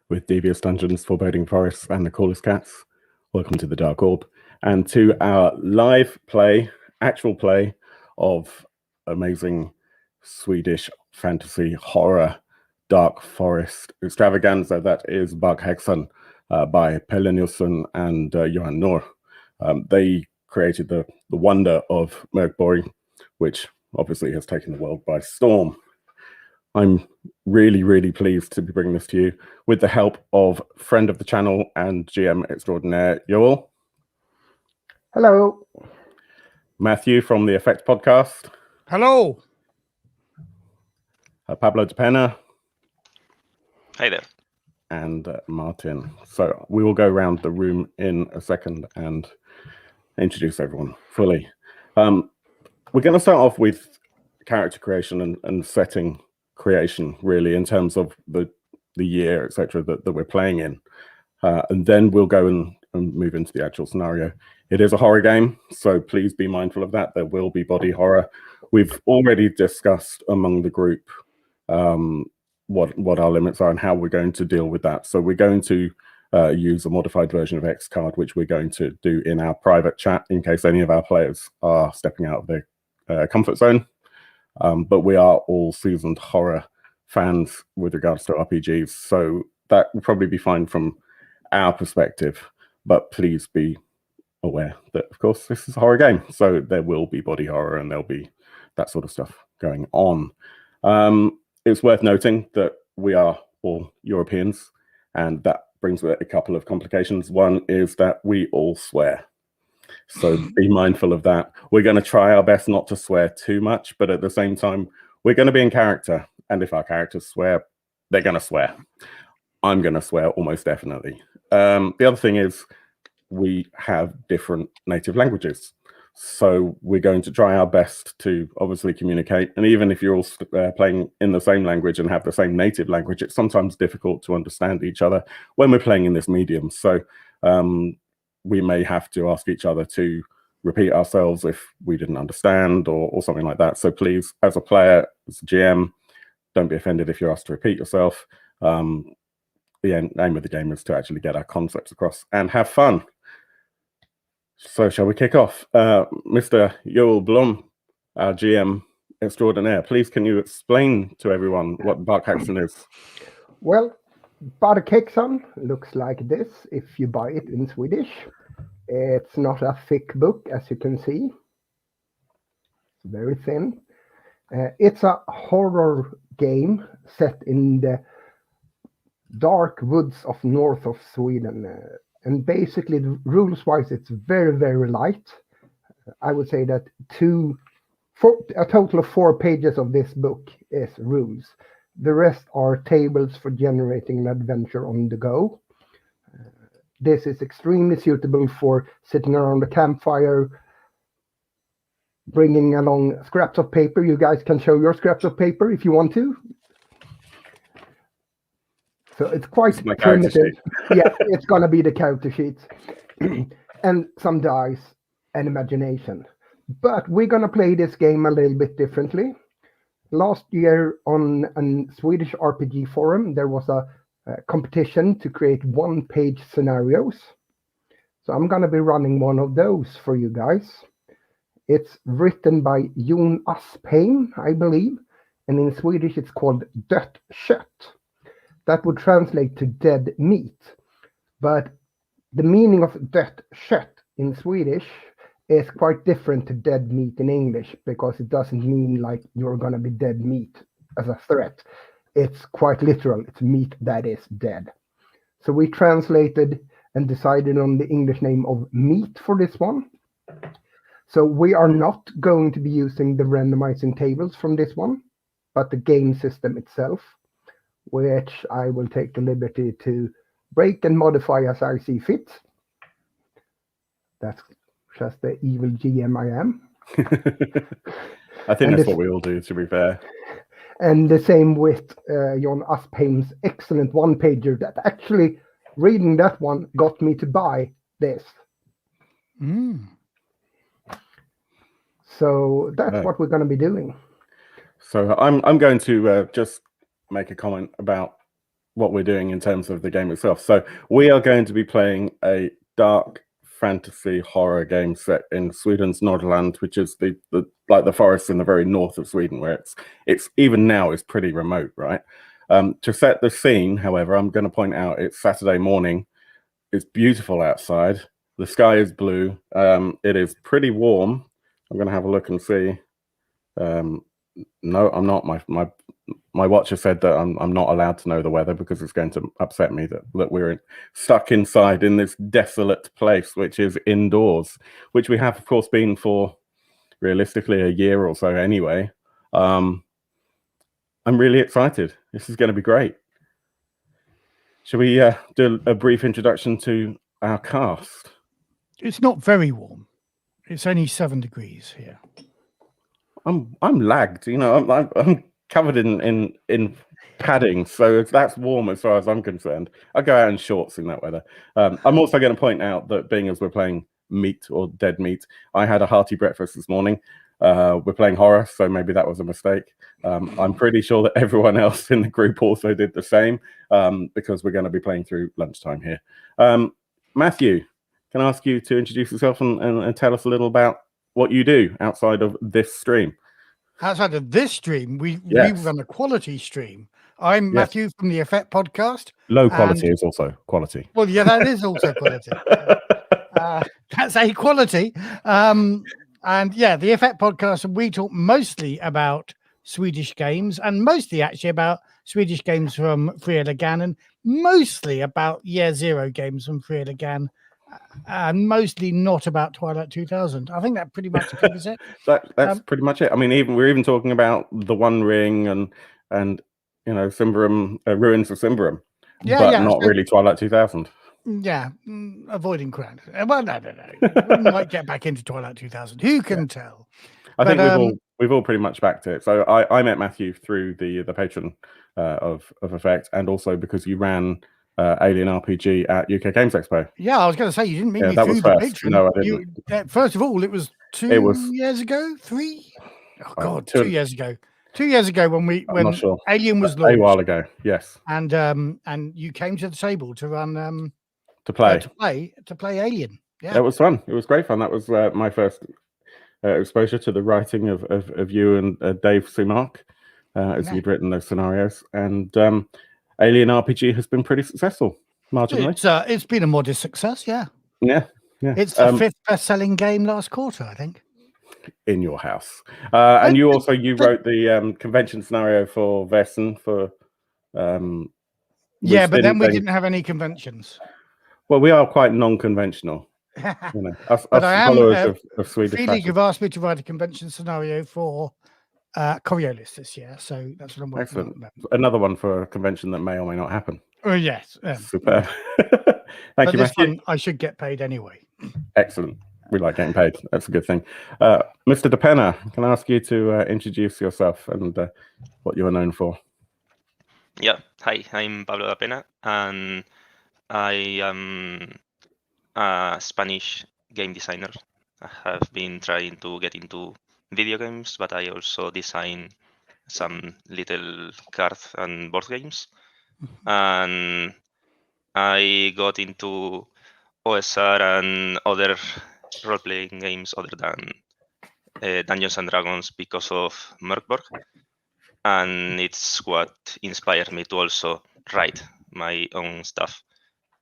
with devious dungeons, foreboding forests, and the coolest cats. Welcome to the Dark Orb, and to our live play, actual play of amazing Swedish fantasy horror dark forest extravaganza that is BARKHÄXAN by Pelle Nilsson and Johan Nohr. They created the wonder of Mörk Borg, which obviously has taken the world by storm. I'm really, really pleased to be bringing this to you with the help of friend of the channel and GM extraordinaire, Joel. Hello. Matthew from the Effect Podcast. Hello. Pablo de Pena. Hey there. And Martin. So we will go around the room in a second and introduce everyone fully. We're going to start off with character creation and setting creation, really, in terms of the year, etc., that we're playing in. And then we'll go and move into the actual scenario. It is a horror game, so please be mindful of that. There will be body horror. We've already discussed among the group what our limits are and how we're going to deal with that. So we're going to use a modified version of X card, which we're going to do in our private chat in case any of our players are stepping out of their comfort zone. But we are all seasoned horror fans with regards to RPGs, so that will probably be fine from our perspective. But please be aware that, of course, this is a horror game, so there will be body horror and there'll be that sort of stuff going on. It's worth noting that we are all Europeans, and that brings with it a couple of complications. One is that we all swear. So be mindful of that. We're going to try our best not to swear too much, but at the same time, we're going to be in character. And if our characters swear, they're going to swear. I'm going to swear almost definitely. The other thing is we have different native languages. So we're going to try our best to obviously communicate. And even if you're all playing in the same language and have the same native language, it's sometimes difficult to understand each other when we're playing in this medium. So we may have to ask each other to repeat ourselves if we didn't understand or something like that. So please, as a player, as a GM, don't be offended if you're asked to repeat yourself. The aim of the game is to actually get our concepts across and have fun. So shall we kick off? Mr. Joel Blom, our GM extraordinaire, please can you explain to everyone what BARKHÄXAN is? Well, BARKHÄXAN looks like this if you buy it in Swedish. It's not a thick book, as you can see. It's very thin. It's a horror game set in the dark woods of north of Sweden. And basically, rules-wise, it's very, very light. I would say that a total of 4 pages of this book is rules. The rest are tables for generating an adventure on the go. This is extremely suitable for sitting around a campfire, bringing along scraps of paper. You guys can show your scraps of paper if you want to. So it's quite primitive. Yeah, it's going to be the character sheets. And some dice and imagination. But we're going to play this game a little bit differently. Last year on a Swedish RPG forum, there was a competition to create one-page scenarios. So I'm going to be running one of those for you guys. It's written by Jon Asphheim, I believe. And in Swedish, it's called Dött kött. That would translate to dead meat. But the meaning of dött kött in Swedish is quite different to dead meat in English, because it doesn't mean like you're going to be dead meat as a threat. It's quite literal. It's meat that is dead. So we translated and decided on the English name of meat for this one. So we are not going to be using the randomizing tables from this one, but the game system itself, which I will take the liberty to break and modify as I see fit. That's just the evil GM I am. I think that's what we all do, to be fair. And the same with Jon Asphheim's excellent one-pager that actually, reading that one, got me to buy this. So that's what we're going to be doing. So I'm going to just make a comment about what we're doing in terms of the game itself. So we are going to be playing a dark fantasy horror game set in Sweden's Norrland, which is the forest in the very north of Sweden, where it's even now is pretty remote, right? To set the scene, however, I'm going to point out it's Saturday morning. It's beautiful outside. The sky is blue. It is pretty warm. I'm going to have a look and see. No, I'm not. My watcher said that I'm not allowed to know the weather because it's going to upset me that we're stuck inside in this desolate place, which is indoors, which we have, of course, been for realistically a year or so anyway. I'm really excited. This is going to be great. Shall we do a brief introduction to our cast? It's not very warm. It's only 7 degrees here. I'm lagged. You know, I'm covered in padding, so that's warm as far as I'm concerned. I go out in shorts in that weather. I'm also going to point out that being as we're playing meat or dead meat, I had a hearty breakfast this morning. We're playing horror, so maybe that was a mistake. I'm pretty sure that everyone else in the group also did the same, because we're going to be playing through lunchtime here. Matthew, can I ask you to introduce yourself and tell us a little about what you do outside of this stream? Outside of this stream, we run a quality stream. I'm Matthew from the Effect Podcast. Low quality is also quality. Well, yeah, that is also quality. That's a quality. And yeah, the Effect Podcast, we talk mostly about Swedish games, and mostly actually about Swedish games from Fria Lagan, and mostly about Year Zero games from Fria Lagan, and mostly not about Twilight 2000. I think that pretty much covers it. That's pretty much it. I mean, we're even talking about the One Ring and you know, Cymberum, Ruins of Cymberum, but not really Twilight 2000. Yeah, avoiding crowd. Well, no. We might get back into Twilight 2000. Who can tell? I think we've all pretty much backed it. So I met Matthew through the patron of Effect, and also because you ran Alien RPG at UK Games Expo. Yeah, I was going to say you didn't meet me that through was the first. patron. No, I didn't. First of all, it was 2 years ago, 3. Oh God, 2 years ago. 2 years ago when not sure. Alien was launched. A while ago, yes. And you came to the table to run to play Alien. Yeah, it was fun. It was great fun. That was my first exposure to the writing of you and Dave Sumark, as you'd written those scenarios. And Alien RPG has been pretty successful, marginally. It's been a modest success. Yeah. It's the 5th best-selling game last quarter, I think. In your house, and you wrote the convention scenario for Vessen for. Yeah, but then we didn't have any conventions. Well, we are quite non-conventional. You know, us followers of Swedish fashion. You've asked me to write a convention scenario for Coriolis this year, so that's what I'm working on. Excellent. Another one for a convention that may or may not happen. Oh yes, super. Thank you, Matthew. One, I should get paid anyway. Excellent. We like getting paid. That's a good thing. Mr. DePena, can I ask you to introduce yourself and what you are known for? Yeah. Hi, I'm Pablo DePena, and I am a Spanish game designer. I have been trying to get into video games, but I also design some little card and board games. And I got into OSR and other role-playing games other than Dungeons and Dragons because of Mörk Borg, and it's what inspired me to also write my own stuff.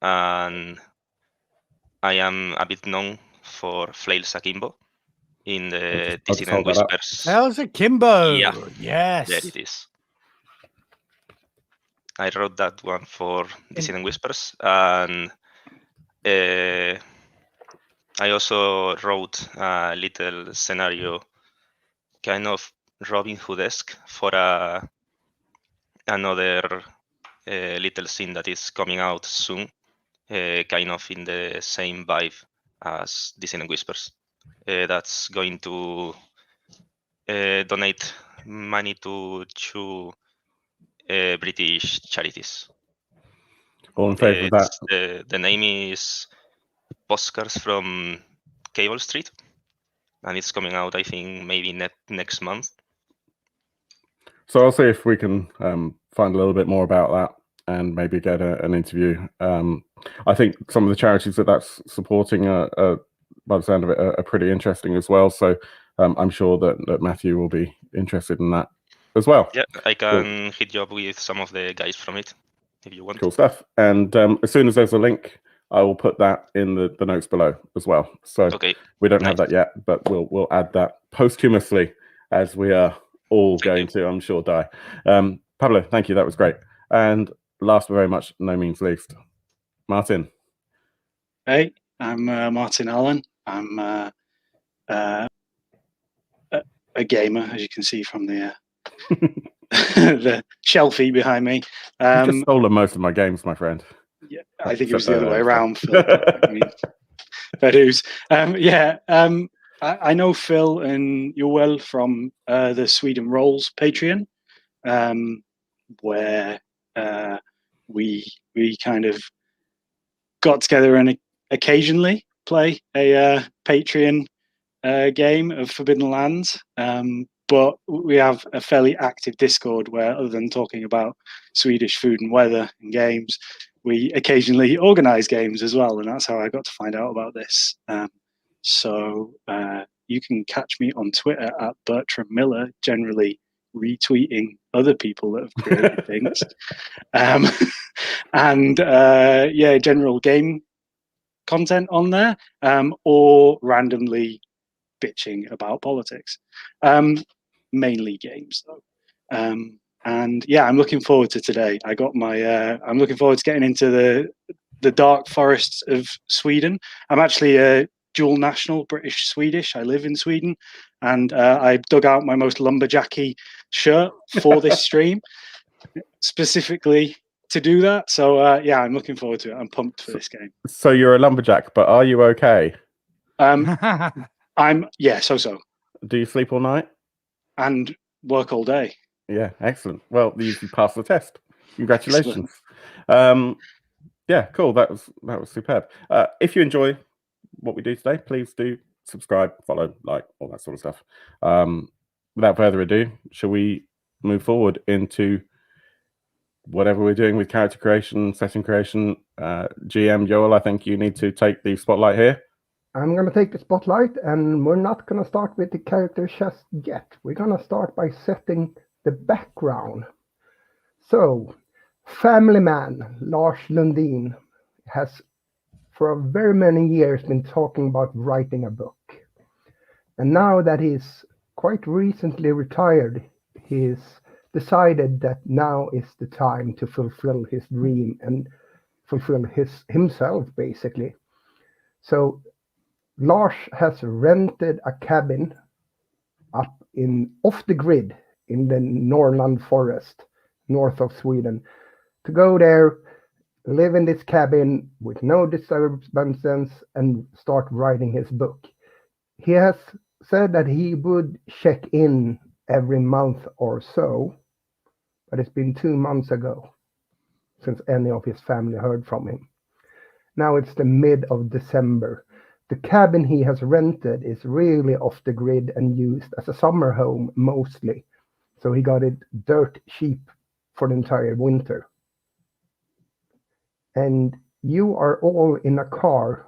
And I am a bit known for Flails Akimbo in the Dissonant Whispers. Flails Akimbo. Yeah, yes, there it is. I wrote that one for Dissonant Whispers, and I also wrote a little scenario, kind of Robin Hood-esque, for another little scene that is coming out soon, kind of in the same vibe as Dissonant Whispers. That's going to donate money to 2 British charities. All in favor of that? The name is Postcards from Cable Street, and it's coming out, I think, maybe next month. So I'll see if we can find a little bit more about and maybe get an interview. I think some of the charities that's supporting are by the sound of it, are pretty interesting as well. So I'm sure that Matthew will be interested in that as well. Yeah, I can hit you up with some of the guys from it if you want. Cool stuff. And as soon as there's a link, I will put that in the notes below as well. So we don't have that yet, but we'll add that posthumously as we are all going to, I'm sure, die. Pablo, thank you. That was great. And last but very much no means least, Martin. Hey, I'm Martin Allen. I'm a gamer, as you can see from the the shelfie behind me. You just stolen most of my games, my friend. Yeah, I think it was the other way around, Phil. I mean, but who's I know Phil and Joel from the Sweden Rolls Patreon, where we kind of got together and occasionally play a Patreon game of Forbidden Lands. But we have a fairly active Discord where, other than talking about Swedish food and weather and games, we occasionally organize games as well. And that's how I got to find out about this. So you can catch me on Twitter at Bertram Miller, generally retweeting other people that have created things. And general game content on there, or randomly bitching about politics. Mainly games though. And yeah, I'm looking forward to today. I got my I'm looking forward to getting into the dark forests of Sweden. I'm actually a dual national, British Swedish. I live in Sweden, and I dug out my most lumberjacky shirt for this stream specifically to do that. So yeah, I'm looking forward to it. I'm pumped for this game. So you're a lumberjack, but are you okay? I'm so. Do you sleep all night? And work all day. Yeah, excellent. Well, you passed the test. Congratulations. Yeah, cool. That was superb. If you enjoy what we do today, please do subscribe, follow, like, all that sort of stuff. Without further ado, shall we move forward into whatever we're doing with character creation, setting creation? GM Joel, I think you need to take the spotlight here. I'm going to take the spotlight, and we're not going to start with the characters just yet. We're going to start by setting the background. So, family man Lars Lundin has for very many years been talking about writing a book. And now that he's quite recently retired, he's decided that now is the time to fulfill his dream and fulfill himself, basically. So Lars has rented a cabin up off the grid in the Norrland forest, north of Sweden, to go there, live in this cabin with no disturbances, and start writing his book. He has said that he would check in every month or so, but it's been 2 months ago since any of his family heard from him. Now it's the mid of December. The cabin he has rented is really off the grid and used as a summer home mostly. So he got it dirt cheap for the entire winter. And you are all in a car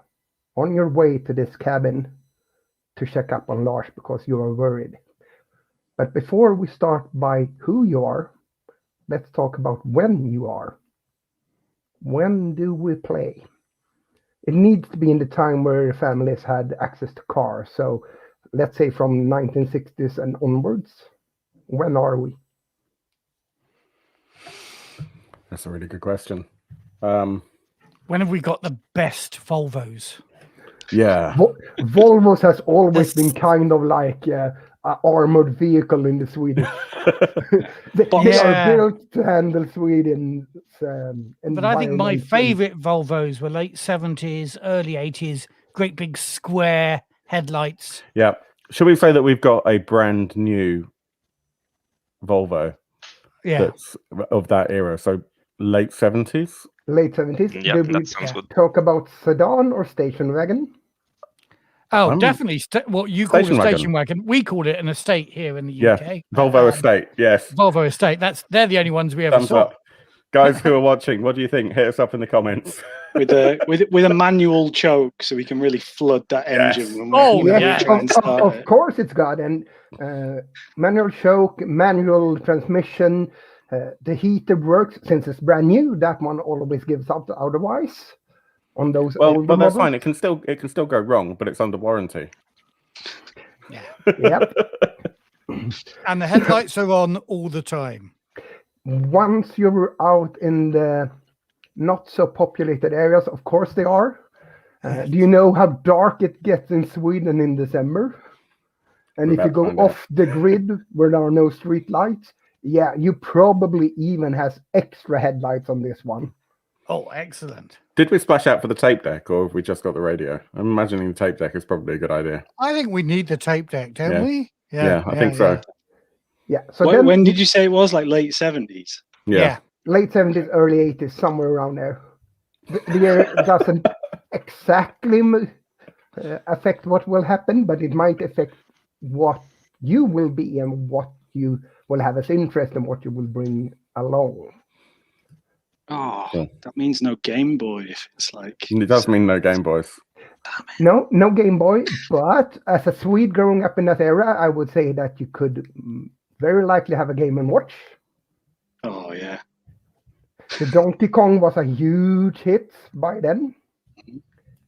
on your way to this cabin to check up on Lars because you are worried. But before we start by who you are, let's talk about when you are. When do we play? It needs to be in the time where families had access to cars. So let's say from 1960s and onwards. When are we? That's a really good question. When have we got the best Volvos? Yeah. Volvos has always been kind of like an armored vehicle in the Swedish. they are built to handle Sweden. But I think my favorite Volvos were late 70s, early 80s, great big square headlights. Yeah. Should we say that we've got a brand new Volvo? Yeah. That's of that era. So late 70s? Late 70s. Yeah, that sounds good. Talk about sedan or station wagon? Oh, definitely. What you call a station wagon. We called it an estate here in the UK. Volvo estate, yes. Volvo estate. They're the only ones we ever saw. Guys who are watching, what do you think? Hit us up in the comments. with a manual choke, so we can really flood that engine when we try and start of course it's got and manual choke, manual transmission. The heater works since it's brand new. That one always gives up otherwise on those older but that's models. fine. It can still go wrong, but it's under warranty. Yeah. Yep. And the headlights are on all the time. Once you're out in the not so populated areas, of course they are. Do you know how dark it gets in Sweden in December? And if you go off the grid where there are no street lights, yeah, you probably even has extra headlights on this one. Oh, excellent. Did we splash out for the tape deck, or have we just got the radio? I'm imagining the tape deck is probably a good idea. I think we need the tape deck, don't we? Yeah, I think so. Yeah. So when did you say it was? Like late 70s? Yeah. Late 70s, early 80s, somewhere around there. The year doesn't exactly affect what will happen, but it might affect what you will be and what you will have as interest and what you will bring along. Oh, that means no Game Boy. If it's like it does mean no Game Boys. No Game Boy. But as a Swede growing up in that era, I would say that you could very likely have a Game & Watch. Oh yeah. The Donkey Kong was a huge hit by then.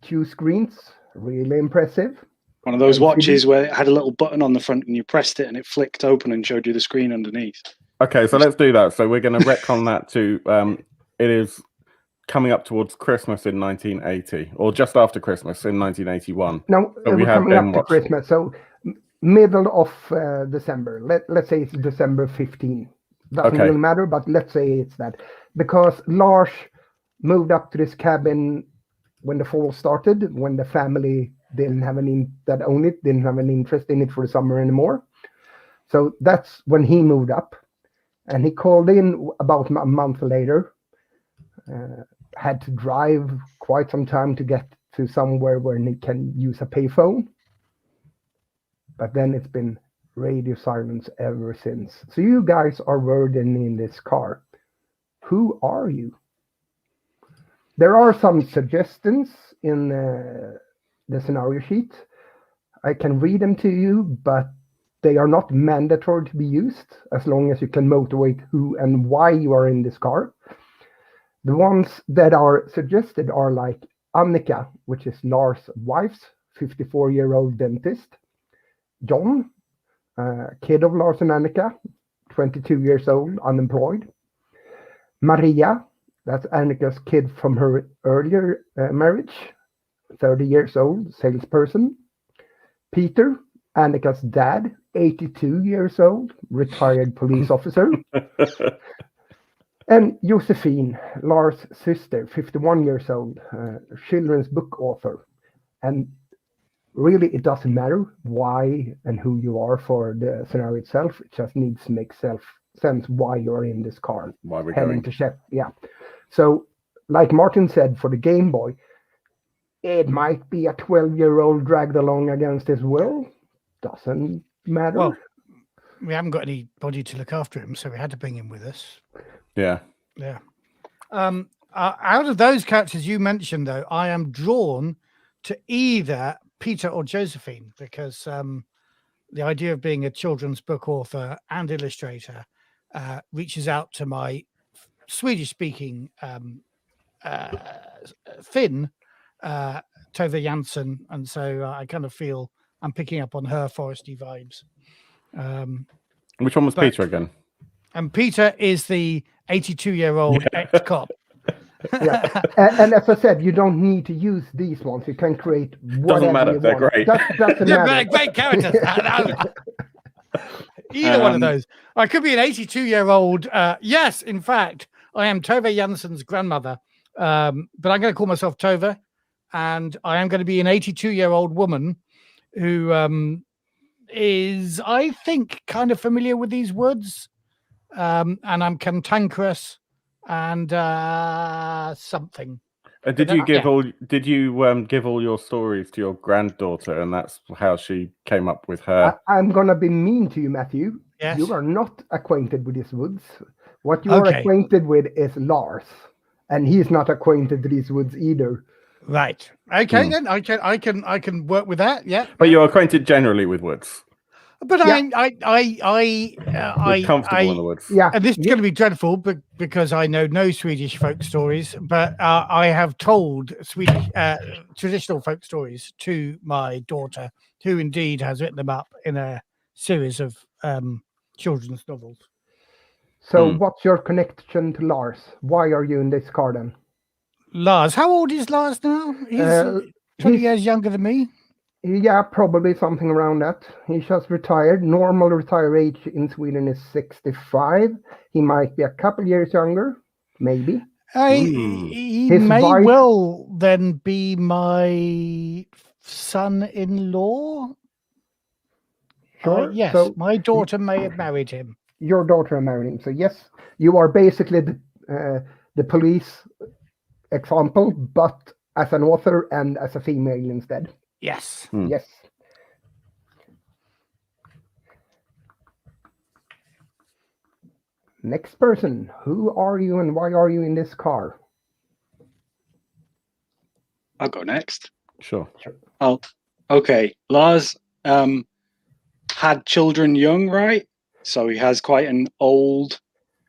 2 screens, really impressive. One of those watches where it had a little button on the front and you pressed it and it flicked open and showed you the screen underneath. Okay, so let's do that. So we're going to retcon that to it is coming up towards Christmas in 1980, or just after Christmas in 1981. No, so we're coming up to Christmas, so middle of December. Let's say it's December 15. Doesn't really matter, but let's say it's that. Because Lars moved up to this cabin when the fall started, when the family didn't have that owned it, didn't have an interest in it for the summer anymore. So that's when he moved up. And he called in about a month later. Had to drive quite some time to get to somewhere where he can use a payphone. But then it's been radio silence ever since. So you guys are riding in this car. Who are you? There are some suggestions in the scenario sheet. I can read them to you, but they are not mandatory to be used as long as you can motivate who and why you are in this car. The ones that are suggested are like Annika, which is Lars' wife's 54-year-old dentist. John, kid of Lars and Annika, 22 years old, unemployed. Maria, that's Annika's kid from her earlier marriage, 30 years old, salesperson. Peter, Annika's dad, 82 years old, retired police officer. And Josephine, Lars' sister, 51 years old, children's book author. And really, it doesn't matter why and who you are for the scenario itself. It just needs to make sense why you're in this car. Why we're going to Shep. Yeah. So, like Martin said, for the Game Boy, it might be a 12-year-old dragged along against his will. Doesn't matter. Well, we haven't got anybody to look after him, so we had to bring him with us. Yeah. Yeah. Out of those characters you mentioned, though, I am drawn to either Peter or Josephine, because the idea of being a children's book author and illustrator reaches out to my Swedish-speaking Finn, Tove Jansson, and so I kind of feel I'm picking up on her foresty vibes. Which one was Peter again? And Peter is the 82-year-old ex-cop. Yeah. And as I said, you don't need to use these ones. You can create whatever Doesn't matter. you They're want. great. Doesn't matter. Great characters. Either one of those. I could be an 82-year-old. Yes, in fact, I am Tove Jansson's grandmother. But I'm going to call myself Tove. And I am going to be an 82-year-old woman who is, I think, kind of familiar with these woods. And I'm cantankerous and something. Did you give all your stories to your granddaughter, and that's how she came up with her? I'm gonna be mean to you, Matthew. Yes. You are not acquainted with these woods. What you are acquainted with is Lars, and he's not acquainted to these woods either. Right. Okay, then I can work with that. Yeah. But you're acquainted generally with woods. But You're I comfortable in the woods. Yeah. And this is going to be dreadful, because I know no Swedish folk stories, but I have told Swedish traditional folk stories to my daughter, who indeed has written them up in a series of children's novels. So what's your connection to Lars? Why are you in this car then? Lars, how old is Lars now? He's 20 years younger than me. Yeah, probably something around that. He just retired. Normal retire age in Sweden is 65. He might be a couple years younger, maybe. He may well then be my son-in-law. Sure. Yes, so my daughter may have married him. Your daughter married him. So yes, you are basically the police example, but as an author and as a female instead. Yes. Yes. Next person. Who are you and why are you in this car? I'll go next. Sure. Oh, okay. Lars had children young, right? So he has quite an old.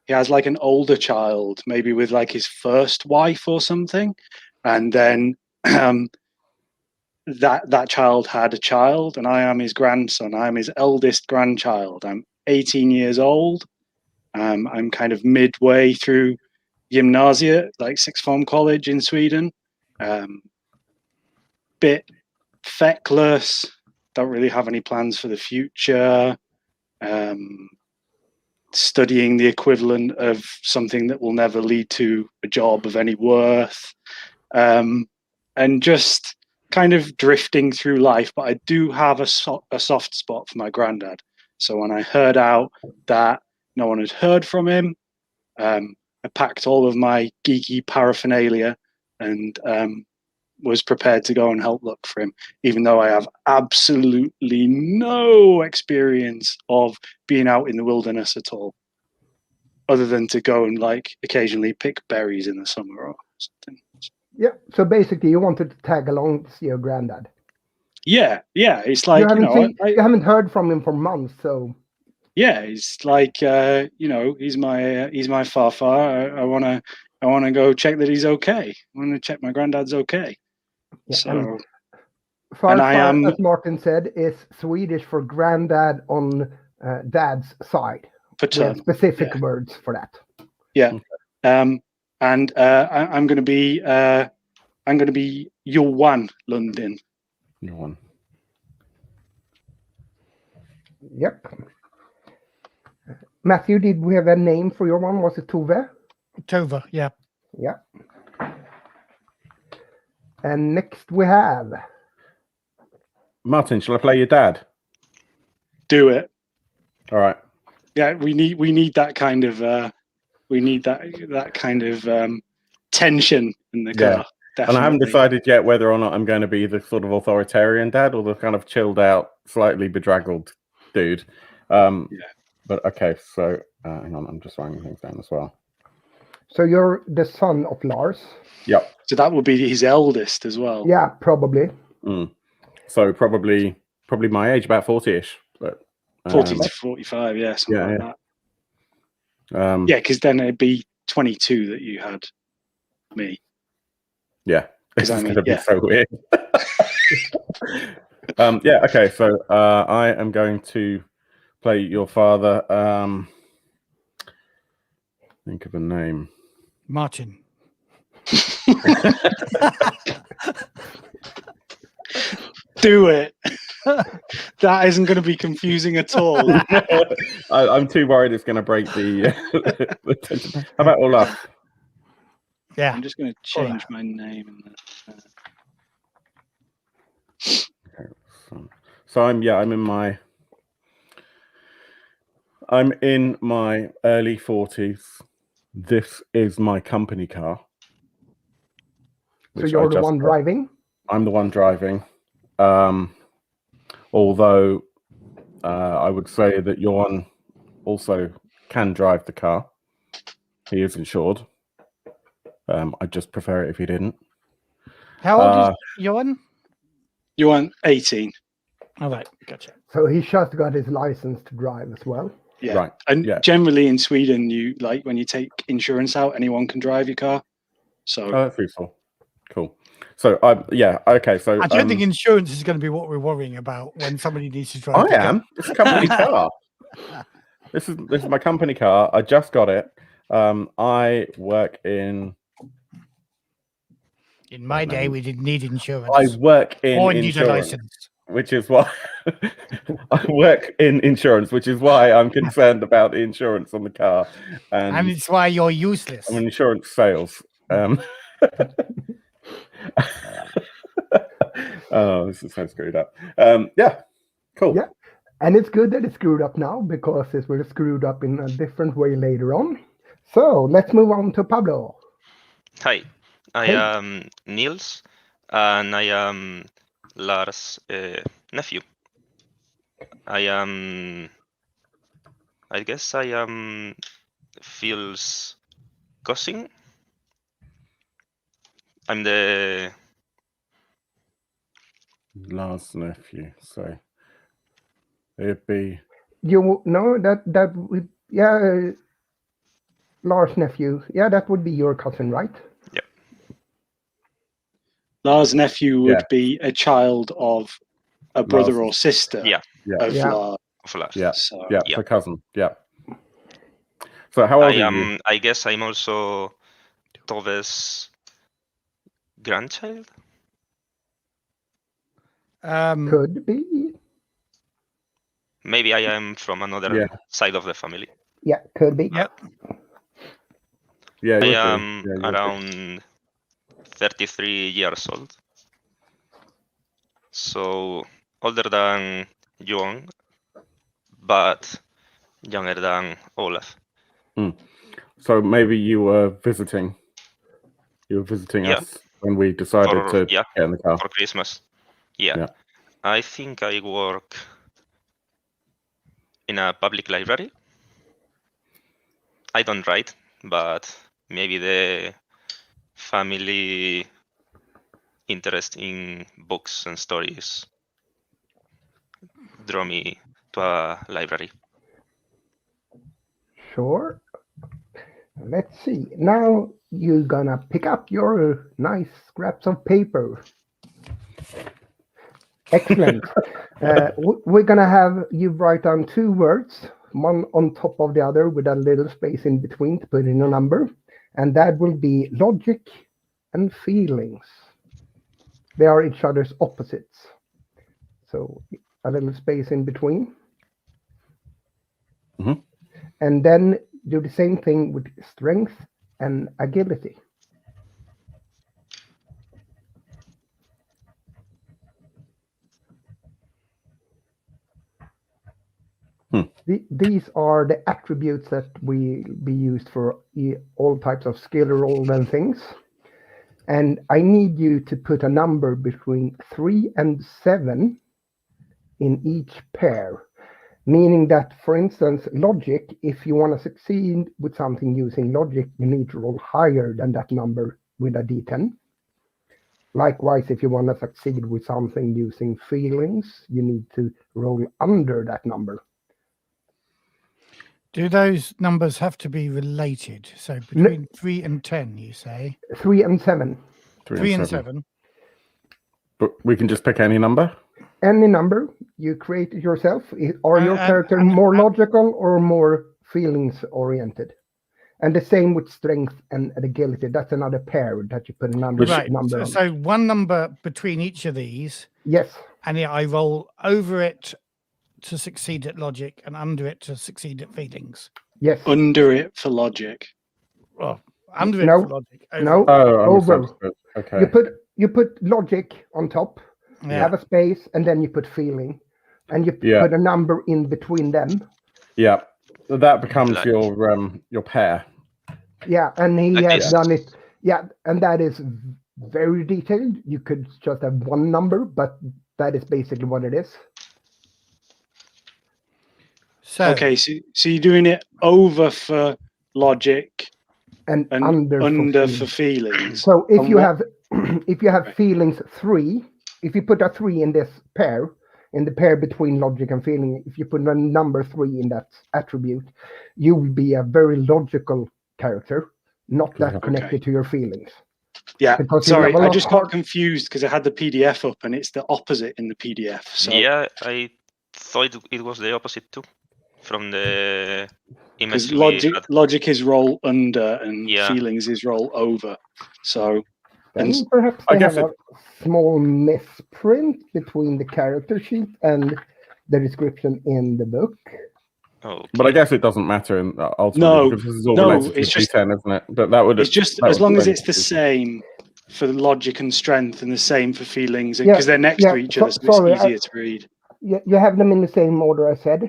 He has like an older child, maybe with like his first wife or something, and then that child had a child, and I am his grandson. I'm his eldest grandchild. I'm 18 years old. I'm kind of midway through gymnasiet, like sixth form college in Sweden. Bit feckless. Don't really have any plans for the future. Studying the equivalent of something that will never lead to a job of any worth. And just kind of drifting through life, but I do have a soft spot for my granddad. So when I heard out that no one had heard from him, I packed all of my geeky paraphernalia and was prepared to go and help look for him, even though I have absolutely no experience of being out in the wilderness at all, other than to go and like occasionally pick berries in the summer or something. Yeah, so basically you wanted to tag along to see your granddad. Yeah. It's like, you haven't heard from him for months, so. Yeah, it's like, he's my farfar. I want to go check that he's okay. I want to check my granddad's okay. Yeah, so, and I am, as Martin said, is Swedish for granddad on dad's side. Paternal. With specific words for that. Yeah. And I'm going to be Johan Lundin. Johan. Yep. Matthew, did we have a name for your one? Was it Tove? Tove, yeah. Yeah. And next we have Martin. Shall I play your dad? Do it. All right. Yeah, we need that kind of tension in the car. Definitely. And I haven't decided yet whether or not I'm going to be the sort of authoritarian dad or the kind of chilled out, slightly bedraggled dude. But okay, so hang on, I'm just writing things down as well. So you're the son of Lars? Yep. So that would be his eldest as well. Yeah, probably. So probably my age, about 40-ish. But 40 to 45, yeah, something like that. Yeah, because then it'd be 22 that you had me. Yeah, this is going to be so weird. Okay, so I am going to play your father. Think of a name. Martin. Do it. That isn't going to be confusing at all. I'm too worried it's going to break the tension. How about Olaf? Yeah. I'm just going to change my name. So I'm in my early 40s. This is my company car. So you're the one driving? I'm the one driving. Although I would say that Johan also can drive the car. He is insured. I'd just prefer it if he didn't. How old is Johan? You want 18. All right, gotcha. So he just got his license to drive as well. Yeah. Right. And Yeah. generally in Sweden, you like when you take insurance out, anyone can drive your car. So Oh, that's useful. Cool. So okay. So I don't think insurance is going to be what we're worrying about when somebody needs to drive. I am. It's a company car. This is my company car. I just got it. I work in. In my day, we didn't need insurance. I work in or need a insurance, license. which is why I work in insurance, which is why I'm concerned about the insurance on the car, And it's why you're useless. I'm in insurance sales. Oh, this is so screwed up. Yeah, cool. Yeah, and it's good that it's screwed up now because it will screwed up in a different way later on. So let's move on to Pablo. Hi, I am Niels, and I am Lars' nephew. I guess I am Phil's cousin. I'm the Last nephew. So it'd be You know that would Lars' nephew. Yeah, that would be your cousin, right? Yep. Lars' nephew would be a child of a brother Lars. or sister of Lars. Of Lars. Yeah. So, yeah, so cousin. Yeah. So how old are you? I guess I'm also Tove's grandchild. Could be. Maybe I am from another side of the family. Yeah, could be. Yep. Yeah, I am around 33 years old. So older than Johan, but younger than Olaf. So maybe you were visiting. You were visiting us when we decided to get in the car for Christmas. Yeah. I think I work in a public library. I don't write, but maybe the family interest in books and stories draw me to a library. Sure. Let's see. Now you're gonna pick up your nice scraps of paper. Excellent. We're gonna have you write down 2 words, one on top of the other with a little space in between to put in a number. And that will be logic and feelings. They are each other's opposites. So a little space in between. Mm-hmm. And then do the same thing with strength and agility. These are the attributes that will be used for all types of skill roll and things. And I need you to put a number between 3 and 7 in each pair. Meaning that, for instance, logic, if you want to succeed with something using logic, you need to roll higher than that number with a d10. Likewise, if you want to succeed with something using feelings, you need to roll under that number. Do those numbers have to be related? So between 3 and 10, you say? 3 and 7. 3 and 7. But we can just pick any number? Any number you create it yourself. Are your character more logical or more feelings oriented? And the same with strength and agility. That's another pair that you put a number on. So one number between each of these. Yes. And I roll over it to succeed at logic and under it to succeed at feelings. Yes. Under it for logic. Well, under it for logic. Over. Okay. You put logic on top. You have a space, and then you put feeling, and you put a number in between them. Yeah, that becomes your pair. Yeah, and he has done it. Yeah, and that is very detailed. You could just have one number, but that is basically what it is. So okay, so you're doing it over for logic, and And under for feelings. So if And you what- have if you have Right. feelings 3, if you put a 3 in this pair, in the pair between logic and feeling, if you put a number 3 in that attribute, you will be a very logical character, not that connected to your feelings. Yeah, Because you sorry, have a I lot just hard- got confused because I had the PDF up and it's the opposite in the PDF. So Yeah, I thought it was the opposite too, from the image because we had. logic is roll under and Yeah. feelings is roll over. So Then and perhaps I they guess have a small misprint between the character sheet and the description in the book. Okay. But I guess it doesn't matter ultimately No, because this is all no, related to it's just- D10, isn't it? But that would it's just that as would long as explain it's the it. same for logic and strength and the same for feelings Yeah, because they're next yeah, to each other, so sorry, it's easier to read. You have them in the same order I said.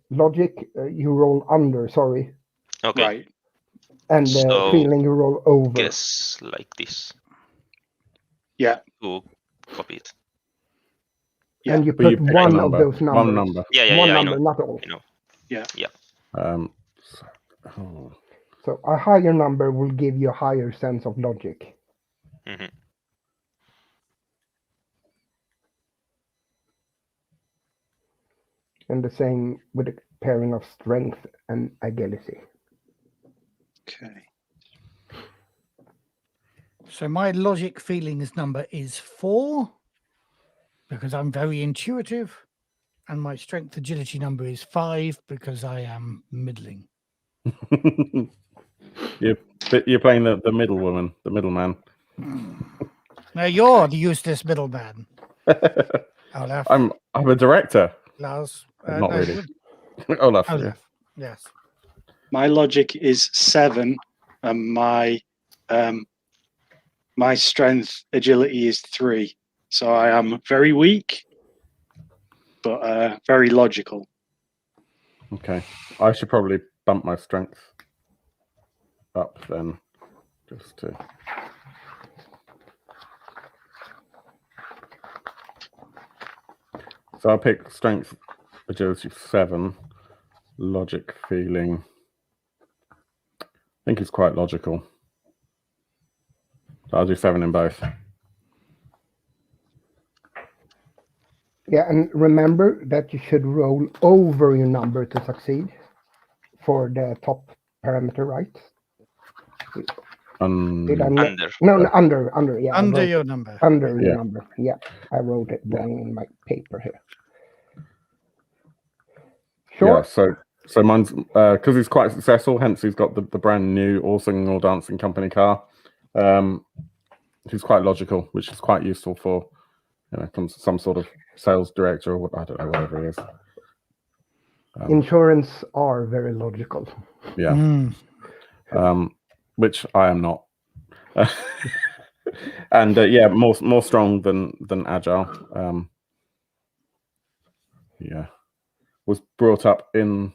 Logic, you roll under, sorry. Okay. Right. And So, feeling, you roll over. Guess like this. Yeah. To copy it. Yeah. And you But you put pick a one of number, those numbers. one number. Yeah, One I number, know. not all. I know. Yeah. Yeah. So a higher number will give you a higher sense of logic. Hmm. And the same with the pairing of strength and agility. Okay. So my logic feelings number is 4 because I'm very intuitive, and my strength agility number is 5 because I am middling. You're playing the middle woman, the middleman. Now you're the useless middleman. Olaf. I'm a director. Lars. Not no, really. Olaf. Yeah. Olaf. Yes. My logic is 7 and my strength agility is 3. So I am very weak, but very logical. Okay. I should probably bump my strength up then, just to. So I'll pick strength, agility 7, logic, feeling. I think it's quite logical. So I'll do 7 in both. Yeah, and remember that you should roll over your number to succeed for the top parameter, right? Did I Under. No, under. Yeah, Under your number. Under your Yeah. number. Yeah, I wrote it wrong in my paper here. Sure. Yeah, so mine's because he's quite successful, hence he's got the brand new All Singing All Dancing company car. He's quite logical, which is quite useful for some sort of sales director or what, I don't know, whatever he is. Insurance are very logical. Yeah. Which I am not. And yeah, more strong than agile. Yeah. Was brought up in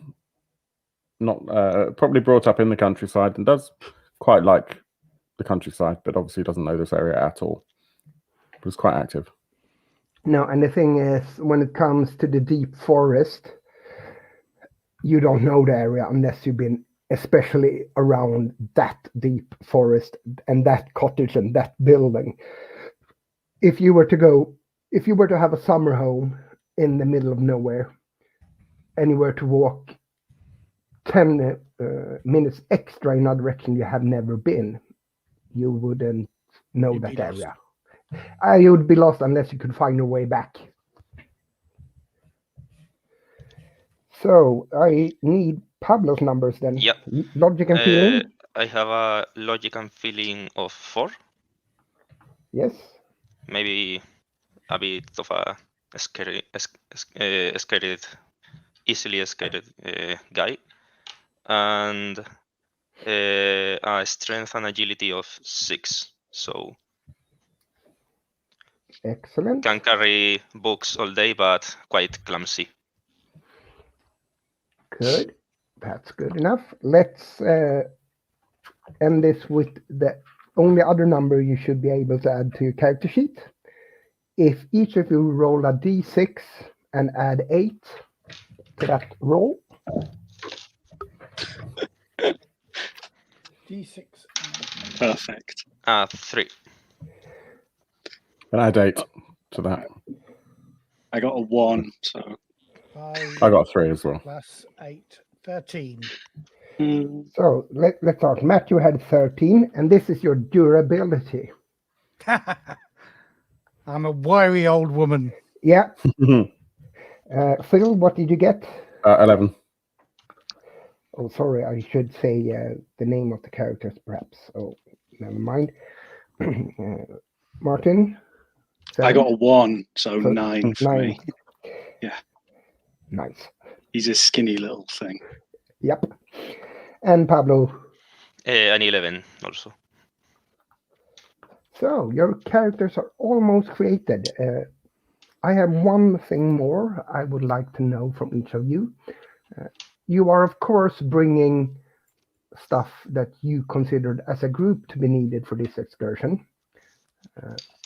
probably brought up in the countryside and does quite like the countryside, but obviously doesn't know this area at all. Was quite active. No, and the thing is, when it comes to the deep forest, you don't know the area unless you've been especially around that deep forest and that cottage and that building. If you were to have a summer home in the middle of nowhere and you were to walk 10 minutes extra in a direction you have never been, you wouldn't know You'd that be lost. area. You would be lost unless you could find your way back. So I need Pablo's numbers then. Yep. Logic and feeling. I have a logic and feeling of 4. Yes. Maybe a bit of a easily scared guy. And a strength and agility of 6. So Excellent. can carry books all day, but quite clumsy. Good. That's good enough. Let's end this with the only other number you should be able to add to your character sheet. If each of you roll a d6 and add 8 to that roll. D6. Perfect. 3. And add 8 to that. I got a 1, so 5 I got 3 as well. plus 8, 13. So let's start. Matthew had 13, and this is your durability. I'm a wiry old woman. Yeah. Phil, what did you get? 11. Oh, sorry, I should say the name of the characters, perhaps. Oh, never mind. Martin? 7? I got a 1, so 9 for 9. me. Yeah. Nice. He's a skinny little thing. Yep. And Pablo? An 11 also. So, your characters are almost created. I have one thing more I would like to know from each of you. You are, of course, bringing stuff that you considered as a group to be needed for this excursion.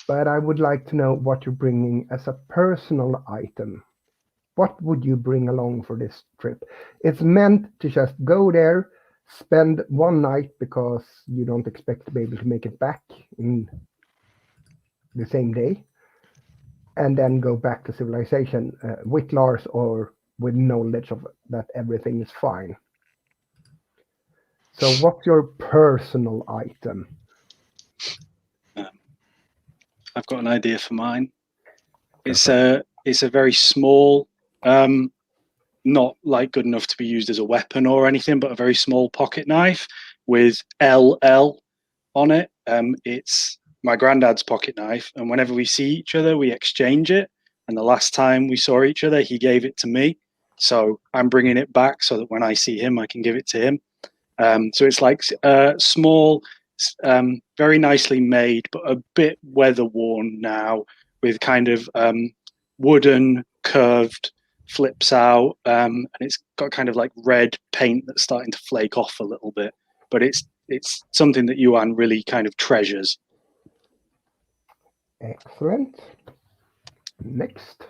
But I would like to know what you're bringing as a personal item. What would you bring along for this trip? It's meant to just go there, spend one night because you don't expect to be able to make it back in the same day, and then go back to civilization with Lars or with knowledge of that everything is fine. So what's your personal item? I've got an idea for mine. It's a very small, not like good enough to be used as a weapon or anything, but a very small pocket knife with LL on it. It's my granddad's pocket knife, and whenever we see each other, we exchange it. And the last time we saw each other, he gave it to me. So I'm bringing it back so that when I see him, I can give it to him. So it's like small, very nicely made, but a bit weather worn now, with kind of wooden curved flips out, and it's got kind of like red paint that's starting to flake off a little bit. But it's something that Yuan really kind of treasures. Excellent. Next.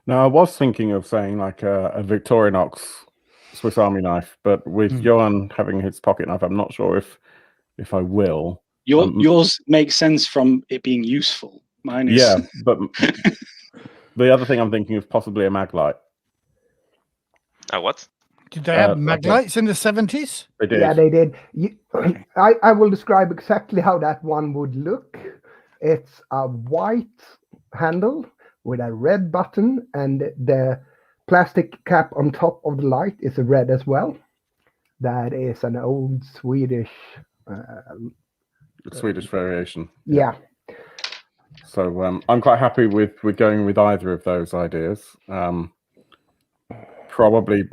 Now, I was thinking of saying like a Victorinox Swiss Army knife, but with Johan having his pocket knife, I'm not sure if I will. Yours makes sense from it being useful. Mine is... Yeah, but the other thing I'm thinking is possibly a maglite. A what? Did they have maglites in the 70s? They did. Yeah, they did. I will describe exactly how that one would look. It's a white handle with a red button, and the plastic cap on top of the light is red as well. That is an old Swedish variation. Yeah. So I'm quite happy with going with either of those ideas. Probably,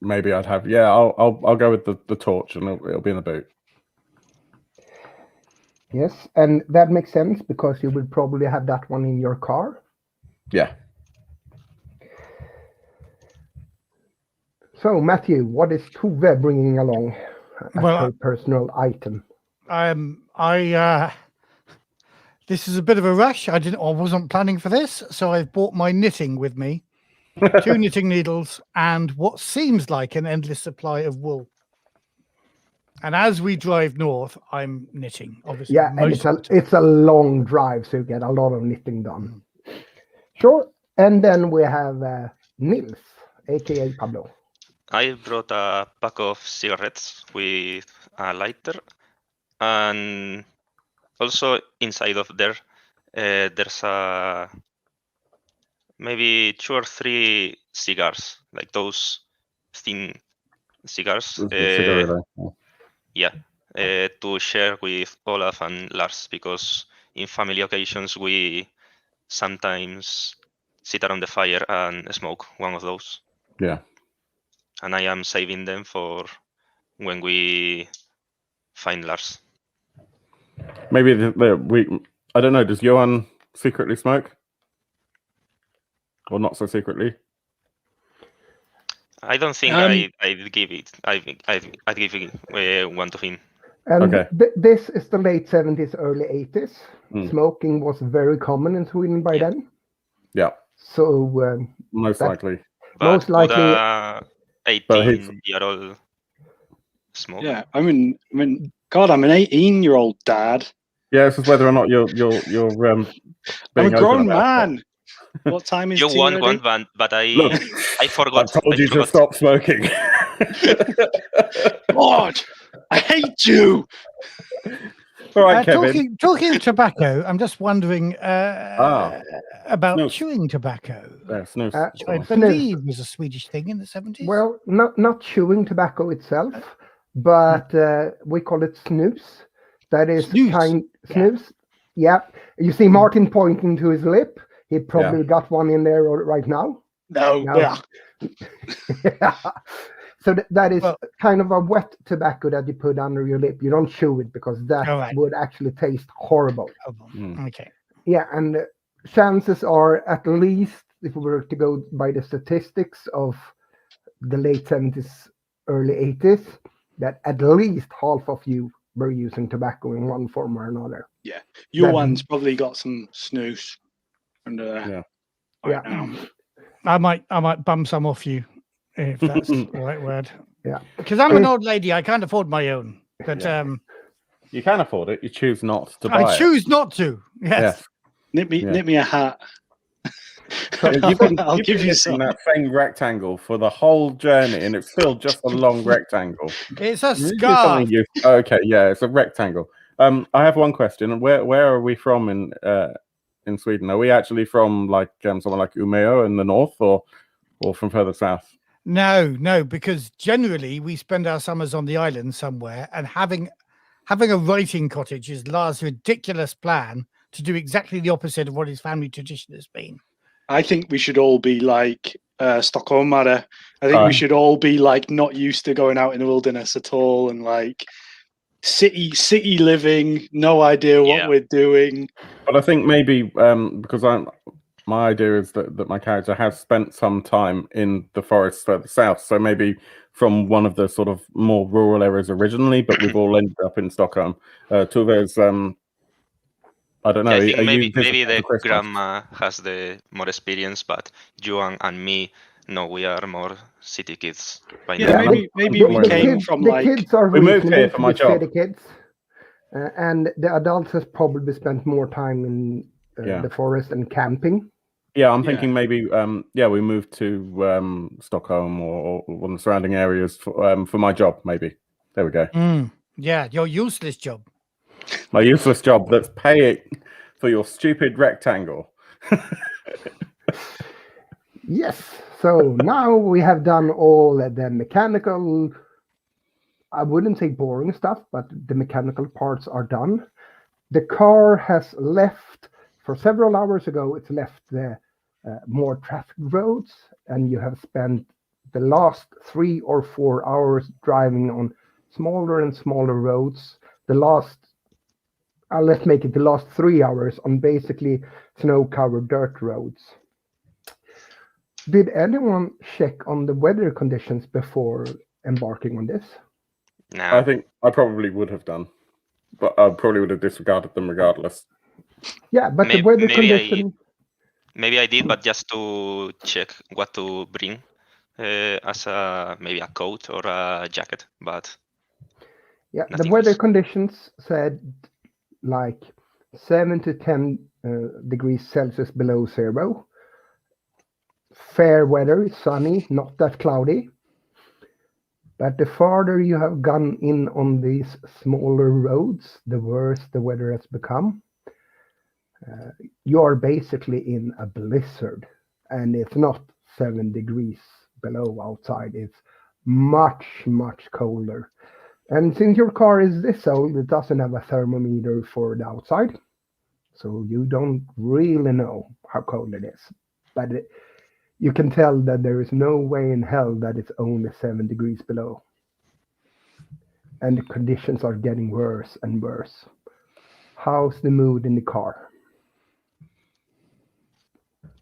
maybe I'd have. Yeah, I'll go with the torch, and it'll be in the boot. Yes, and that makes sense because you will probably have that one in your car. Yeah. So, Matthew, what is Tove bringing along as her personal item? This is a bit of a rush. I wasn't planning for this, so I've brought my knitting with me. 2 knitting needles and what seems like an endless supply of wool. And as we drive north, I'm knitting, obviously. Yeah, and it's a long drive, so you get a lot of knitting done. Sure. And then we have Nils, aka Pablo. I brought a pack of cigarettes with a lighter, and also inside of there, there's maybe 2 or 3 cigars, like those thin cigars. Yeah, to share with Olaf and Lars, because in family occasions we sometimes sit around the fire and smoke one of those. Yeah. And I am saving them for when we find Lars. Maybe I don't know. Does Johan secretly smoke, or not so secretly? I don't think I'd give it. I'd give it one to him. And okay. This is the late 70s, early 80s. Smoking was very common in Sweden by then. Yeah. So most likely. But most likely. 18-year-old smoke. Yeah, I mean, God, I'm an 18-year-old dad. Yeah, it's just whether or not you're I'm being a open grown about it. man. What time is You tea want ready? one, but Look, I forgot. I told you to stop smoking. God, I hate you. All right, Kevin. Talking of tobacco, I'm just wondering about snus. chewing tobacco. Yeah, snus. Which I believe was a Swedish thing in the 70s. Well, not chewing tobacco itself, but we call it snus. That is snus. Yeah. You see Martin pointing to his lip. He probably got one in there right now. No. Yeah. So that is kind of a wet tobacco that you put under your lip. You don't chew it because that would actually taste horrible. Okay. Yeah, and chances are, at least if we were to go by the statistics of the late 70s, early 80s, that at least half of you were using tobacco in one form or another. Yeah, your one's probably got some snus under there. Yeah. Now. I might bum some off you, if that's the right word. Yeah. Because I'm an old lady, I can't afford my own. But you can afford it. You choose not to buy it. I choose not to. Yes. Knit me a hat. I'll give you some. That same rectangle for the whole journey, and it's still just a long rectangle. It's a scarf. Okay, yeah, it's a rectangle. I have one question. Where are we from in Sweden? Are we actually from like somewhere like Umeå in the north, or from further south? No, because generally we spend our summers on the island somewhere, and having a writing cottage is Lars' ridiculous plan to do exactly the opposite of what his family tradition has been. I think we should all be like Stockholmare. I think we should all be like not used to going out in the wilderness at all, and like city living, no idea what we're doing. But I think maybe because my idea is that my character has spent some time in the forests further south, so maybe from one of the sort of more rural areas originally, but we've all ended up in Stockholm. Tuve's I don't know. Yeah, I think maybe the grandma has the more experience, but you and me, no, we are more city kids. Maybe we came from the like kids are we moved here for my job. City kids, and the adults has probably spent more time in the forest and camping. Yeah, I'm thinking maybe we moved to Stockholm or one of the surrounding areas for my job. Maybe there we go. Yeah, your useless job. My useless job that's paying for your stupid rectangle. Yes. So now we have done all the mechanical, I wouldn't say boring stuff, but the mechanical parts are done. The car has left, for several hours ago, it's left the more traffic roads, and you have spent the last 3 or 4 hours driving on smaller and smaller roads. Let's make it the last 3 hours on basically snow-covered dirt roads. Did anyone check on the weather conditions before embarking on this? No. I think I probably would have done, but I probably would have disregarded them regardless. Yeah, but the weather condition... Maybe I did, but just to check what to bring as maybe a coat or a jacket, but... Yeah, the weather conditions said like 7 to 10 degrees Celsius below zero. Fair weather, sunny, not that cloudy. But the farther you have gone in on these smaller roads, the worse the weather has become. You are basically in a blizzard, and it's not 7 degrees below outside. It's much, much colder. And since your car is this old, it doesn't have a thermometer for the outside. So you don't really know how cold it is. But you can tell that there is no way in hell that it's only 7 degrees below. And the conditions are getting worse and worse. How's the mood in the car?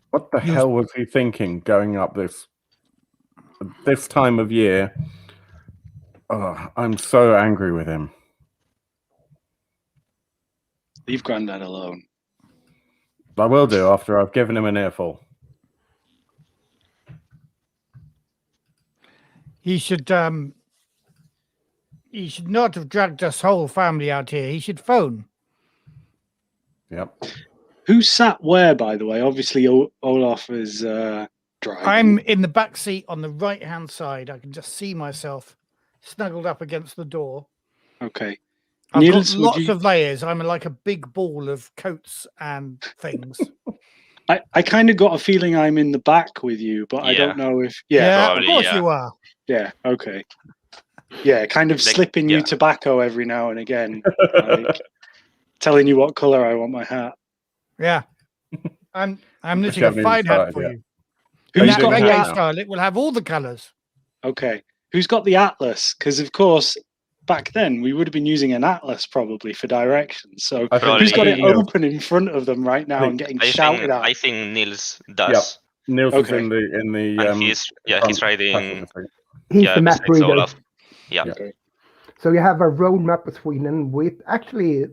What the hell was he thinking going up this time of year? Oh, I'm so angry with him. Leave Grandad alone. I will do after I've given him an earful. He should He should not have dragged us whole family out here. He should phone. Yep. Who sat where, by the way? Obviously, Olaf is driving. I'm in the back seat on the right-hand side. I can just see myself snuggled up against the door. Okay. I've Niels, got would lots you- of layers. I'm like a big ball of coats and things. I kind of got a feeling I'm in the back with you, but I Yeah. don't know if... Yeah, of probably, course yeah. you are. yeah, okay. Yeah, kind of Like, slipping you yeah. tobacco every now and again. Like, telling you what colour I want my hat. Yeah. I'm knitting Actually, a haven't even fine hat started for yet. you. Who's That got the reggae hat? style, it will have all the colours. Okay. Who's got the atlas? Because, of course, back then we would have been using an atlas probably for directions. So I think- who's got I it think Niels- open in front of them right now and getting shouted at? I think Niels does. Niels Okay. is in the And he's front riding. passenger seat. He's Yeah, the map besides reader. Olaf. Yeah. Okay. So you have a road map of Sweden with actually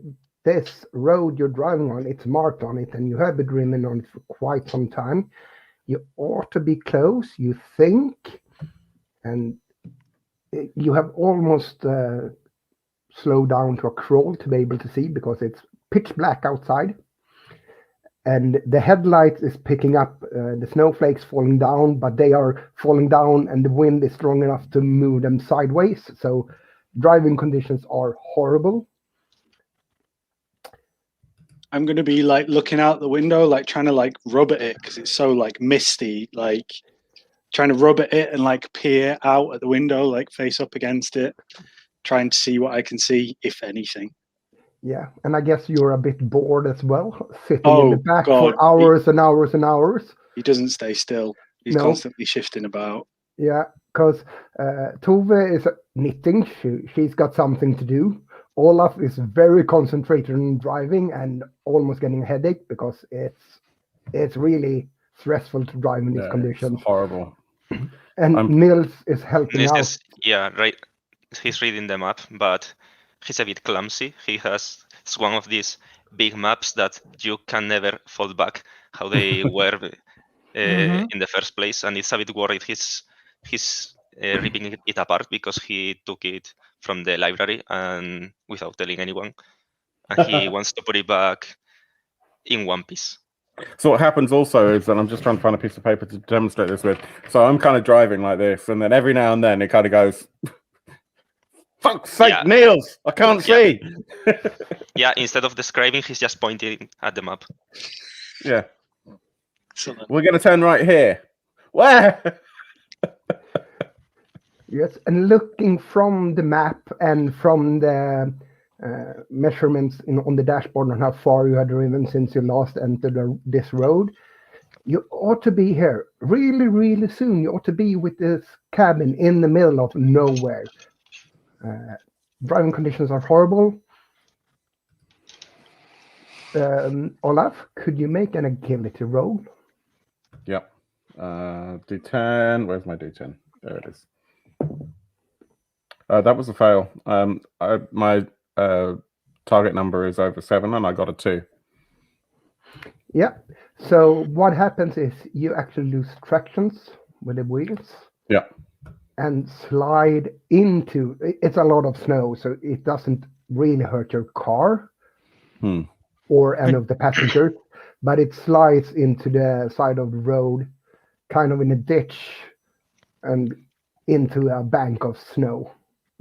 this road you're driving on, it's marked on it, and you have been driven on it for quite some time. You ought to be close, you think, and you have almost slowed down to a crawl to be able to see because it's pitch black outside. And the headlight is picking up the snowflakes falling down, but they are falling down and the wind is strong enough to move them sideways. So driving conditions are horrible. I'm going to be like looking out the window, like trying to like rub at it because it's so like misty, like trying to rub at it and like peer out at the window, like face up against it, trying to see what I can see, if anything. Yeah, and I guess you're a bit bored as well, sitting in Oh, the back God. for hours and hours and hours. He doesn't stay still. He's No. constantly shifting about. Yeah, because Tove is knitting. She's got something to do. Olaf is very concentrated on driving and almost getting a headache because it's really stressful to drive in these conditions. It's horrible. And Niels is helping Niels out. is, yeah, right. He's reading the map, but he's a bit clumsy. It's one of these big maps that you can never fold back how they were in the first place, and it's a bit worried he's ripping it apart because he took it from the library and without telling anyone, and he wants to put it back in one piece. So what happens also is that I'm just trying to find a piece of paper to demonstrate this with. So I'm kind of driving like this, and then every now and then it kind of goes, "Fuck's sake, Yeah. Niels, I can't see." Yeah, instead of describing, he's just pointing at the map. Yeah, Excellent. we're going to turn right here. Where? Yes, and looking from the map and from the measurements on the dashboard on how far you had driven since you last entered this road, you ought to be here really, really soon. You ought to be with this cabin in the middle of nowhere. Driving conditions are horrible. Olaf, could you make an agility roll? Yep. D10. Where's my D10? There it is. That was a fail. My target number is over 7, and I got a 2. Yeah. So what happens is you actually lose tractions with the wheels. Yeah. And slide into. It's a lot of snow, so it doesn't really hurt your car or any of the passengers, but it slides into the side of the road, kind of in a ditch, and into a bank of snow.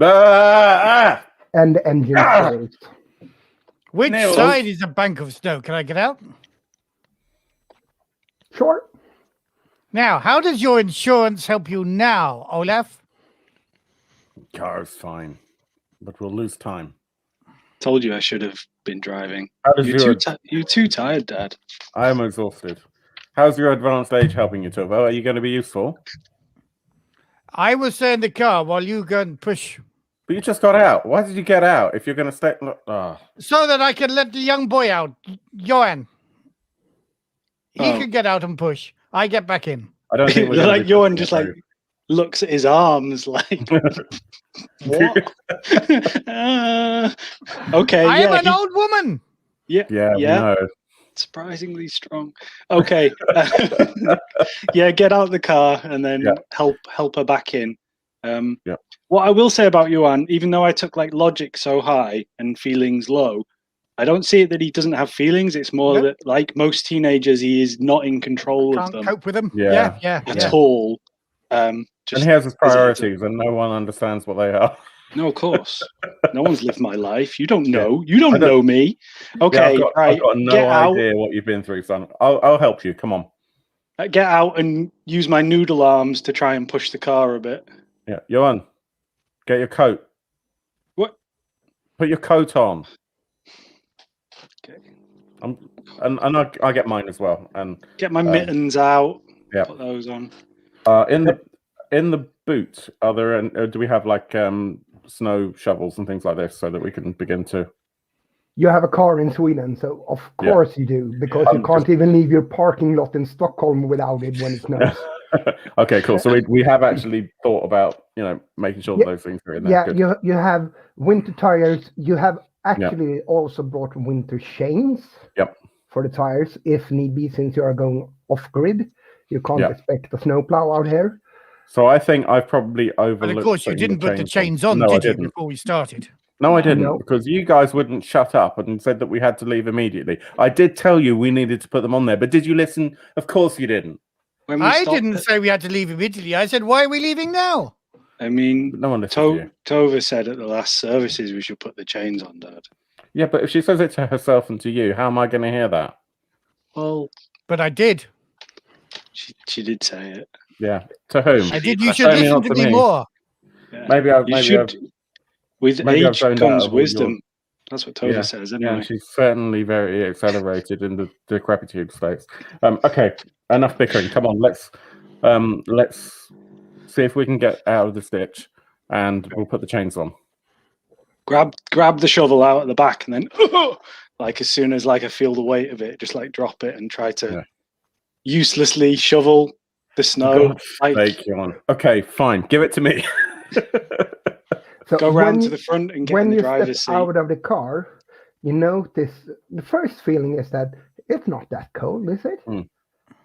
And the engine fails. Which Niels. side is a bank of snow? Can I get out? Sure. Now, how does your insurance help you now, Olaf? Car's fine, but we'll lose time. Told you I should have been driving. How does You're too tired, Dad. I am exhausted. How's your advanced age helping you, Tove? Are you going to be useful? I will stay in the car while you go and push. But you just got out. Why did you get out if you're going to stay? So that I can let the young boy out, Johan. He can get out and push. I get back in. I don't think we're Like Johan just like looks at his arms like what? Okay. I am an old woman. Yeah. Yeah. Yeah. No. Surprisingly strong. Okay. Yeah, get out the car and then help her back in. What I will say about Johan, even though I took like logic so high and feelings low, I don't see it that he doesn't have feelings. It's more that, like most teenagers, he is not in control of them. Can't cope with them. Yeah. At all. And he has his priorities, and no one understands what they are. No, of course. No one's lived my life. You don't know. You don't know me. Okay, I've got no idea what you've been through, son. I'll help you. Come on. Get out and use my noodle arms to try and push the car a bit. Yeah, Johan, get your coat. What? Put your coat on. Okay. And I get mine as well. And get my mittens out. Yeah. Put those on. In the boot, are there? Do we have like snow shovels and things like this so that we can begin to? You have a car in Sweden, so of course you do, because you can't even leave your parking lot in Stockholm without it when it snows. Okay, cool. So we have actually thought about making sure that those things are in there. Yeah, you have winter tires. You have actually also brought winter chains. Yep. For the tires, if need be, since you are going off grid, you can't expect a snowplow out here. So I think I've probably overlooked. But of course, you didn't put the chains on, did you, before we started? No, I didn't, because you guys wouldn't shut up and said that we had to leave immediately. I did tell you we needed to put them on there, but did you listen? Of course you didn't. I didn't say we had to leave immediately. I said, why are we leaving now? I mean, no one listened to you. Tova said at the last services we should put the chains on, Dad. Yeah, but if she says it to herself and to you, how am I going to hear that? Well, but I did. She did say it. Yeah, to whom? I did. You should listen to me more. Yeah. Maybe with age comes wisdom. That's what Tova says, anyway. Yeah, she's certainly very accelerated in the decrepitude states. Okay, enough bickering. Come on, let's see if we can get out of this ditch, and we'll put the chains on. Grab the shovel out at the back, and then like as soon as I feel the weight of it, just drop it and try to uselessly shovel the snow. Okay, fine. Give it to me. So go round to the front and get in the driver's seat. When you step out of the car, you notice the first feeling is that it's not that cold, is it?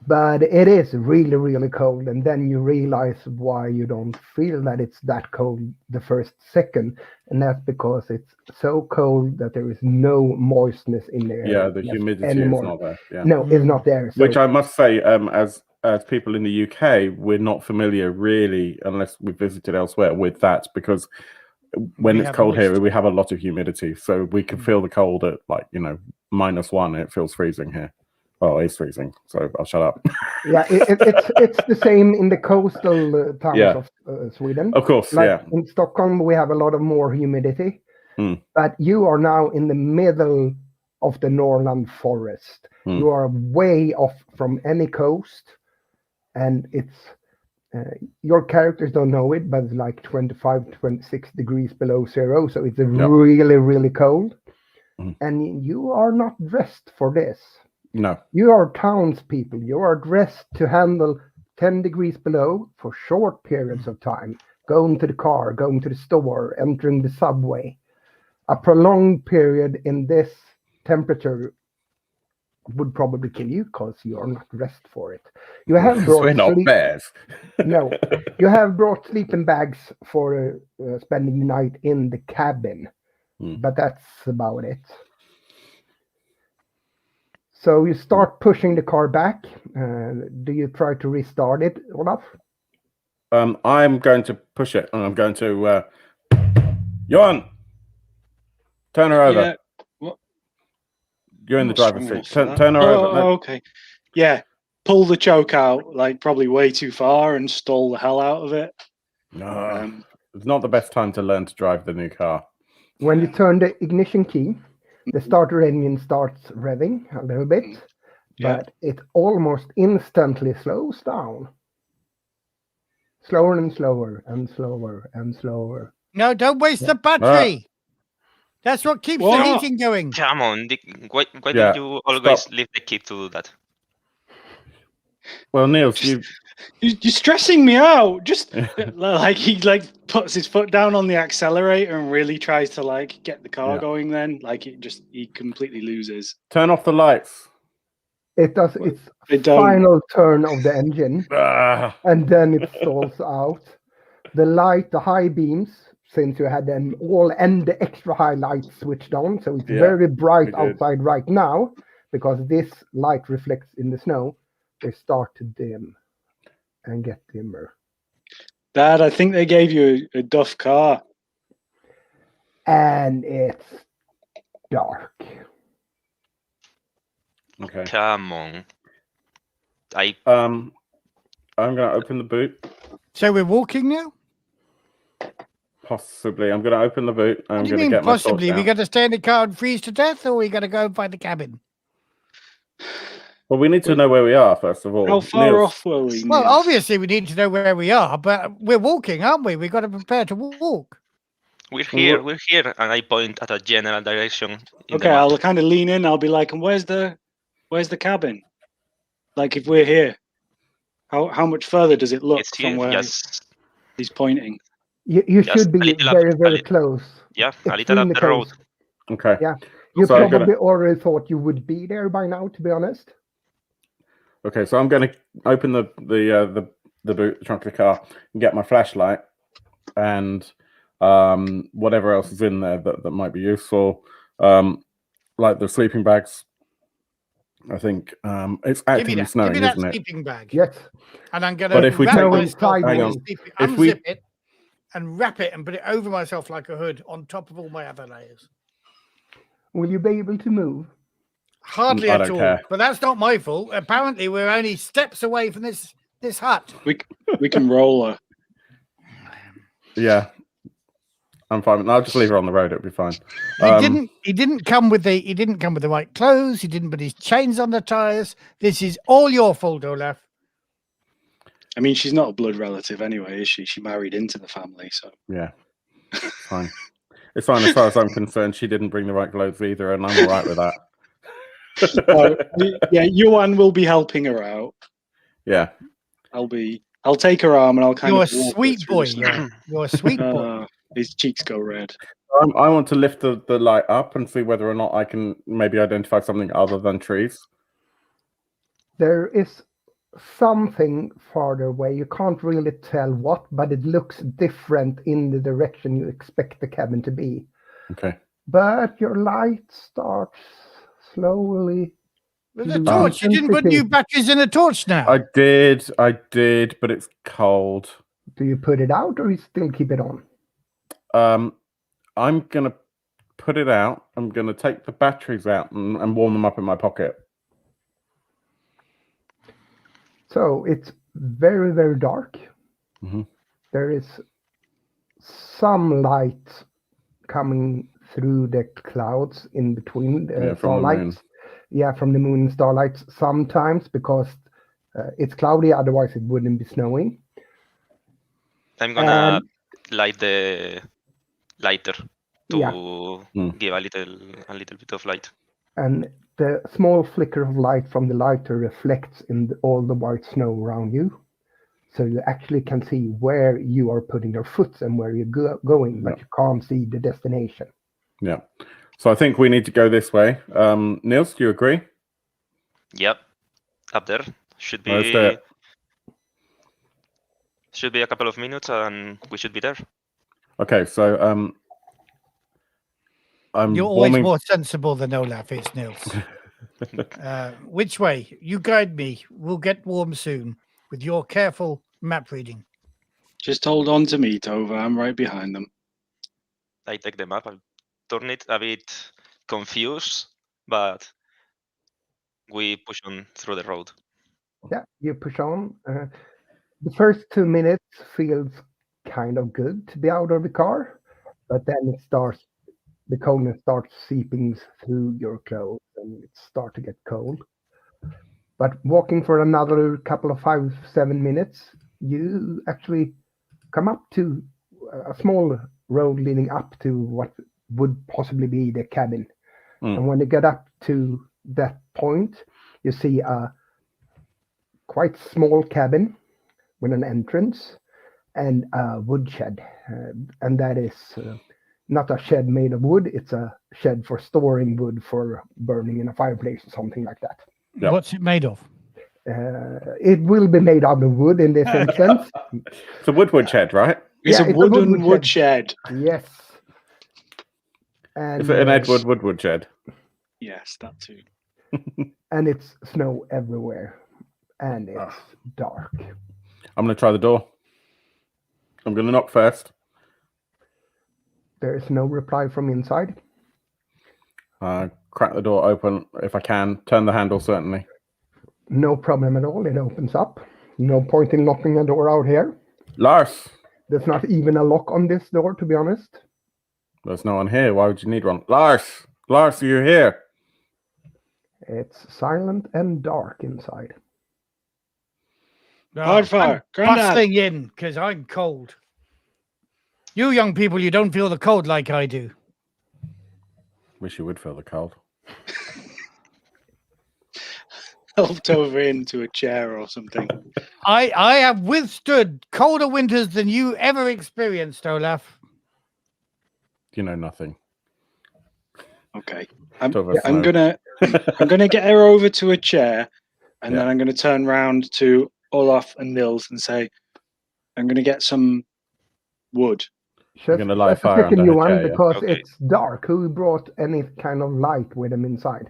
But it is really, really cold. And then you realize why you don't feel that it's that cold the first second. And that's because it's so cold that there is no moistness in there. Yeah, the humidity is not there. Yeah. No, it's not there. So which I must say, as people in the UK, we're not familiar really, unless we've visited elsewhere, with that, because when it's cold here, we have a lot of humidity. So we can feel the cold at -1. It feels freezing here. Well, it's freezing, so I'll shut up. Yeah, it's the same in the coastal towns of Sweden. Of course, In Stockholm, we have a lot of more humidity. But you are now in the middle of the Norrland forest. You are way off from any coast, and it's your characters don't know it, but it's like 25, 26 degrees below zero, so it's really, really cold. And you are not dressed for this. No. You are townspeople. You are dressed to handle 10 degrees below for short periods of time. Going to the car, going to the store, entering the subway. A prolonged period in this temperature would probably kill you because you are not dressed for it. You have brought we're not bears. No, you have brought sleeping bags for spending the night in the cabin, but that's about it. So you start pushing the car back. Do you try to restart it, Olaf? I'm going to push it, and I'm going to Johan, turn her over. Yeah. What? You're in the driver's seat. Turn her over. Okay. Yeah. Pull the choke out, probably way too far, and stall the hell out of it. No, it's not the best time to learn to drive the new car. When you turn the ignition key, the starter engine starts revving a little bit, but it almost instantly slows down. Slower and slower and slower and slower. No, don't waste the battery. That's what keeps the heating going. Come on, why don't you always leave the key to do that? Well, Niels, you're stressing me out. Just he puts his foot down on the accelerator and really tries to get the car going. Then he completely loses. Turn off the lights. It does its final turn of the engine, and then it stalls out. the light, the high beams, since you had them all and the extra high lights switched on, so it's very bright outside right now, because this light reflects in the snow, they start to dim and get dimmer. Dad, I think they gave you a Duff car. And it's dark. Okay. Come on. I'm gonna open the boot. So we're walking now? Possibly. I'm gonna open the boot. What do you mean possibly? We got to stay in the car and freeze to death, or we got to go and find the cabin? Well, we need to know where we are first of all. How far off were we? Well, obviously we need to know where we are, but we're walking, aren't we? We've got to prepare to walk. We're here, and I point at a general direction. Okay, I'll kind of lean in. I'll be like, "And where's the cabin? Like, if we're here, how much further does it look from where he's pointing?" You should be very close. Yeah, a little up the road. Okay. Yeah, you probably already thought you would be there by now, to be honest. Okay, so I'm going to open the boot, the trunk of the car, and get my flashlight and whatever else is in there that might be useful, like the sleeping bags. I think it's actively snowing, isn't it? Sleeping bag. Yes. And I'm going to unzip it and wrap it and put it over myself like a hood on top of all my other layers. Will you be able to move? Hardly at all. But that's not my fault. Apparently, we're only steps away from this hut. We can roll her. Yeah. I'm fine. I'll just leave her on the road. It'll be fine. He didn't come with the right clothes. He didn't put his chains on the tires. This is all your fault, Olaf. I mean, she's not a blood relative anyway, is she? She married into the family, so yeah, it's fine. It's fine as far as I'm concerned. She didn't bring the right clothes either, and I'm all right with that. Yeah, Johan will be helping her out. Yeah, I'll take her arm and I'll kind of. You're a sweet boy. You're a sweet boy. His cheeks go red. I want to lift the light up and see whether or not I can maybe identify something other than trees. There is something farther away. You can't really tell what, but it looks different in the direction you expect the cabin to be. Okay. But your light starts slowly. With a torch. You didn't put new batteries in a torch now. I did, but it's cold. Do you put it out or you still keep it on? I'm gonna put it out. I'm gonna take the batteries out and warm them up in my pocket. So it's very, very dark. Mm-hmm. There is some light coming through the clouds in between the starlights. Yeah, from the moon and starlights sometimes, because it's cloudy, otherwise it wouldn't be snowing. I'm gonna light the lighter to give a little bit of light. And the small flicker of light from the lighter reflects in all the white snow around you. So you actually can see where you are putting your foot and where you're going, but you can't see the destination. Yeah. So I think we need to go this way. Niels, do you agree? Yep. Up there. Should be a couple of minutes and we should be there. Okay, so you're always more sensible than Olaf is, Niels. Which way? You guide me. We'll get warm soon with your careful map reading. Just hold on to me, Tova. I'm right behind them. I take the map. I turn it a bit confused, but we push on through the road. Yeah, you push on. The first 2 minutes feels kind of good to be out of the car, but then the coldness starts seeping through your clothes and it starts to get cold. But walking for another couple of 5-7 minutes, you actually come up to a small road leading up to what would possibly be the cabin. And when you get up to that point, you see a quite small cabin with an entrance and a woodshed. And that is not a shed made of wood, it's a shed for storing wood for burning in a fireplace or something like that. Yep. What's it made of? It will be made out of wood in this instance. It's a wood shed, right? It's Yeah, a it's a wooden wood shed. Yes. And Is it an Edward Woodward shed? Yes, that too. and it's snow everywhere, and it's dark. I'm going to try the door. I'm going to knock first. There is no reply from inside. Crack the door open if I can. Turn the handle, certainly. No problem at all. It opens up. No point in locking a door out here. Lars! There's not even a lock on this door, to be honest. There's no one here. Why would you need one? Lars! Lars, are you here? It's silent and dark inside. Hardfire, I'm Grandad. bustling in because I'm cold. You young people, you don't feel the cold like I do. Wish you would feel the cold. Helped over into a chair or something. I have withstood colder winters than you ever experienced, Olaf. You know nothing. Okay. I'm Snow. gonna get her over to a chair, and Yeah. then I'm gonna turn round to Olaf and Nils and say, I'm gonna get some wood. Just gonna light a fire second, under her Johan, chair, yeah? because Okay. it's dark. Who brought any kind of light with them inside?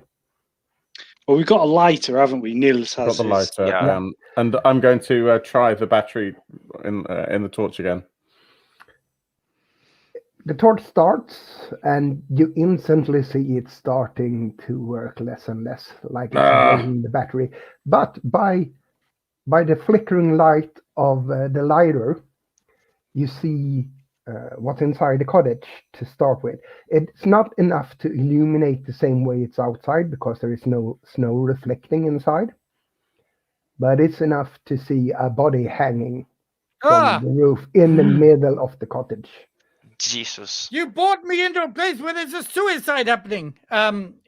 Well, we've got a lighter, haven't we? Nils has Got the his. lighter. Yeah. And I'm going to try the battery in the torch again. The torch starts, and you instantly see it starting to work less and less, like it's draining the battery. But by the flickering light of the lighter, you see what's inside the cottage to start with. It's not enough to illuminate the same way it's outside because there is no snow reflecting inside, but it's enough to see a body hanging from the roof in the middle of the cottage. Jesus. You brought me into a place where there's a suicide happening.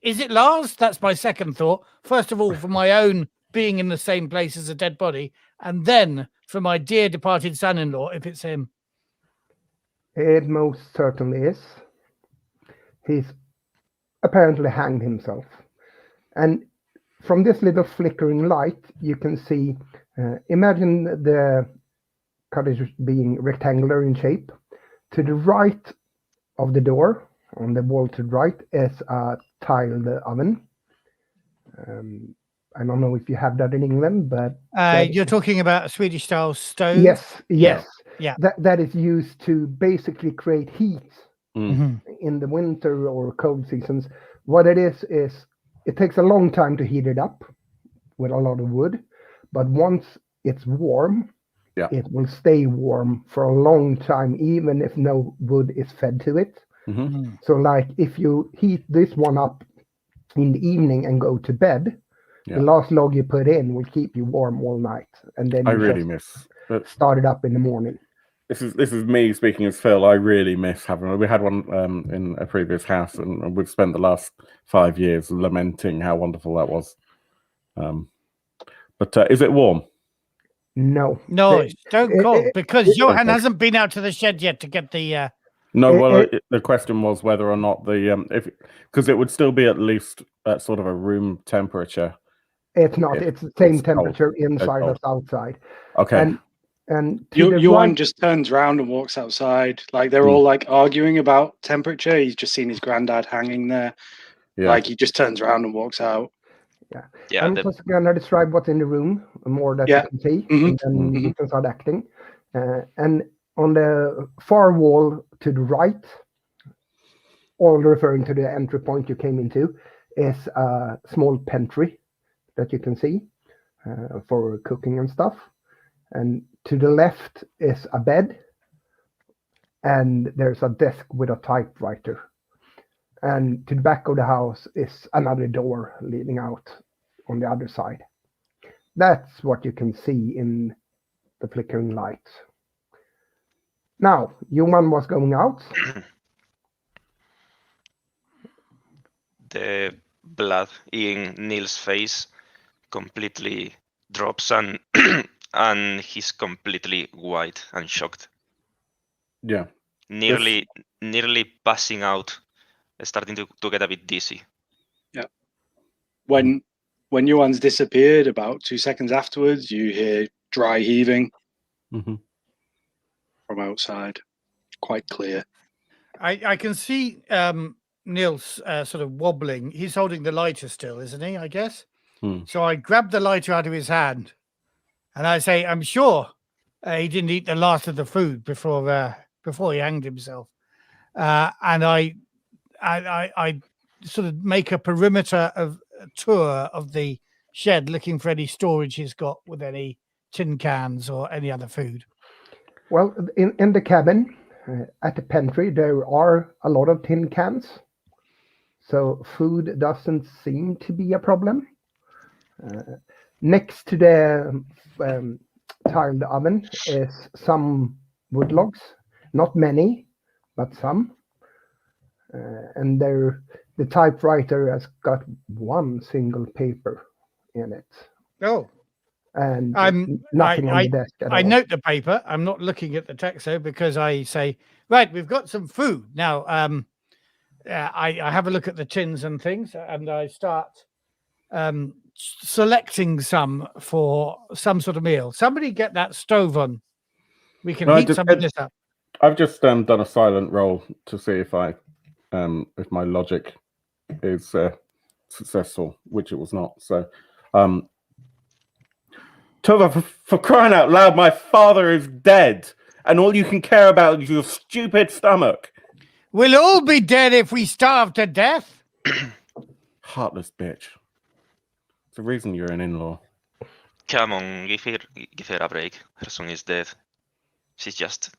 Is it Lars? That's my second thought. First of all, for my own being in the same place as a dead body, and then for my dear departed son-in-law, if it's him. It most certainly is. He's apparently hanged himself. And from this little flickering light, you can see, imagine the cottage being rectangular in shape. To the right of the door, on the wall to the right, is a tiled oven. I don't know if you have that in England, but You're talking about a Swedish-style stove? yes. Yeah. That is used to basically create heat Mhm. in the winter or cold seasons. What it is it takes a long time to heat it up with a lot of wood, but once it's warm, it will stay warm for a long time, even if no wood is fed to it. Mm-hmm. So, like if you heat this one up in the evening and go to bed, the last log you put in will keep you warm all night, and then I you really just miss. start it up in the morning. This is me speaking as Phil. I really miss having. We had one in a previous house, and we've spent the last 5 years lamenting how wonderful that was. But is it warm? No, it's stone cold because Johan hasn't been out to the shed yet to get the. No, well, the question was whether or not because it would still be at least at sort of a room temperature. It's not. It's the same temperature inside as outside. Okay. And Johan just turns around and walks outside. Like they're all like arguing about temperature. He's just seen his granddad hanging there. Yeah. Like he just turns around and walks out. Yeah. I'm just gonna describe what's in the room more that you can see, and then you can start acting. And on the far wall to the right, all referring to the entry point you came into, is a small pantry that you can see for cooking and stuff. And to the left is a bed, and there's a desk with a typewriter. And to the back of the house is another door leading out on the other side. That's what you can see in the flickering light. Now, Johan was going out. The blood in Neil's face completely drops and and he's completely white and shocked. Yeah. Nearly passing out, starting to get a bit dizzy. Yeah. When Johan's disappeared, about 2 seconds afterwards, you hear dry heaving. Mm-hmm. from outside, quite clear. I can see Neil's sort of wobbling. He's holding the lighter still, isn't he? I guess. So I grab the lighter out of his hand, and I say, "I'm sure he didn't eat the last of the food before he hanged himself." And I sort of make a perimeter of a tour of the shed, looking for any storage he's got with any tin cans or any other food. Well, in the cabin at the pantry, there are a lot of tin cans, so food doesn't seem to be a problem. Next to the tiled oven is some wood logs, not many, but some. And the typewriter has got one single paper in it. Oh. And nothing on the desk at all. I note the paper. I'm not looking at the text though, because I say, right, we've got some food now. I have a look at the tins and things, and I start selecting some for some sort of meal. Somebody get that stove on. We can heat some of this up. I've just done a silent roll to see if my logic is successful, which it was not. So. Tova, for crying out loud, my father is dead, and all you can care about is your stupid stomach. We'll all be dead if we starve to death. Heartless bitch. It's the reason you're an in-law. Come on, give her a break. Her son is dead. She's just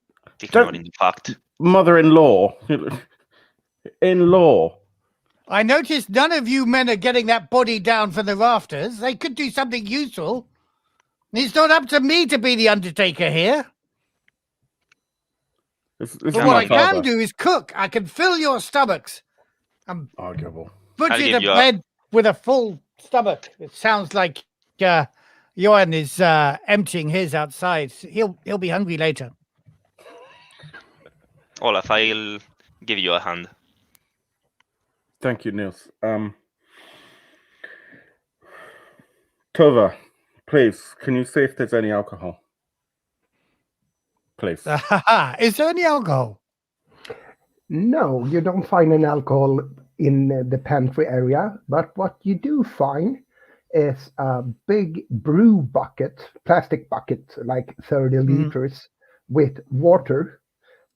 ignoring the fact. Mother-in-law. In-law. I noticed none of you men are getting that body down from the rafters. They could do something useful. It's not up to me to be the undertaker here. This but what I can do is cook. I can fill your stomachs. I'm arguable. Put you to bed with a full stomach. It sounds like Johan is emptying his outside. He'll be hungry later. Olaf, I'll give you a hand. Thank you, Niels. Tova, please, can you see if there's any alcohol? Please. Is there any alcohol? No, you don't find any alcohol in the pantry area. But what you do find is a big brew bucket, plastic bucket, like 30 liters with water,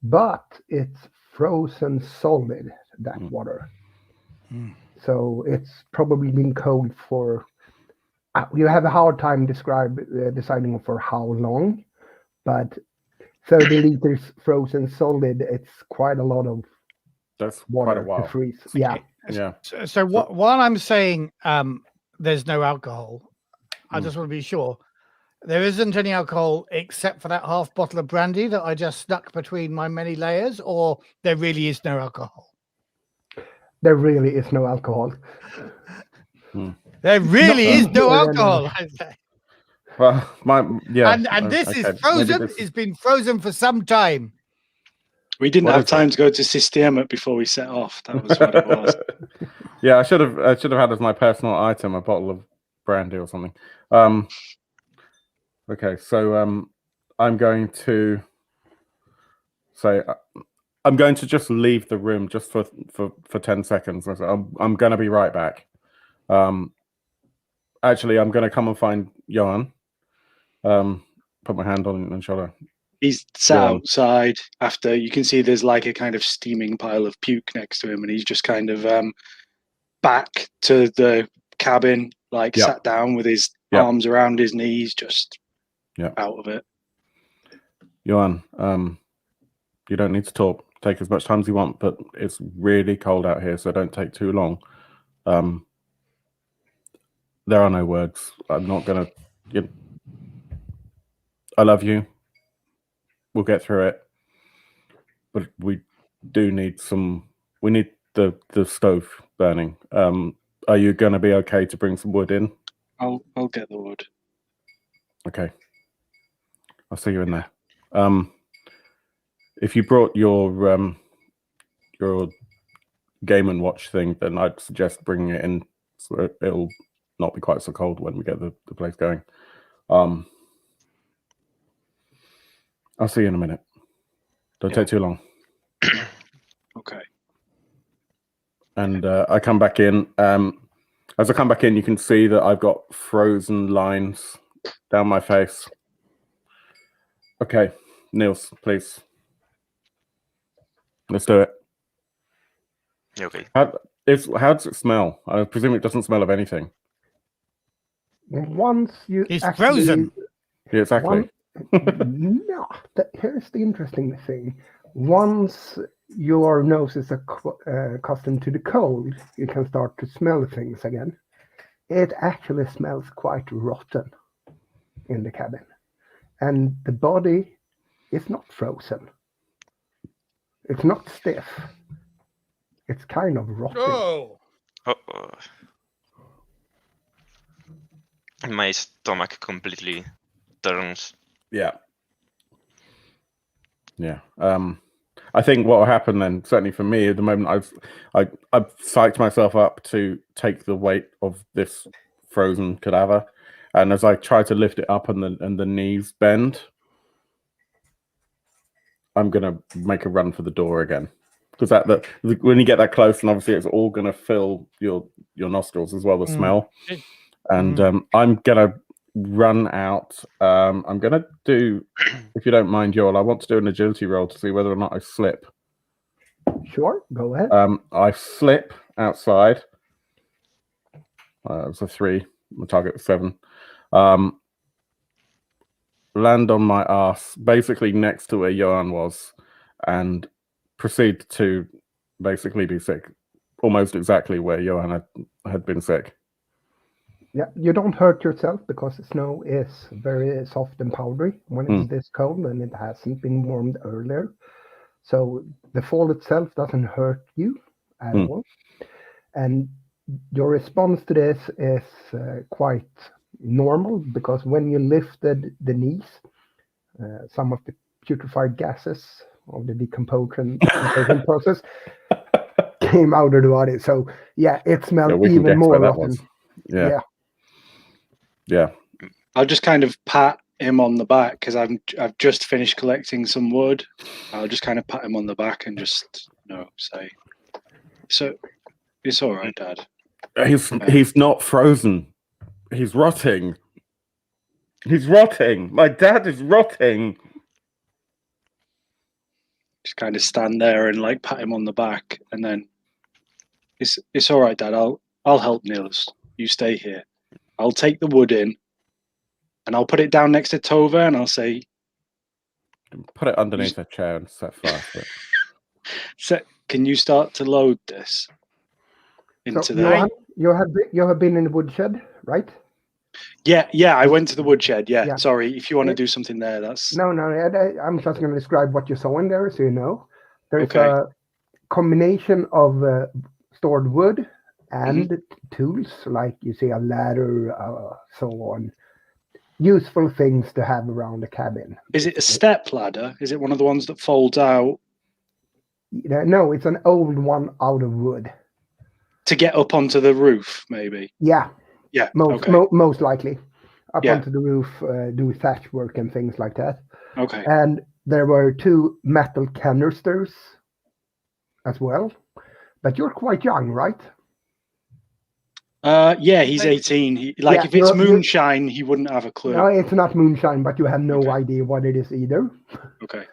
but it's frozen solid, that water. So it's probably been cold for, you have a hard time deciding for how long, but 30 liters frozen solid, it's quite a lot of water quite a while to freeze. Yeah. Yeah. So while I'm saying there's no alcohol, I just want to be sure. There isn't any alcohol except for that half bottle of brandy that I just stuck between my many layers, or there really is no alcohol? There really is no alcohol. There really is no alcohol, I say. Well, and this is frozen. It's been frozen for some time. We didn't have time to go to Sistema before we set off. That was what it was. Yeah, I should have had as my personal item a bottle of brandy or something. Okay, so I'm going to say I'm going to just leave the room just for 10 seconds. I'm going to be right back. Actually, I'm going to come and find Johan. Put my hand on his shoulder. He's sat outside after, you can see there's like a kind of steaming pile of puke next to him, and he's just kind of back to the cabin, like sat down with his arms around his knees, just out of it. Johan, you don't need to talk. Take as much time as you want, but it's really cold out here, so don't take too long. There are no words. I'm not going to... I love you. We'll get through it. But we do need we need the stove burning. Are you going to be okay to bring some wood in? I'll get the wood. Okay. I'll see you in there. If you brought your Game & Watch thing, then I'd suggest bringing it in so it'll not be quite so cold when we get the place going. I'll see you in a minute. Don't take too long. Okay. And I come back in. As I come back in, you can see that I've got frozen lines down my face. Okay, Niels, please. Let's do it. Yeah, okay. How does it smell? I presume it doesn't smell of anything. Once you It's actually, frozen. Yeah, exactly. No, here's the interesting thing. Once your nose is accustomed to the cold, you can start to smell things again. It actually smells quite rotten in the cabin. And the body is not frozen. It's not stiff. It's kind of rotten. Oh. Uh-oh. My stomach completely turns. Yeah. Yeah. I think what will happen then, certainly for me, at the moment, I've psyched myself up to take the weight of this frozen cadaver, and as I try to lift it up and the knees bend, I'm gonna make a run for the door again, because when you get that close, and obviously it's all gonna fill your nostrils as well, the smell, and I'm gonna run out. I'm gonna do, if you don't mind, Joel, I want to do an agility roll to see whether or not I slip. Sure, go ahead. I slip outside. It was a 3. My target was 7. Land on my ass, basically next to where Johan was, and proceed to basically be sick, almost exactly where Johan had been sick. Yeah, you don't hurt yourself because the snow is very soft and powdery when it's this cold, and it hasn't been warmed earlier. So the fall itself doesn't hurt you at all. And your response to this is quite normal, because when you lifted the knees, some of the putrefied gases of the decomposition process came out of the body. So yeah, it smelled even more rotten. Yeah. I'll just kind of pat him on the back because I've just finished collecting some wood. I'll just kind of pat him on the back and just say, so it's all right, Dad. He's not frozen. He's rotting. He's rotting. My dad is rotting. Just kind of stand there and like pat him on the back, and then it's all right, Dad. I'll help Niels. You stay here. I'll take the wood in, and I'll put it down next to Tova, and I'll say, put it underneath a chair and set fire to it. So, can you start to load this into the? You have been in the woodshed, right? Yeah. I went to the woodshed. Yeah. Sorry, if you want to do something there, that's no. I'm just going to describe what you saw in there, so you know. There's a combination of stored wood and tools, like you see a ladder, so on. Useful things to have around the cabin. Is it a step ladder? Is it one of the ones that folds out? No, it's an old one out of wood. To get up onto the roof, maybe? Yeah. Most likely. Up onto the roof, do thatch work and things like that. Okay. And there were 2 metal canisters as well. But you're quite young, right? Yeah, he's 18. If it's moonshine, he wouldn't have a clue. No, it's not moonshine, but you have no idea what it is either. Okay.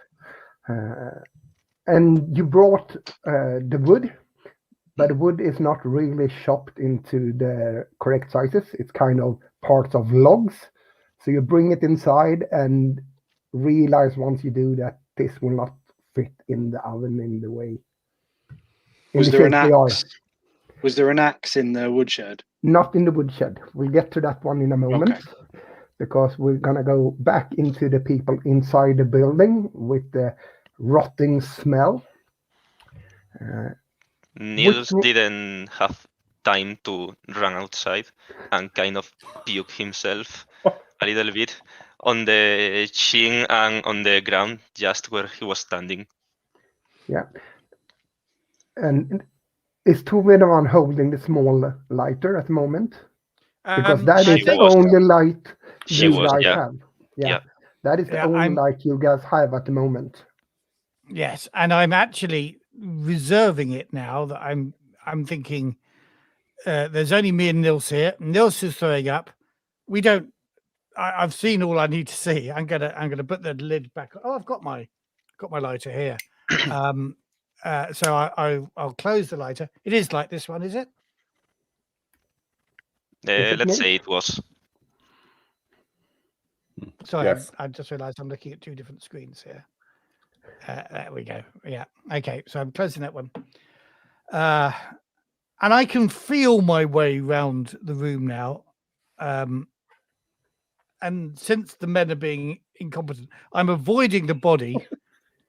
And you brought the wood, but the wood is not really chopped into the correct sizes. It's kind of parts of logs. So you bring it inside and realize once you do that this will not fit in the oven in the way. Was there an axe? Was there an axe in the woodshed? Not in the woodshed. We'll get to that one in a moment. Okay. Because we're going to go back into the people inside the building with the rotting smell. Niels didn't have time to run outside and kind of puke himself a little bit on the chin and on the ground, just where he was standing. Yeah. And is Tove holding the small lighter at the moment? Because that is the only light you guys have. Yeah. That is the only light you guys have at the moment. Yes, and I'm actually reserving it now that I'm thinking there's only me and Nils here. Nils is throwing up. We don't. I've seen all I need to see. I'm gonna put the lid back. Oh, I've got my lighter here. So I'll close the lighter. It is like this one, is it? Let's say it was. Sorry, Yes. I just realised I'm looking at two different screens here. There we go. Yeah. Okay. So I'm closing that one. And I can feel my way round the room now. And since the men are being incompetent, I'm avoiding the body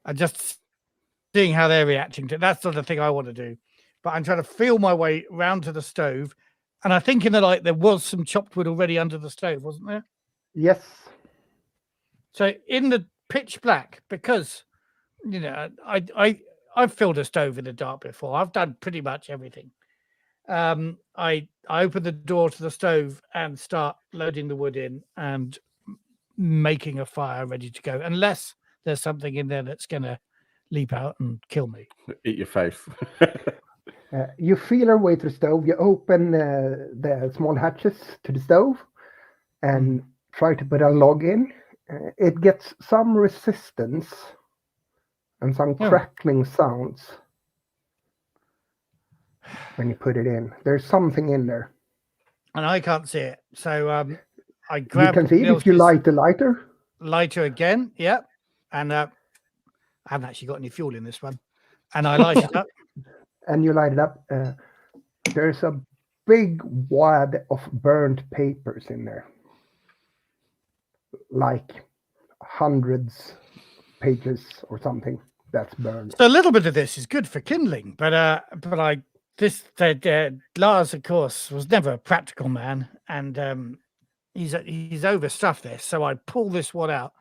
and just seeing how they're reacting to it. That's not the thing I want to do. But I'm trying to feel my way round to the stove. And I think in the light there was some chopped wood already under the stove, wasn't there? Yes. So in the pitch black, because I've filled a stove in the dark before. I've done pretty much everything. I open the door to the stove and start loading the wood in and making a fire ready to go, unless there's something in there that's going to leap out and kill me. Eat your face. You feel your way to the stove. You open the small hatches to the stove and try to put a log in. It gets some resistance and some crackling sounds when you put it in. There's something in there. And I can't see it. So I grab... You can see it if you light the lighter. Lighter again, yeah. And I haven't actually got any fuel in this one. And I light it up. And you light it up. There's a big wad of burnt papers in there. Like hundreds pages or something that's burned. So a little bit of this is good for kindling, but Lars, of course, was never a practical man, and he's overstuffed this. So I pull this one out.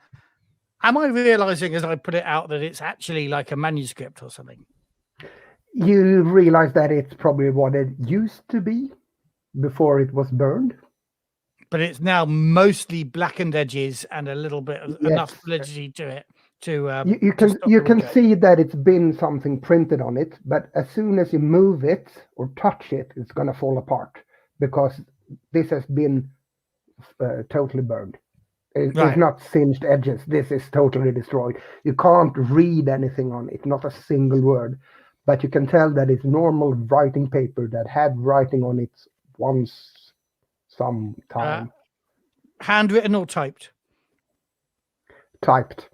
Am I realizing as I put it out that it's actually like a manuscript or something? You realize that it's probably what it used to be before it was burned. But it's now mostly blackened edges and a little bit of enough validity to it to you can see that it's been something printed on it, but as soon as you move it or touch it, it's going to fall apart because this has been totally burned. It's not singed edges. This is totally destroyed. You can't read anything on it, not a single word, but you can tell that it's normal writing paper that had writing on it once some time. Handwritten or typed? Typed.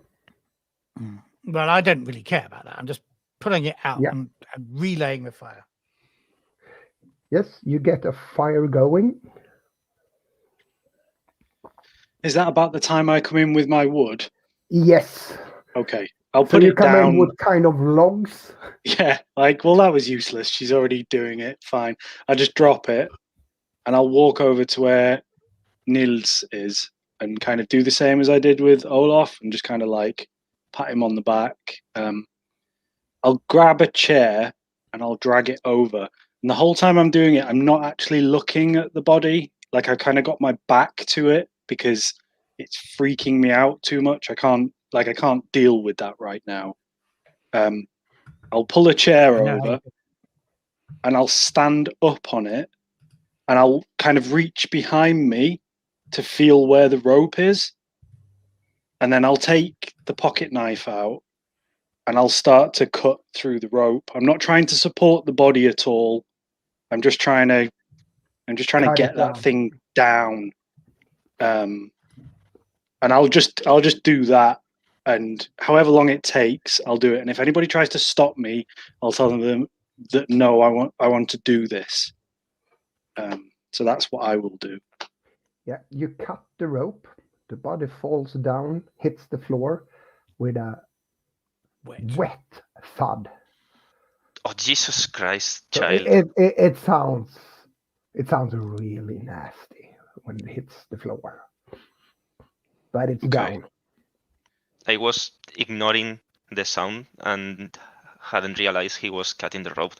Well, I don't really care about that. I'm just putting it out and relaying the fire. Yes, you get a fire going. Is that about the time I come in with my wood? Yes. Okay. I'll put it down. You come in with kind of logs. Yeah, well, that was useless. She's already doing it. Fine. I just drop it and I'll walk over to where Nils is and kind of do the same as I did with Olaf and just kind of like pat him on the back. I'll grab a chair and I'll drag it over. And the whole time I'm doing it, I'm not actually looking at the body. Like I kind of got my back to it because it's freaking me out too much. I can't deal with that right now. I'll pull a chair over and I'll stand up on it and I'll kind of reach behind me to feel where the rope is. And then I'll take the pocket knife out and I'll start to cut through the rope. I'm not trying to support the body at all. I'm just trying to get that thing down. And I'll just do that. And however long it takes, I'll do it. And if anybody tries to stop me, I'll tell them that no, I want to do this. So that's what I will do. Yeah, you cut the rope. The body falls down, hits the floor with a wet thud. Oh, Jesus Christ, So child! It sounds really nasty when it hits the floor, but it's down. I was ignoring the sound and hadn't realized he was cutting the rope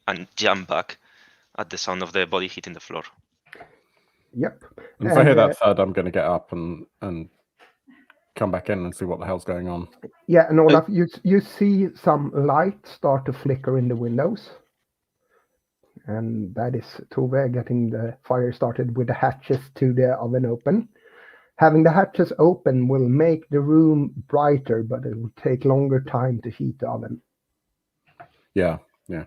and jumped back at the sound of the body hitting the floor. Yep. And if I hear that thud, I'm going to get up and come back in and see what the hell's going on. Yeah, and Olaf, you see some light start to flicker in the windows. And that is Tove getting the fire started with the hatches to the oven open. Having the hatches open will make the room brighter, but it will take longer time to heat the oven. Yeah, yeah.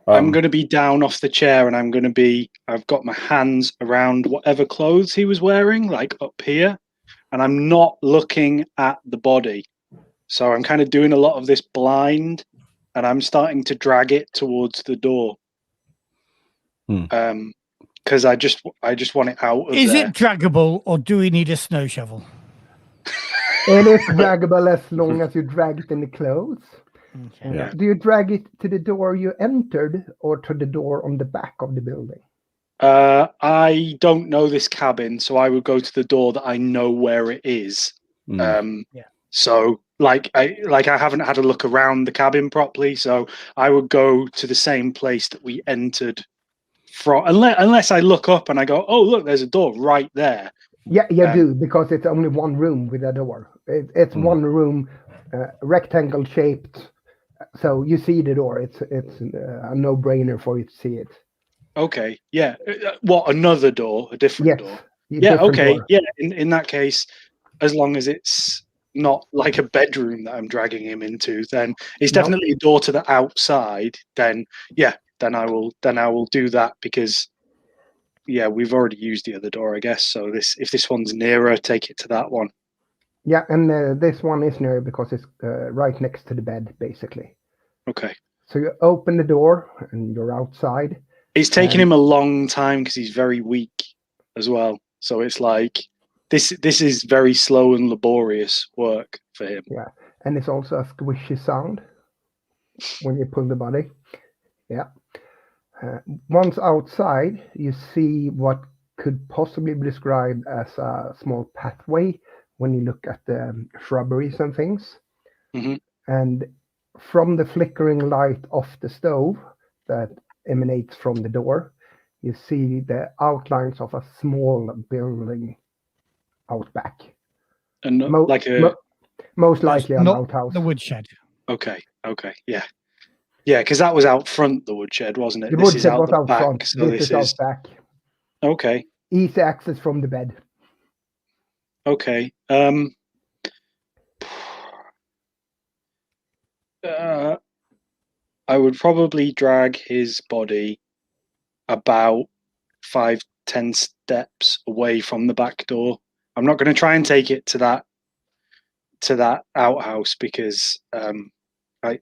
I'm going to be down off the chair, and I've got my hands around whatever clothes he was wearing, like up here, and I'm not looking at the body. So I'm kind of doing a lot of this blind, and I'm starting to drag it towards the door. Because I just want it out of Is there. it draggable, or do we need a snow shovel? It is draggable as long as you drag it in the clothes. Okay. Yeah. Do you drag it to the door you entered or to the door on the back of the building? I don't know this cabin, so I would go to the door that I know where it is. So like I haven't had a look around the cabin properly, so I would go to the same place that we entered from, unless I look up and I go, oh look, there's a door right there. Yeah, you do, because it's only one room with a door. It's one room, rectangle shaped. So you see the door. It's a no-brainer for you to see it. Okay, yeah. What, another door, a different door? Yeah, different okay, door. yeah. In that case, as long as it's not like a bedroom that I'm dragging him into, then it's definitely a door to the outside. Then then I will do that, because we've already used the other door, I guess. So if this one's nearer, take it to that one. Yeah, and this one is near because it's right next to the bed, basically. Okay. So you open the door and you're outside. It's taken him a long time because he's very weak as well. So it's like this is very slow and laborious work for him. Yeah, and it's also a squishy sound when you pull the body. Yeah. Once outside, you see what could possibly be described as a small pathway when you look at the shrubberies and things. Mm-hmm. And from the flickering light off the stove that emanates from the door, you see the outlines of a small building out back. And most likely an not outhouse. The woodshed. Okay, yeah. Yeah, because that was out front, the woodshed, wasn't it? The This woodshed is out was the out back, front. so This is out back. Okay. Easy access from the bed. Okay. I would probably drag his body about 5-10 steps away from the back door. I'm not going to try and take it to that outhouse, because I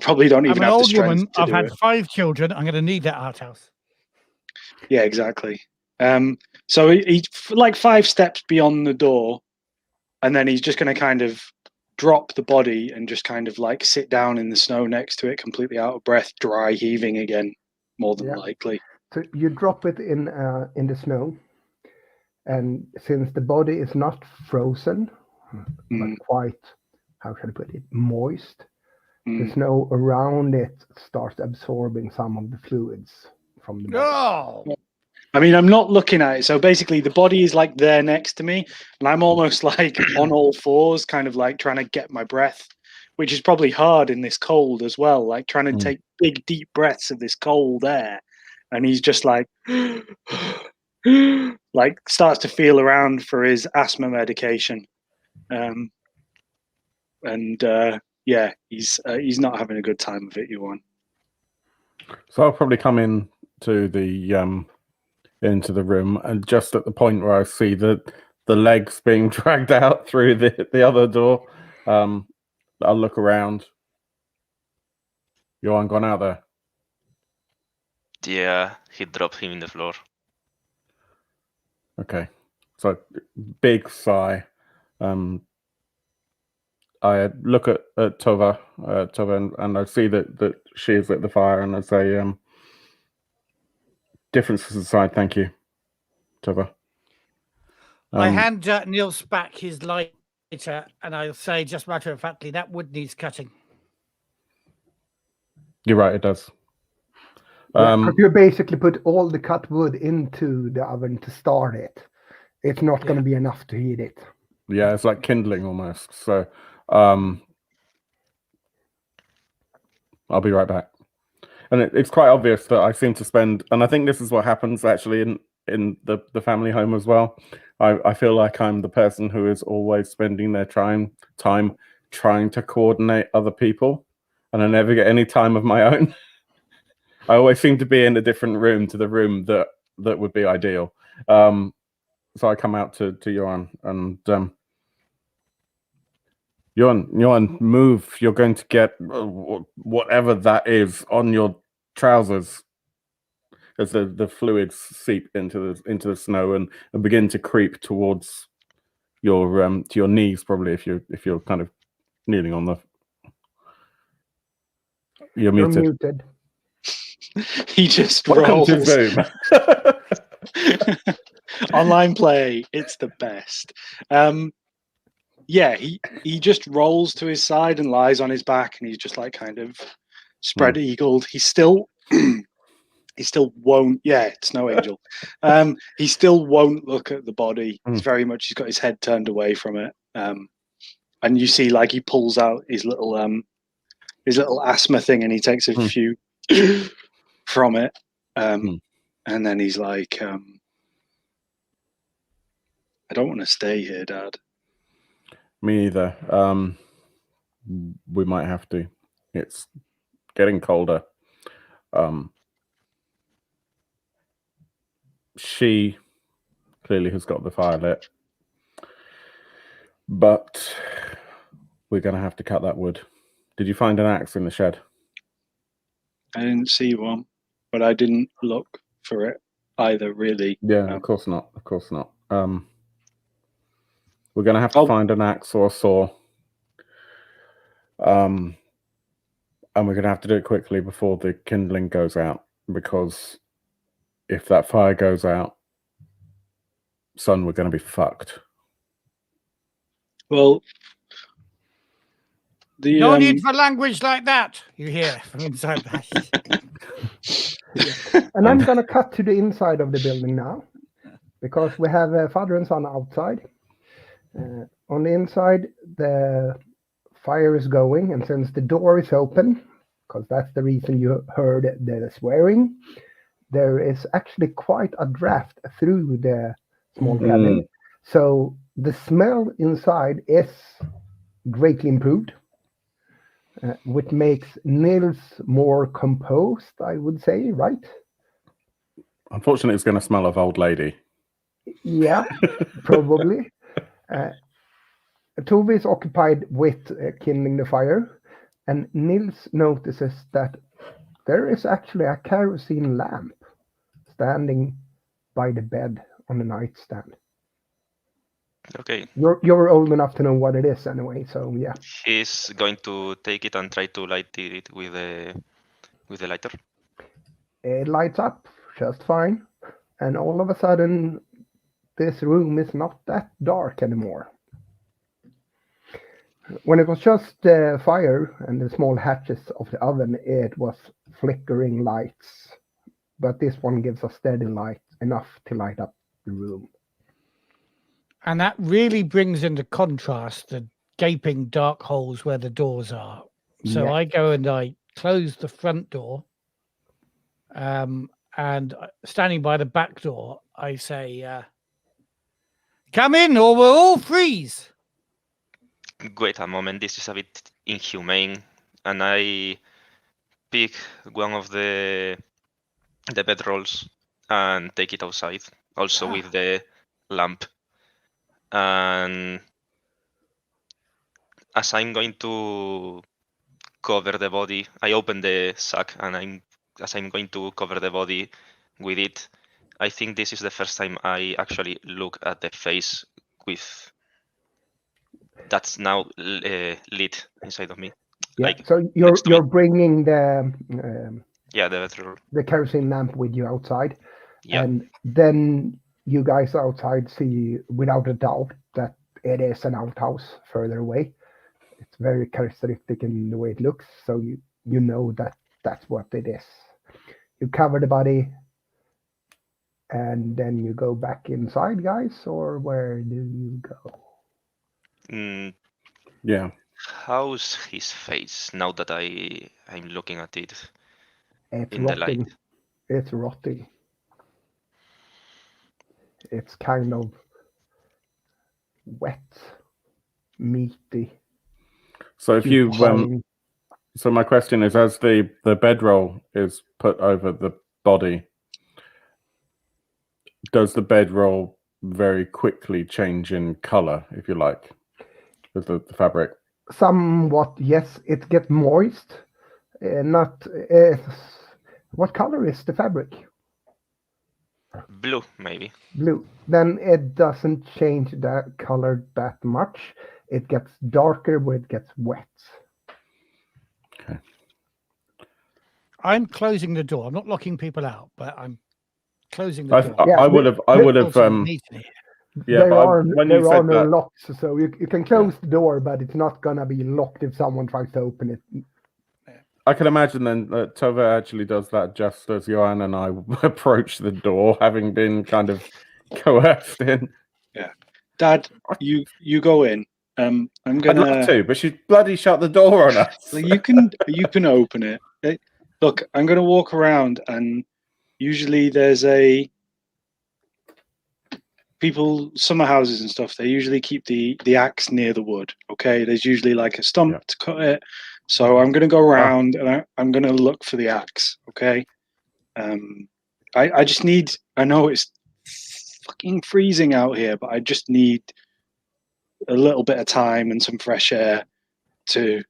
probably don't even I'm an have the old strength woman. to I've do had it. 5 children. I'm going to need that outhouse. Yeah, exactly. So he's like 5 steps beyond the door, and then he's just going to kind of drop the body and just kind of like sit down in the snow next to it, completely out of breath, dry heaving again, more than likely. So you drop it in the snow, and since the body is not frozen, but quite, how should I put it, moist, the snow around it starts absorbing some of the fluids from the body. Oh! I mean, I'm not looking at it. So basically, the body is like there next to me, and I'm almost like on all fours, kind of like trying to get my breath, which is probably hard in this cold as well, like trying to take big, deep breaths of this cold air. And he's just like, like starts to feel around for his asthma medication. He's not having a good time of it, Johan. So I'll probably come in to into the room, and just at the point where I see the legs being dragged out through the other door, I'll look around. Johan gone out there? Yeah, he dropped him in the floor. Okay, so big sigh. I look at Tova, and I see that she is at the fire, and I say, differences aside, thank you, Tova. I hand Niels back his lighter, and I'll say, just matter of factly, that wood needs cutting. You're right, it does. You basically put all the cut wood into the oven to start it. It's not going to be enough to heat it. Yeah, it's like kindling almost. So I'll be right back. And it's quite obvious that I seem to spend, and I think this is what happens actually in the family home as well. I feel like I'm the person who is always spending their time trying to coordinate other people, and I never get any time of my own. I always seem to be in a different room to the room that would be ideal. So I come out to Johan and Johan, move. You're going to get whatever that is on your trousers as the fluids seep into the snow and begin to creep towards your to your knees, probably if you're kind of kneeling on the. You're muted. He just Welcome rolls. to Zoom. Online play, it's the best. Yeah, he just rolls to his side and lies on his back, and he's just like kind of spread eagled. He still won't. Yeah, Snow Angel. He still won't look at the body. He's he's got his head turned away from it. And you see, like, he pulls out his little asthma thing, and he takes a few from it. And then he's like, I don't want to stay here, Dad. Me either. We might have to. It's getting colder. She clearly has got the fire lit, but we're going to have to cut that wood. Did you find an axe in the shed? I didn't see one, but I didn't look for it either, really. Yeah, of course not. Of course not. We're going to have to find an axe or a saw. And we're going to have to do it quickly before the kindling goes out, because if that fire goes out, son, we're going to be fucked. Well, no need for language like that, you hear from inside the house. And I'm going to cut to the inside of the building now, because we have a father and son outside. On the inside, the fire is going, and since the door is open, because that's the reason you heard the swearing, there is actually quite a draft through the small cabin. So the smell inside is greatly improved, which makes Nils more composed, I would say, right? Unfortunately, it's going to smell of old lady. Yeah, probably. Tove is occupied with kindling the fire, and Nils notices that there is actually a kerosene lamp standing by the bed on the nightstand. Okay. You're old enough to know what it is anyway, so yeah. He's going to take it and try to light it with the lighter. It lights up just fine, and all of a sudden, this room is not that dark anymore. When it was just fire and the small hatches of the oven, it was flickering lights. But this one gives a steady light, enough to light up the room. And that really brings into contrast the gaping dark holes where the doors are. So yeah. I go and I close the front door. And standing by the back door, I say, come in or we'll all freeze. Wait a moment, this is a bit inhumane. And I pick one of the bedrolls and take it outside, also with the lamp. And as I'm going to cover the body, I open the sack, and as I'm going to cover the body with it, I think this is the first time I actually look at the face with that's now lit inside of me. Yeah. Like, so you're bringing the the kerosene lamp with you outside, yeah. And then you guys outside see without a doubt that it is an outhouse further away. It's very characteristic in the way it looks, so you know that that's what it is. You cover the body, and then you go back inside, guys, or where do you go? Yeah. How's his face now that I'm looking at it It's in the light? rotting. It's rotting. It's kind of wet, meaty. So if you decaying. so my question is, as the bedroll is put over the body, does the bedroll very quickly change in color, if you like, with the fabric? Somewhat, yes. It gets moist. Not. What color is the fabric? Blue, maybe. Blue. Then it doesn't change that color that much. It gets darker when it gets wet. Okay. I'm closing the door. I'm not locking people out, but I'm closing the door. I would have. Yeah, there but are when there you are said no that, locks, so you can close the door, but it's not gonna be locked if someone tries to open it. I can imagine then that Tove actually does that just as Johan and I approach the door, having been kind of coerced in. Yeah, Dad, you go in. I'm I'd gonna. love to, but she bloody shut the door on us. You can open it. Look, I'm gonna walk around, and usually there's summer houses and stuff. They usually keep the axe near the wood. Okay, there's usually like a stump to cut it. So I'm gonna go around and I'm gonna look for the axe. Okay. I just need. I know it's fucking freezing out here, but I just need a little bit of time and some fresh air to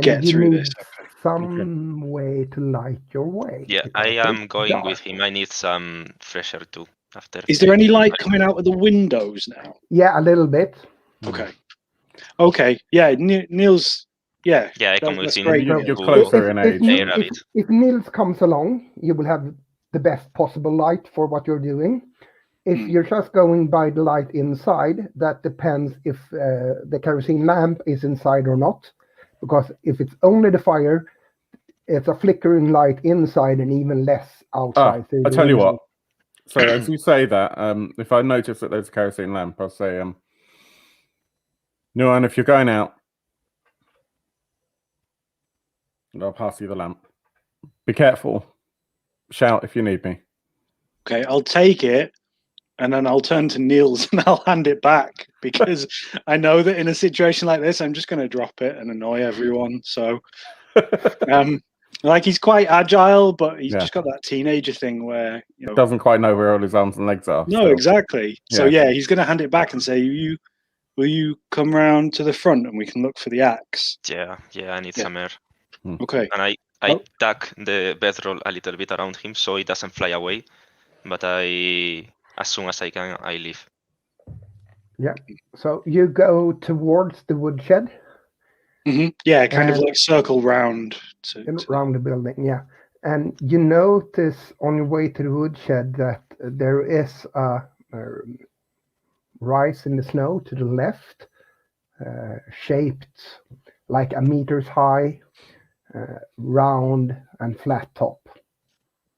get through this. Okay. Some way to light your way. Yeah, I am going with him. I need some fresh air too. After. Is there any light coming out of the windows now? Yeah, a little bit. Okay. Okay. Yeah, Neil's. Yeah. Yeah, I come with him. Great. You're closer in age. If Niels comes along, you will have the best possible light for what you're doing. If you're just going by the light inside, that depends if the kerosene lamp is inside or not. Because if it's only the fire, it's a flickering light inside and even less outside. I'll tell you what. So as you say that, if I notice that there's a kerosene lamp, I'll say, no, and if you're going out, I'll pass you the lamp. Be careful. Shout if you need me. Okay, I'll take it, and then I'll turn to Niels and I'll hand it back, because I know that in a situation like this, I'm just going to drop it and annoy everyone. So, like, he's quite agile, but he's just got that teenager thing where, you know, doesn't quite know where all his arms and legs are. No, still. Exactly. So yeah, he's going to hand it back and say, will you come round to the front and we can look for the axe? Yeah, I need some air. Okay. And I tuck the bedroll a little bit around him so it doesn't fly away. But as soon as I can, I leave. Yeah. So you go towards the woodshed. Mm-hmm. Yeah, kind of like circle round around the building. Yeah, and you notice on your way to the woodshed that there is a rise in the snow to the left, shaped like a meter's high, round and flat top,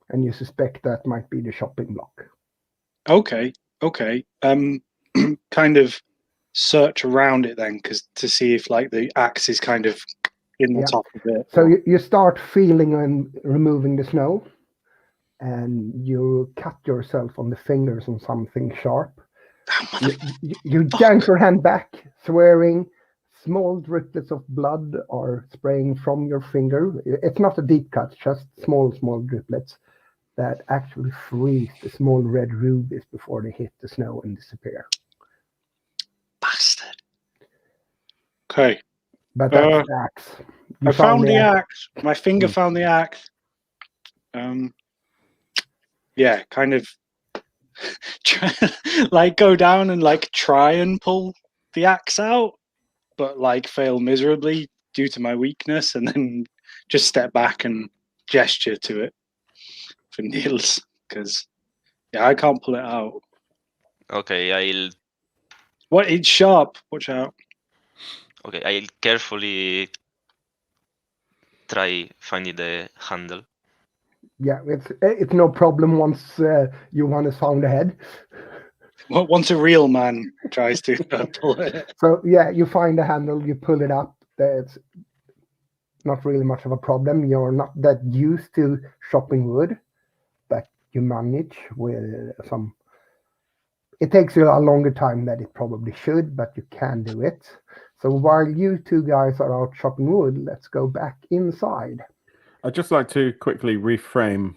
and you suspect that might be the shopping block. Okay. Kind of search around it then, because to see if like the axe is kind of in the top of it. So you start feeling and removing the snow, and you cut yourself on the fingers on something sharp. You yank your hand back, swearing. Small driplets of blood are spraying from your finger. It's not a deep cut, just small driplets that actually freeze the small red rubies before they hit the snow and disappear. Bastard. Okay. But that's the axe. I found the axe. My finger found the axe. Yeah, kind of like go down and like try and pull the axe out, but like fail miserably due to my weakness, and then just step back and gesture to it for Niels, because I can't pull it out. Okay, What? It's sharp. Watch out. Okay, I'll carefully try finding the handle. Yeah, it's no problem once Johan has found the head. Once a real man tries to pull it. So yeah, you find the handle, you pull it up. It's not really much of a problem. You're not that used to chopping wood, but you manage with some. It takes you a longer time than it probably should, but you can do it. So while you two guys are out chopping wood, let's go back inside. I'd just like to quickly reframe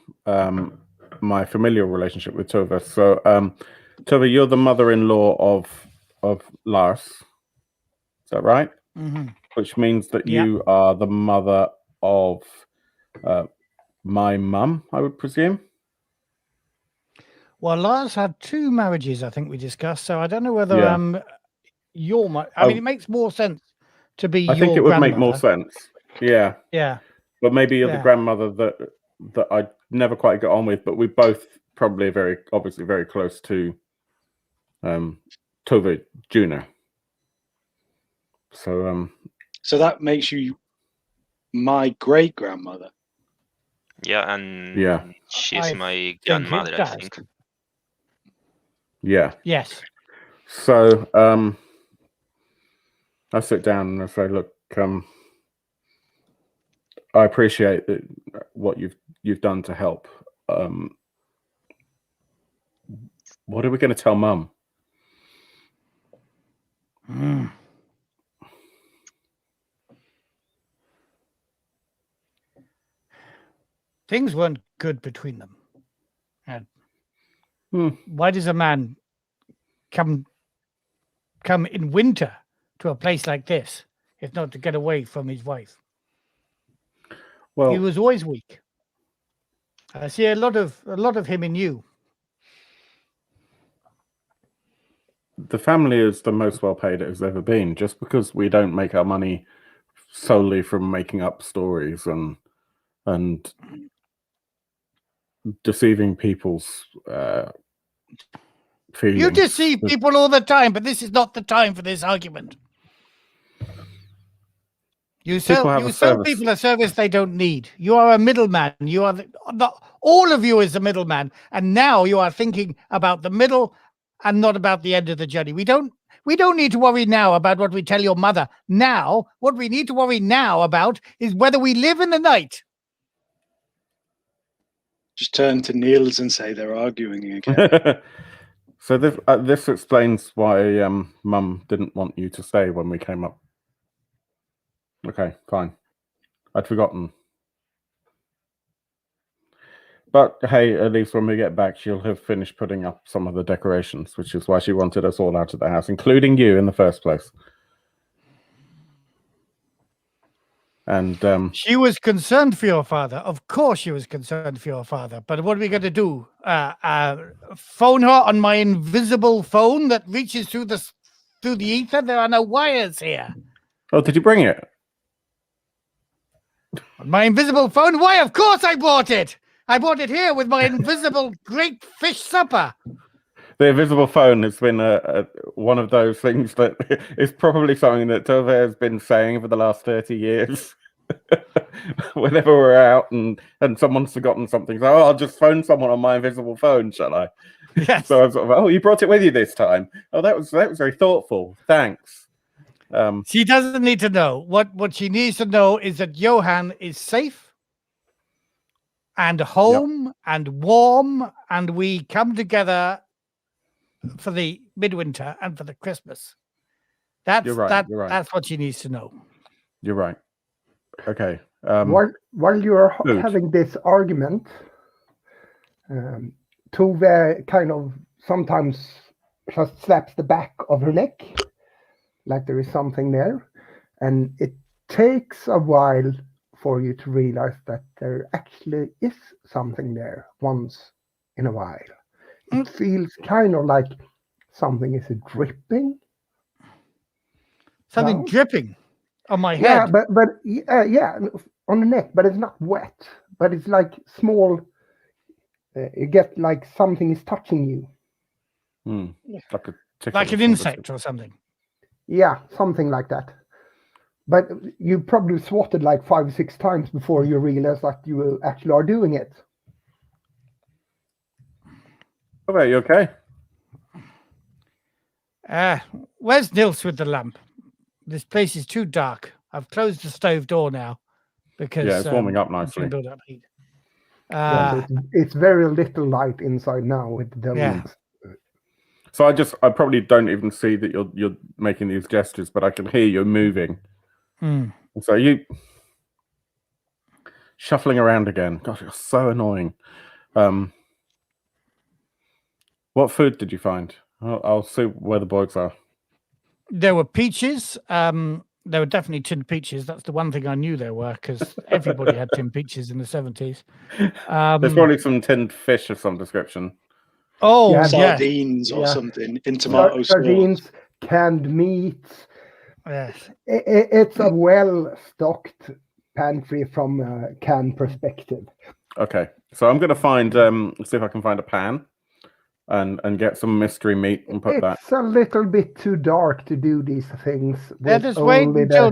my familial relationship with Tove. So, Tove, you're the mother-in-law of Lars. Is that right? Mm-hmm. Which means that you are the mother of my mum, I would presume. Well, Lars had 2 marriages, I think we discussed. So I don't know whether your I mean, it makes more sense to be I your think it would make more sense. Yeah. Yeah. But maybe you're the grandmother that I never quite got on with, but we both probably obviously very close to Tove Jr. So so that makes you my great grandmother. Yeah, and she's my grandmother, I think. Yeah. Yes. So I sit down and I say, look, I appreciate what you've done to help. What are we going to tell Mum? Things weren't good between them. Why does a man come in winter to a place like this if not to get away from his wife? Well, he was always weak. I see a lot of him in you. The family is the most well paid it has ever been. Just because we don't make our money solely from making up stories and deceiving people's feelings. You deceive people all the time, but this is not the time for this argument. You sell people a service they don't need. You are a middleman. You are all of you is a middleman, and now you are thinking about the middle and not about the end of the journey. We don't need to worry now about what we tell your mother. Now, what we need to worry now about is whether we live in the night. Just turn to Niels and say they're arguing again. So this explains why Mum didn't want you to stay when we came up. Okay, fine. I'd forgotten. But hey, at least when we get back, she'll have finished putting up some of the decorations, which is why she wanted us all out of the house, including you in the first place. And she was concerned for your father. Of course she was concerned for your father. But what are we going to do? Phone her on my invisible phone that reaches through the ether? There are no wires here. Oh, did you bring it? My invisible phone? Why, of course I bought it. I bought it here with my invisible great fish supper. The invisible phone has been one of those things that is probably something that Tove has been saying for the last 30 years. Whenever we're out and someone's forgotten something, so I'll just phone someone on my invisible phone, shall I? Yes. So I was sort of, you brought it with you this time. Oh, that was very thoughtful. Thanks. She doesn't need to know. What she needs to know is that Johan is safe and home and warm, and we come together for the midwinter and for the Christmas. That's You're right. That's what she needs to know. You're right. Okay. While you are having this argument, Tove kind of sometimes just slaps the back of her neck, like there is something there, and it takes a while for you to realize that there actually is something there once in a while. It feels kind of like something is dripping. Something dripping on my head. Yeah, on the neck, but it's not wet. But it's like small. You get like something is touching you. Like an insect or something. Yeah, something like that. But you probably swatted like 5 or 6 times before you realize that you actually are doing it. Okay, you okay? Where's Nils with the lamp? This place is too dark. I've closed the stove door now because Yeah, it's warming up we can nicely. build up heat. Yeah, so it's very little light inside now with the lamps. So I probably don't even see that you're making these gestures, but I can hear you moving. So you shuffling around again. Gosh, you're so annoying. What food did you find? I'll see where the boys are. There were peaches. There were definitely tinned peaches. That's the one thing I knew there were, because everybody had tinned peaches in the 70s. There's probably some tinned fish of some description. Oh, yeah. Sardines or something in tomato sauce. Sardines, canned meats. Yes. It's a well-stocked pantry from a can perspective. Okay, so I'm going to find, see if I can find a pan and get some mystery meat and put that. It's a little bit too dark to do these things. Yeah, just wait until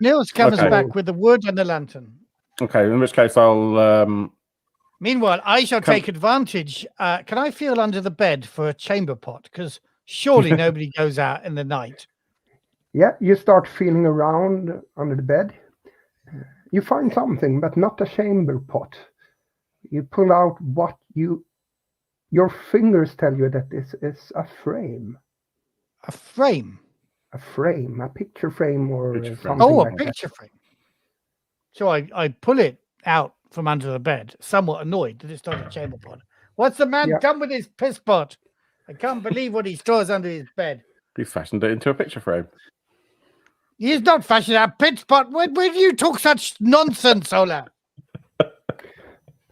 Nils comes back with the wood and the lantern. Okay, in which case I'll... Meanwhile, I shall take advantage. Can I feel under the bed for a chamber pot? Because surely nobody goes out in the night. Yeah, you start feeling around under the bed. You find something, but not a chamber pot. You pull out what your fingers tell you that this is a frame. A frame? A frame, a picture frame or something. Oh, like a picture frame. So I pull it out from under the bed, somewhat annoyed that it's not a chamber pot. What's the man done with his piss pot? I can't believe what he stores under his bed. He's fashioned it into a picture frame. He's not fashioning a piss pot. When do you talk such nonsense, Ola?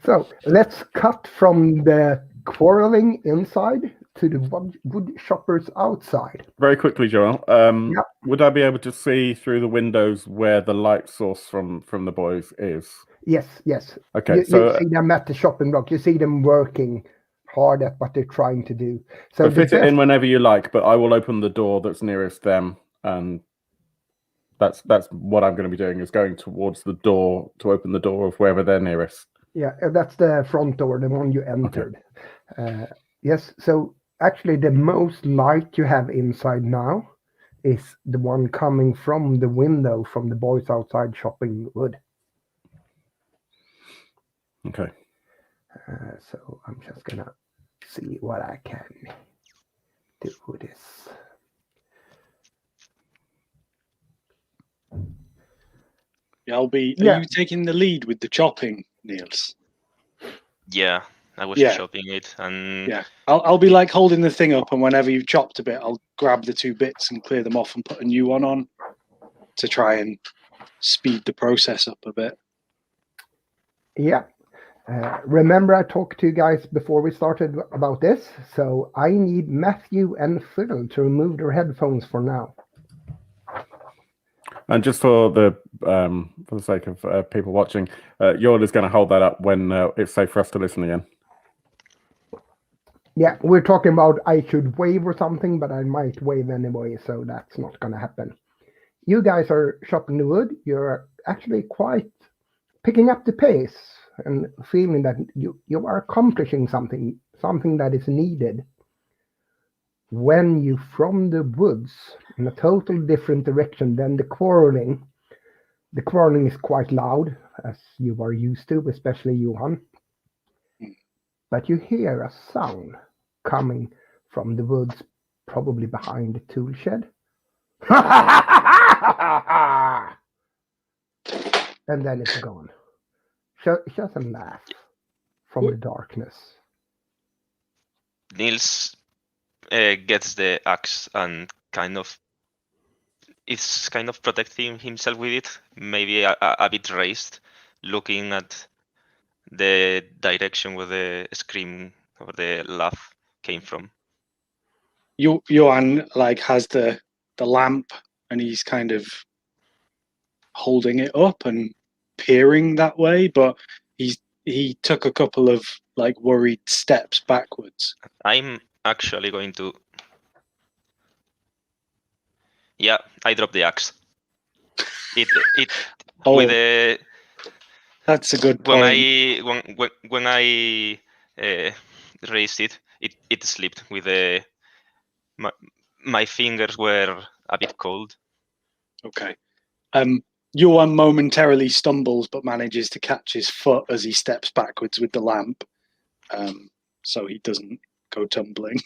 So let's cut from the quarreling inside to the wood shoppers outside. Very quickly, Joel. Would I be able to see through the windows where the light source from the boys is? Yes. Okay, you see them at the shopping block. You see them working hard at what they're trying to do. So fit it in whenever you like, but I will open the door that's nearest them, and that's what I'm going to be doing, is going towards the door to open the door of wherever they're nearest. Yeah, that's the front door, the one you entered. Okay. Yes, so actually the most light you have inside now is the one coming from the window from the boys outside shopping wood. Okay. So I'm just gonna see what I can do with this. Yeah, are you taking the lead with the chopping, Niels? Yeah, I was chopping it, and yeah, I'll be like holding the thing up, and whenever you've chopped a bit, I'll grab the two bits and clear them off and put a new one on to try and speed the process up a bit. Yeah. Remember I talked to you guys before we started about this, so I need Matthew and Phil to remove their headphones for now. And just for the sake of people watching, Jorl is going to hold that up when it's safe for us to listen again. Yeah, we're talking about I should wave or something, but I might wave anyway, so that's not going to happen. You guys are chopping the wood. You're actually quite picking up the pace and feeling that you are accomplishing something that is needed. When you, from the woods, in a total different direction than the quarreling is quite loud, as you are used to, especially Johan. But you hear a sound coming from the woods, probably behind the tool shed. And then it's gone. Just a laugh from the darkness. Niels gets the axe and is kind of protecting himself with it, maybe a bit raised, looking at the direction where the scream or the laugh came from. Johan has the lamp, and he's kind of holding it up and peering that way, but he took a couple of worried steps backwards. I'm actually going to... Yeah, I dropped the axe. With a... That's a good point. When I raised it, it slipped with my fingers were a bit cold. Okay. Johan momentarily stumbles but manages to catch his foot as he steps backwards with the lamp, so he doesn't go tumbling.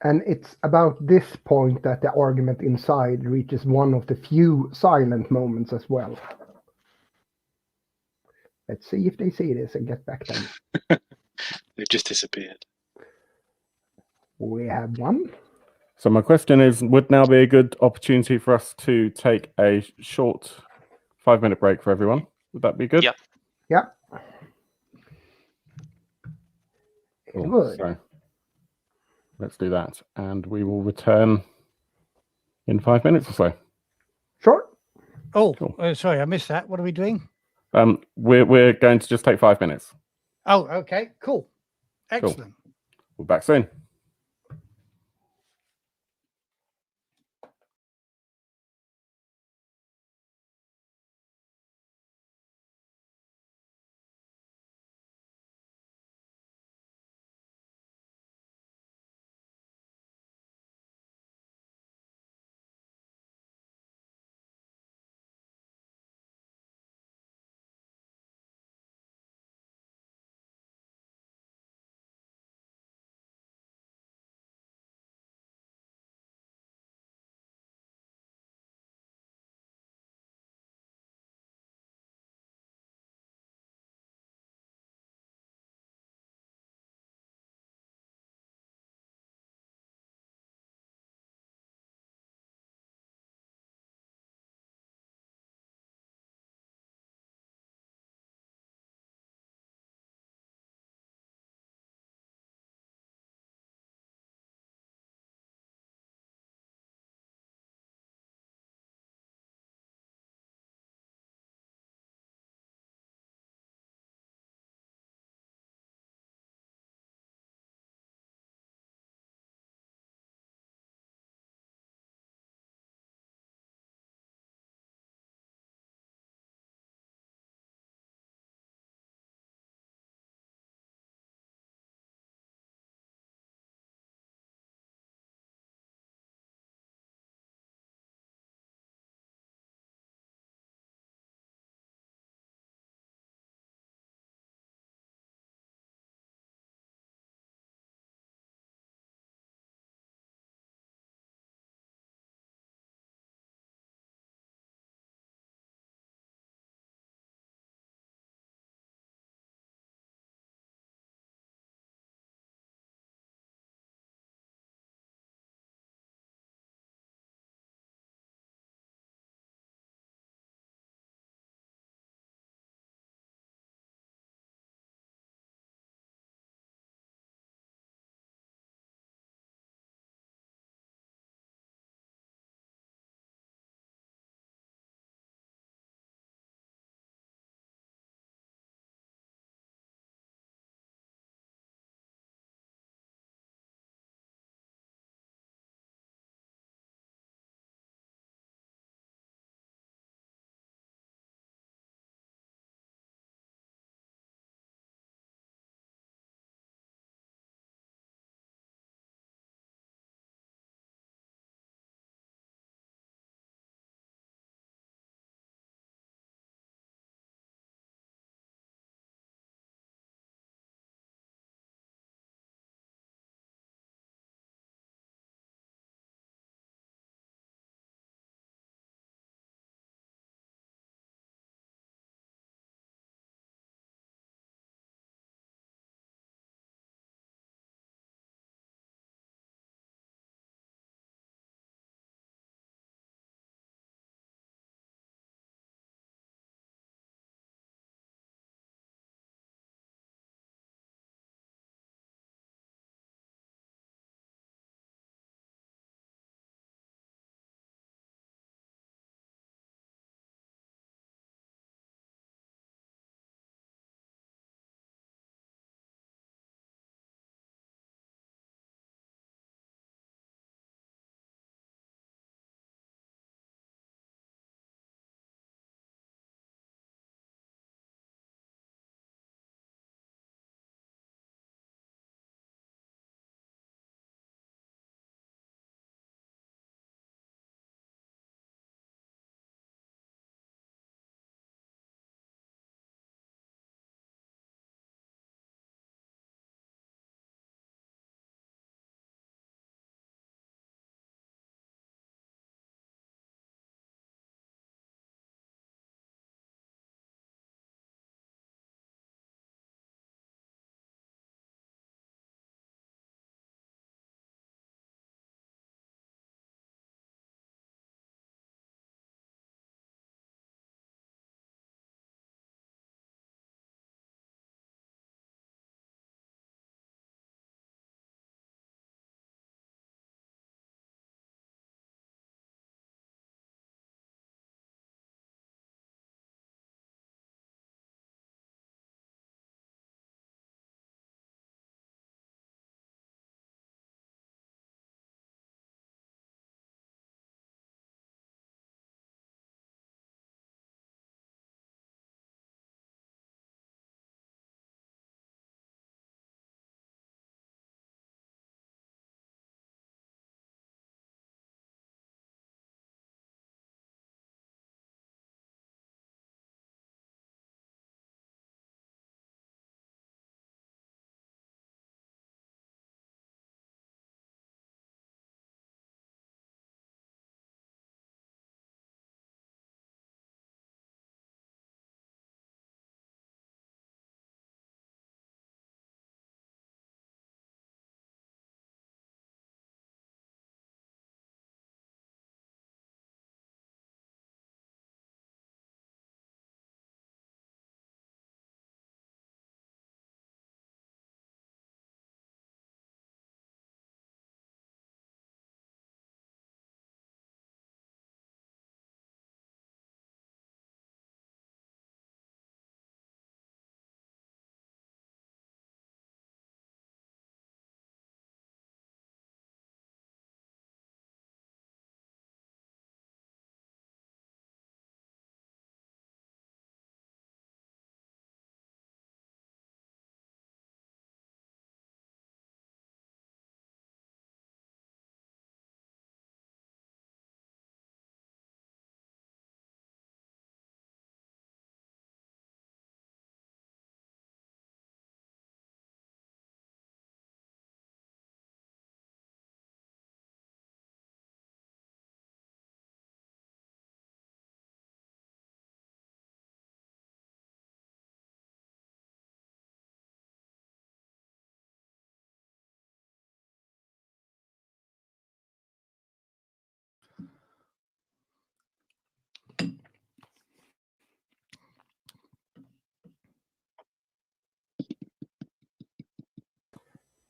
And it's about this point that the argument inside reaches one of the few silent moments as well. Let's see if they see this and get back then. They've just disappeared. We have one. So my question is, would now be a good opportunity for us to take a short 5-minute break for everyone? Would that be good? Yeah. Yeah. Cool. Good. So let's do that, and we will return in 5 minutes or so. Sure. Oh, Cool. Sorry, I missed that. What are we doing? We're going to just take 5 minutes. Oh, okay, cool. Excellent. We're back soon.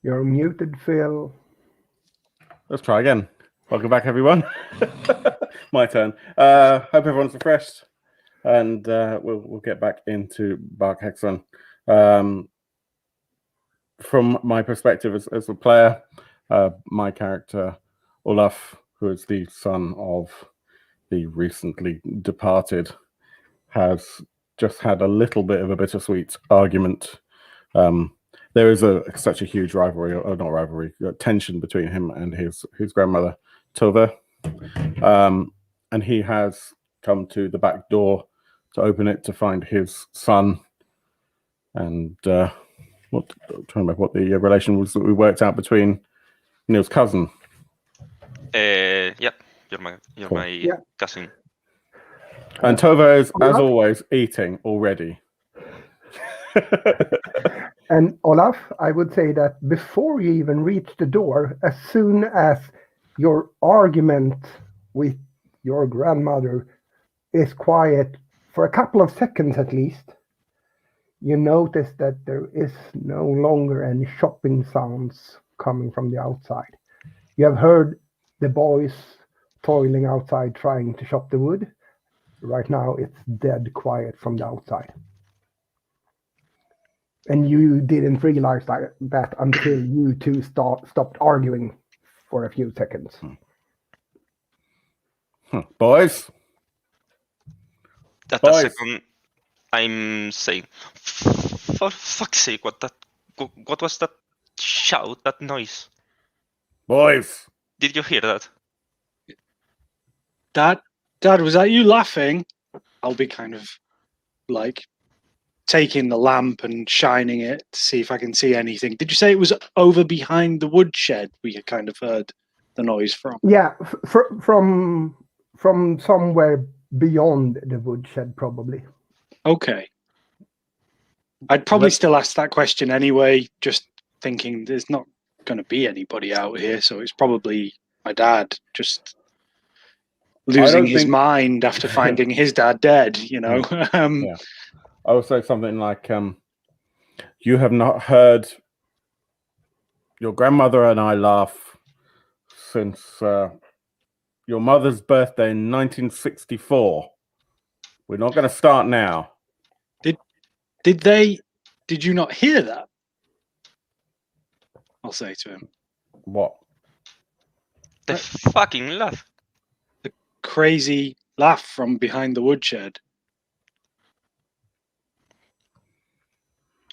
You're muted, Phil. Let's try again. Welcome back, everyone. My turn. Hope everyone's refreshed, and we'll get back into BARKHÄXAN. From my perspective as a player, my character Olaf, who is the son of the recently departed, has just had a little bit of a bittersweet argument. There is such a huge rivalry, or not rivalry, tension between him and his grandmother, Tove. And he has come to the back door to open it to find his son. And I'm trying to remember what the relation was that we worked out between Neil's cousin. Yep, you're my Yeah. cousin. And Tove is, as always, eating already. And Olaf, I would say that before you even reach the door, as soon as your argument with your grandmother is quiet for a couple of seconds at least, you notice that there is no longer any shopping sounds coming from the outside. You have heard the boys toiling outside trying to chop the wood. Right now it's dead quiet from the outside. And you didn't realize that until you two stopped arguing for a few seconds. Boys? At a second, I'm saying, for fuck's sake, what was that shout, that noise? Boys! Did you hear that? Dad, was that you laughing? I'll be kind of like taking the lamp and shining it to see if I can see anything. Did you say it was over behind the woodshed we had kind of heard the noise from? Yeah, from somewhere beyond the woodshed, probably. Okay. I'd probably still ask that question anyway, just thinking there's not going to be anybody out here, so it's probably my dad just losing his mind after finding his dad dead, you know. Yeah. I would say something like, you have not heard your grandmother and I laugh since your mother's birthday in 1964. We're not going to start now. Did you not hear that? I'll say to him. What? The fucking laugh. The crazy laugh from behind the woodshed.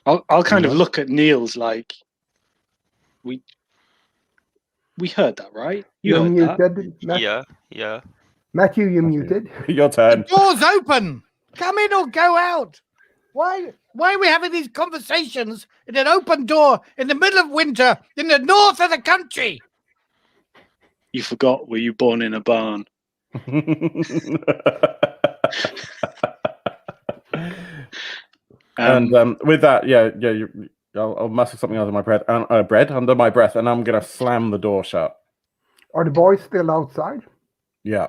I'll kind of look at Niels like, we heard that, right? You're heard muted. that? Yeah. Matthew, you're muted. Your turn. The door's open. Come in or go out. Why are we having these conversations in an open door in the middle of winter in the north of the country? You forgot, were you born in a barn? And with that, I'll muster something under my breath, under my breath, and I'm gonna slam the door shut. Are the boys still outside? Yeah.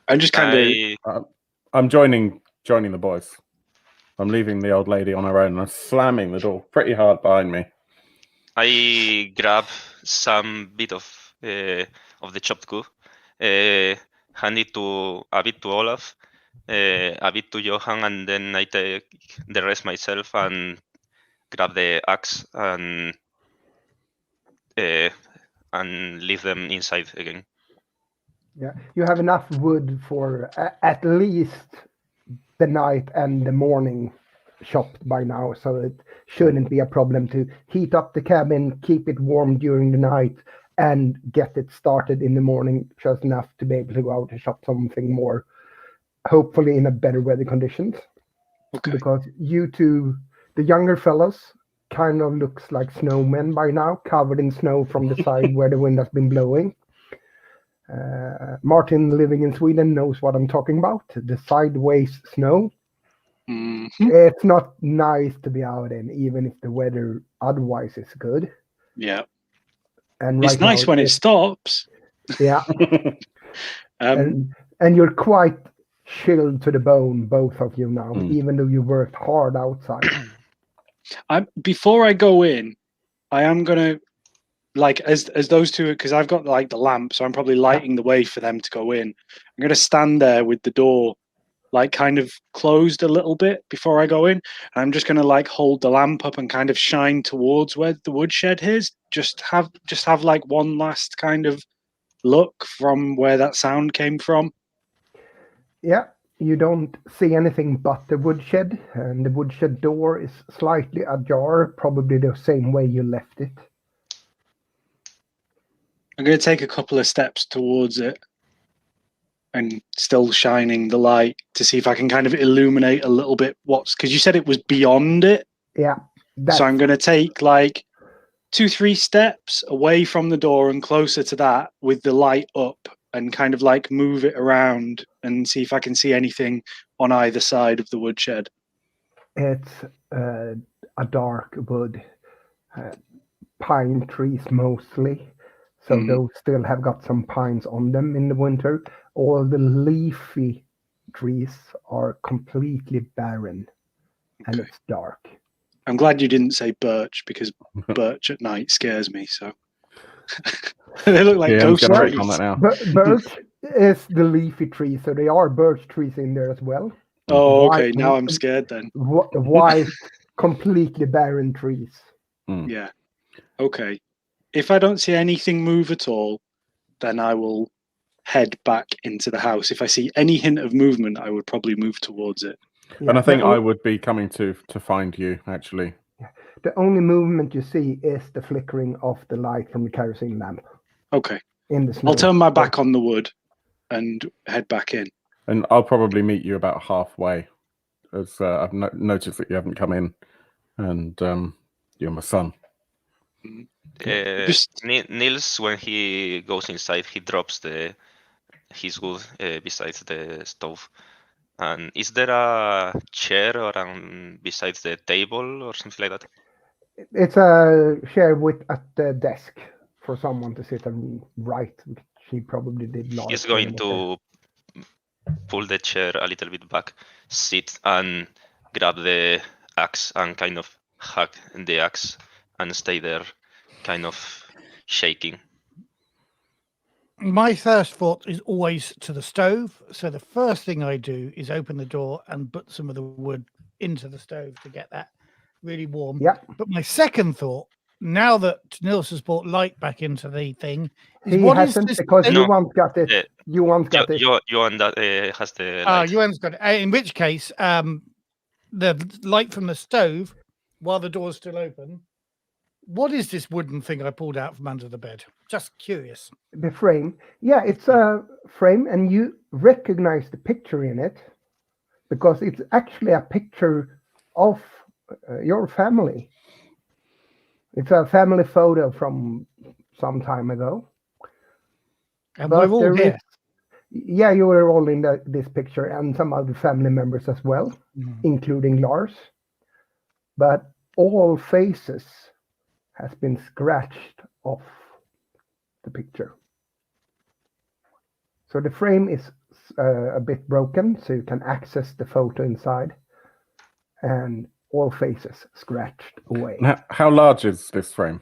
I'm just kind of. I'm joining the boys. I'm leaving the old lady on her own, and I'm slamming the door pretty hard behind me. I grab some bit of the chopped good, hand it a bit to Olaf, a bit to Johan, and then I take the rest myself and grab the axe and leave them inside again. Yeah, you have enough wood for at least the night and the morning chopped by now, so it shouldn't be a problem to heat up the cabin, keep it warm during the night, and get it started in the morning just enough to be able to go out and chop something more, hopefully in a better weather conditions. Okay. Because you two, the younger fellows, kind of looks like snowmen by now, covered in snow from the side where the wind has been blowing. Martin, living in Sweden, knows what I'm talking about. The sideways snow. Mm-hmm. It's not nice to be out in, even if the weather otherwise is good. Yeah. And it's nice when it stops. Yeah. And you're quite chilled to the bone, both of you now, even though you worked hard outside. Before I go in, I am gonna like as those two, because I've got like the lamp, so I'm probably lighting the way for them to go in. I'm gonna stand there with the door like kind of closed a little bit before I go in. And I'm just gonna like hold the lamp up and kind of shine towards where the woodshed is. Just have like one last kind of look from where that sound came from. Yeah, you don't see anything but the woodshed, and the woodshed door is slightly ajar, probably the same way you left it. I'm going to take a couple of steps towards it and still shining the light to see if I can kind of illuminate a little bit because you said it was beyond it. Yeah. So I'm going to take like 2-3 steps away from the door and closer to that with the light up and kind of like move it around and see if I can see anything on either side of the woodshed. It's a dark wood, pine trees mostly. So those still have got some pines on them in the winter. All the leafy trees are completely barren, and it's dark. I'm glad you didn't say birch, because birch at night scares me. So they look like ghost trees. On that now. Birch is the leafy tree, so there are birch trees in there as well. Oh, okay. Now I'm scared then. White, completely barren trees. Yeah. Okay. If I don't see anything move at all, then I will head back into the house. If I see any hint of movement, I would probably move towards it. Yeah, and I think I would be coming to find you, actually. The only movement you see is the flickering of the light from the kerosene lamp. Okay. In the snow. I'll turn my back on the wood and head back in. And I'll probably meet you about halfway, as I've noticed that you haven't come in, and you're my son. Nils, when he goes inside, he drops his wood besides the stove. And is there a chair or besides the table or something like that? It's a chair at the desk for someone to sit and write, which he probably did last. He's going to pull the chair a little bit back, sit and grab the axe and kind of hack the axe and stay there, kind of shaking. My first thought is always to the stove. So the first thing I do is open the door and put some of the wood into the stove to get that really warm. Yeah. But my second thought, now that Nils has brought light back into the thing, is he hasn't, because you once got it. You once got it. Yuan that has the light. Yuan's got it. In which case, the light from the stove, while the door's still open. What is this wooden thing I pulled out from under the bed? Just curious. The frame. Yeah, it's a frame, and you recognize the picture in it because it's actually a picture of your family. It's a family photo from some time ago. And we're all here. Yeah, you were all in this picture, and some other family members as well, including Lars. But all faces has been scratched off the picture. So the frame is a bit broken, so you can access the photo inside, and all faces scratched away. Now, how large is this frame?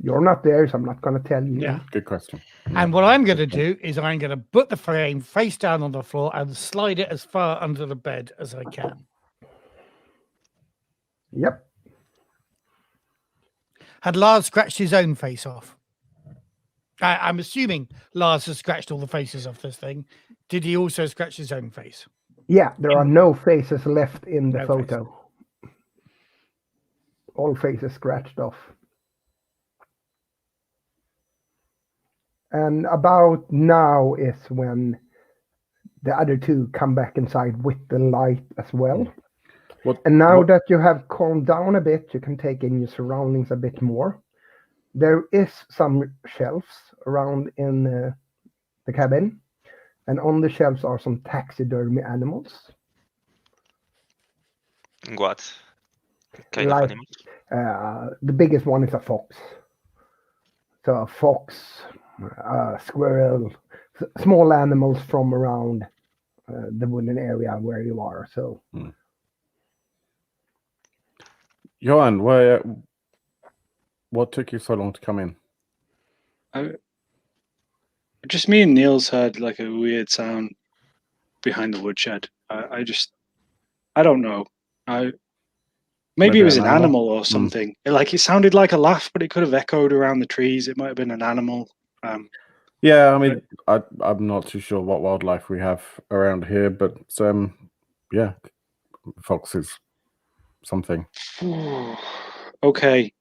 You're not there, so I'm not going to tell you. Yeah. Good question. And what I'm going to do is I'm going to put the frame face down on the floor and slide it as far under the bed as I can. Yep. Had Lars scratched his own face off? I'm assuming Lars has scratched all the faces off this thing. Did he also scratch his own face? Yeah, there are no faces left in the photo. Face. All faces scratched off. And about now is when the other two come back inside with the light as well. And now that you have calmed down a bit, you can take in your surroundings a bit more. There is some shelves around in the cabin. And on the shelves are some taxidermy animals. What kind of animals? The biggest one is a fox. So a fox, a squirrel, small animals from around the wooden area where you are. So. Johan, What took you so long to come in? Just me and Niels heard like a weird sound behind the woodshed. I don't know. Maybe it was an animal or something. Like it sounded like a laugh, but it could have echoed around the trees. It might have been an animal. Yeah, I mean, I'm not too sure what wildlife we have around here, but yeah, foxes, something. Okay.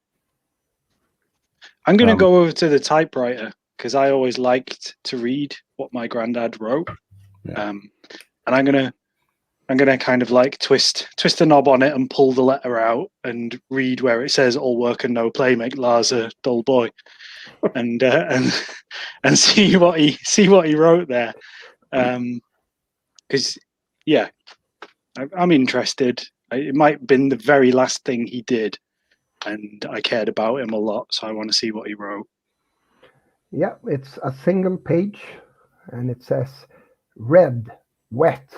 I'm going to go over to the typewriter because I always liked to read what my granddad wrote. Yeah. And I'm gonna kind of like twist the knob on it and pull the letter out and read where it says all work and no play make Lars a dull boy, and see what he wrote there, because yeah, I'm interested. It might have been the very last thing he did, and I cared about him a lot, so I want to see what he wrote. Yeah, it's a single page, and it says red, wet,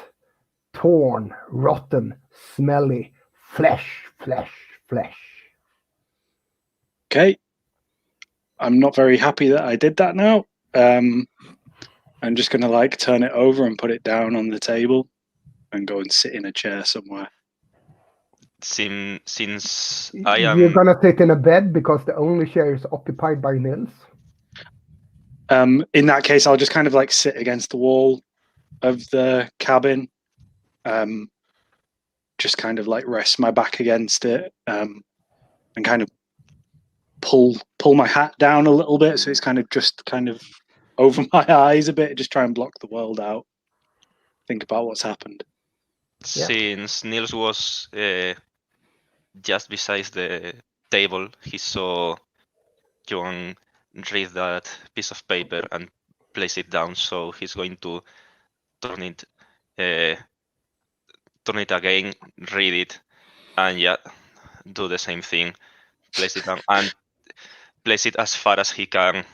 torn, rotten, smelly, flesh. Okay. I'm not very happy that I did that now. I'm just going to like turn it over and put it down on the table and go and sit in a chair somewhere. Since I am... You're going to sit in a bed because the only chair is occupied by Nils? In that case, I'll just kind of like sit against the wall of the cabin, just kind of like rest my back against it, and kind of pull my hat down a little bit so it's kind of over my eyes a bit, just try and block the world out, think about what's happened. Since Niels was just beside the table, he saw Johan read that piece of paper and place it down, so he's going to turn it again, read it, and yeah, do the same thing, place it down and place it as far as he can,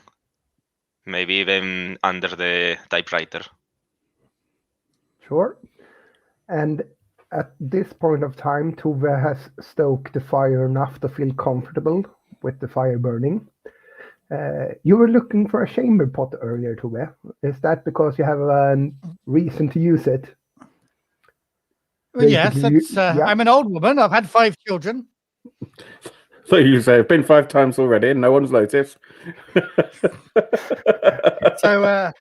maybe even under the typewriter. Sure. And at this point of time, Tove has stoked the fire enough to feel comfortable with the fire burning. You were looking for a chamber pot earlier, Tove. Is that because you have a reason to use it? Well, yes, I'm an old woman. I've had 5 children. So you say, I've been 5 times already and no one's noticed. So,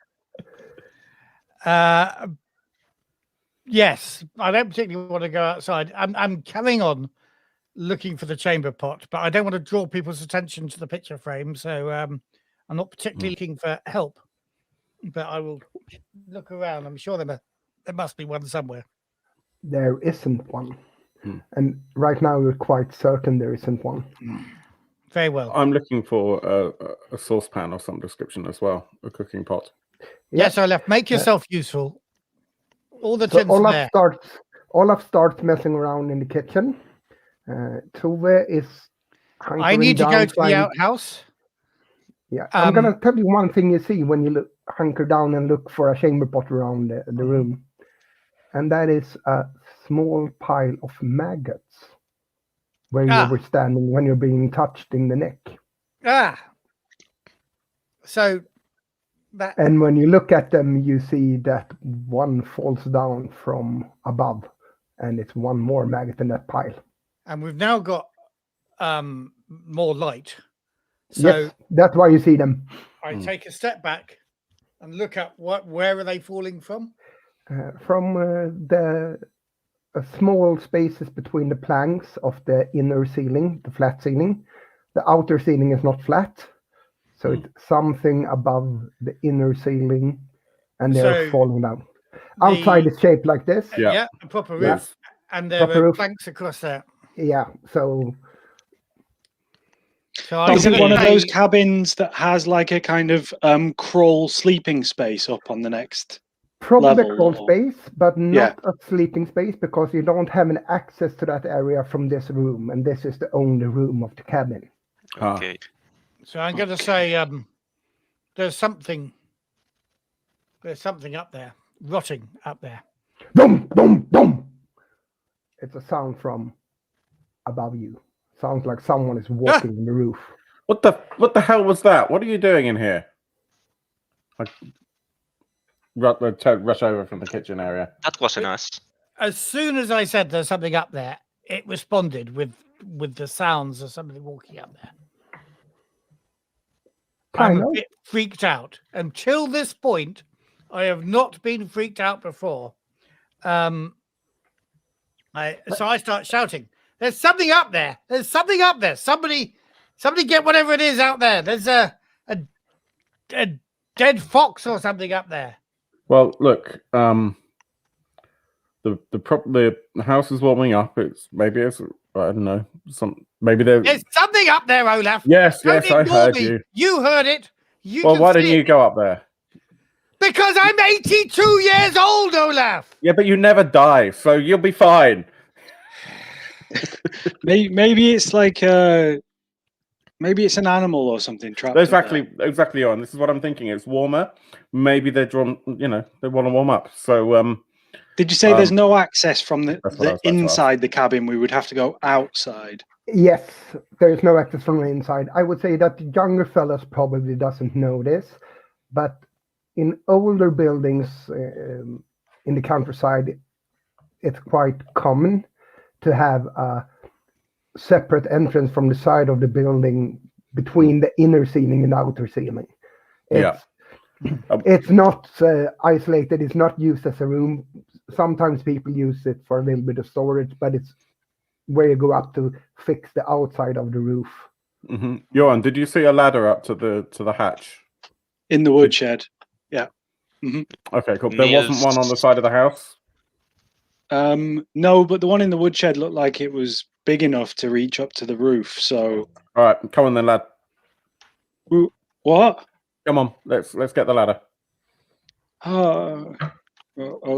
yes, I don't particularly want to go outside. I'm carrying on looking for the chamber pot, but I don't want to draw people's attention to the picture frame. So I'm not particularly looking for help, but I will look around. I'm sure there must be one somewhere. There isn't one. And right now we're quite certain there isn't one. Very well. I'm looking for a saucepan of some description as well, a cooking pot. Yes, Olaf, make yourself useful. All the tins there. Olaf starts messing around in the kitchen. Tove is I need to go to the outhouse. Yeah, I'm going to tell you one thing you see when you hunker down and look for a chamber pot around the room. And that is a small pile of maggots where you were standing when you're being touched in the neck. So that... And when you look at them, you see that one falls down from above, and it's one more maggot in that pile. And we've now got more light. So yes, that's why you see them. I take a step back and look up where are they falling from? From the small spaces between the planks of the inner ceiling, the flat ceiling. The outer ceiling is not flat, so it's something above the inner ceiling, and they're falling down. Outside is shaped like this. Yeah, a proper roof. And there are planks across there. Yeah, so is it one of those cabins that has like a kind of crawl sleeping space up on the next probably a crawl space, but not a sleeping space, because you don't have an access to that area from this room, and this is the only room of the cabin. Okay. So I'm going to say there's something up there, rotting up there. Dum, dum, dum. It's a sound from above you. Sounds like someone is walking on the roof. What the hell was that? What are you doing in here? I rush over from the kitchen area. That wasn't us. As soon as I said there's something up there, it responded with the sounds of somebody walking up there. I'm a bit freaked out. Until this point, I have not been freaked out before. So I start shouting, "There's something up there! There's something up there! Somebody get whatever it is out there! There's a dead fox or something up there." Well, look, the house is warming up. Maybe it's I don't know, there's something up there, Olaf. Yes, I heard me. you. You heard it. Well, why didn't you go up there? Because I'm 82 years old, Olaf. Yeah, but you never die, so you'll be fine. Maybe it's like maybe it's an animal or something trapped. Exactly on. This is what I'm thinking. It's warmer. Maybe they're drawn. They want to warm up. So, did you say there's no access from the inside the cabin? We would have to go outside. Yes, there's no access from the inside. I would say that the younger fellas probably doesn't know this, but in older buildings in the countryside, it's quite common to have a separate entrance from the side of the building between the inner ceiling and the outer ceiling. It's not isolated. It's not used as a room. Sometimes people use it for a little bit of storage, but it's where you go up to fix the outside of the roof. Mm-hmm. Johan, did you see a ladder up to the hatch? In the woodshed. Yeah. Mm-hmm. Okay, cool. There wasn't one on the side of the house? No, but the one in the woodshed looked like it was big enough to reach up to the roof. So, all right, come on then, lad. What? Come on, let's get the ladder. Oh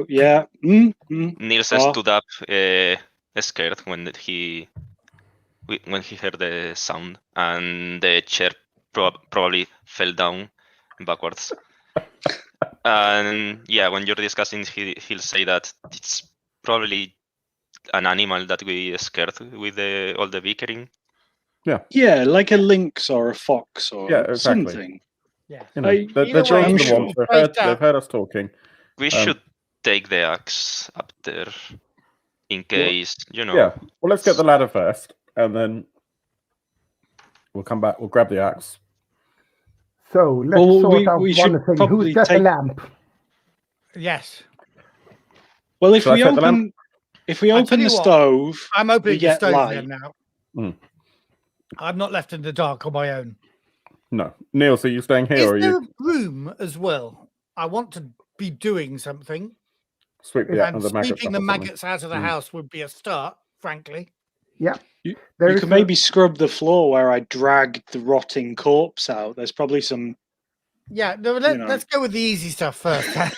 yeah. Niels stood up, scared when he heard the sound, and the chair probably fell down backwards. And yeah, when you're discussing, he'll say that it's probably an animal that we scared with all the bickering. Yeah, like a lynx or a fox or something. Yeah, they've heard us talking. We should take the axe up there in case, Yeah, well, let's get the ladder first, and then we'll come back. We'll grab the axe. So let's sort out one thing. Who's got the lamp? Yes. Well, if we open the stove, I'm opening the stove light. now. I'm not left in the dark on my own. No, Niels, are you staying here? Is there a room as well? I want to be doing something. Sweeping the maggots out of the house would be a start, frankly. Yeah. You could maybe scrub the floor where I dragged the rotting corpse out. There's probably some. Yeah, no, let's go with the easy stuff first. Yeah.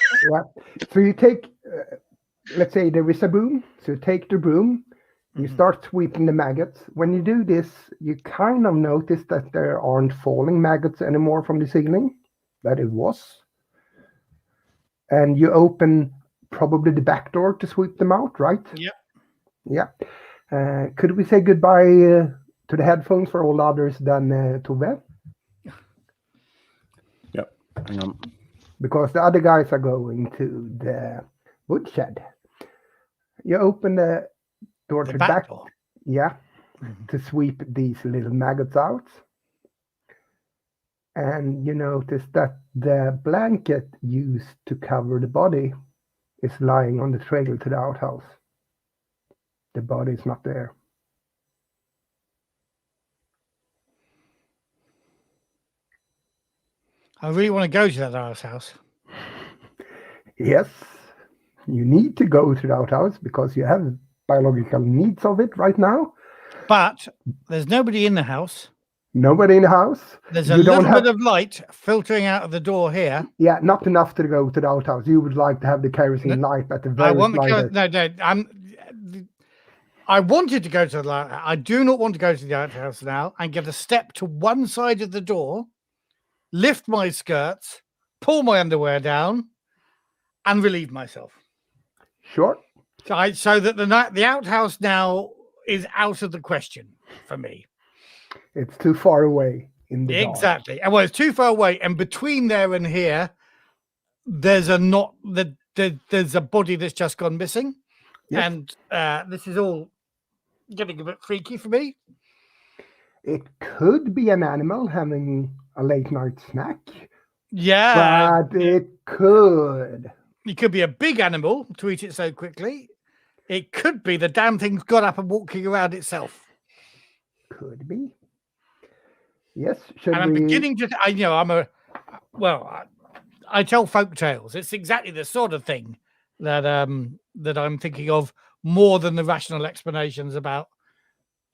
So you take, let's say there is a broom. So you take the broom, you start sweeping the maggots. When you do this, you kind of notice that there aren't falling maggots anymore from the ceiling, that it was. And you open probably the back door to sweep them out, right? Yep. Yeah. Could we say goodbye to the headphones for all others than Tove? Yep. Hang on. Because the other guys are going to the woodshed. You open the door to the back door. Yeah. To sweep these little maggots out. And you notice that the blanket used to cover the body is lying on the trail to the outhouse. The body is not there. I really want to go to that outhouse. Yes, you need to go to the outhouse because you have biological needs of it right now. But there's nobody in the house. Nobody in the house. There's a little bit of light filtering out of the door here. Yeah, not enough to go to the outhouse. You would like to have the kerosene light at the very I wanted to go to the outhouse. I do not want to go to the outhouse now and get a step to one side of the door, lift my skirts, pull my underwear down, and relieve myself. Sure. So that the outhouse now is out of the question for me. It's too far away. in the dark. Exactly. And well, it's too far away. And between there and here, there's a there's a body that's just gone missing. Yes. And this is all getting a bit freaky for me. It could be an animal having a late night snack. Yeah. But it could. It could be a big animal to eat it so quickly. It could be the damn thing's got up and walking around itself. Could be. Yes. And I'm beginning to, I tell folk tales. It's exactly the sort of thing that that I'm thinking of more than the rational explanations about,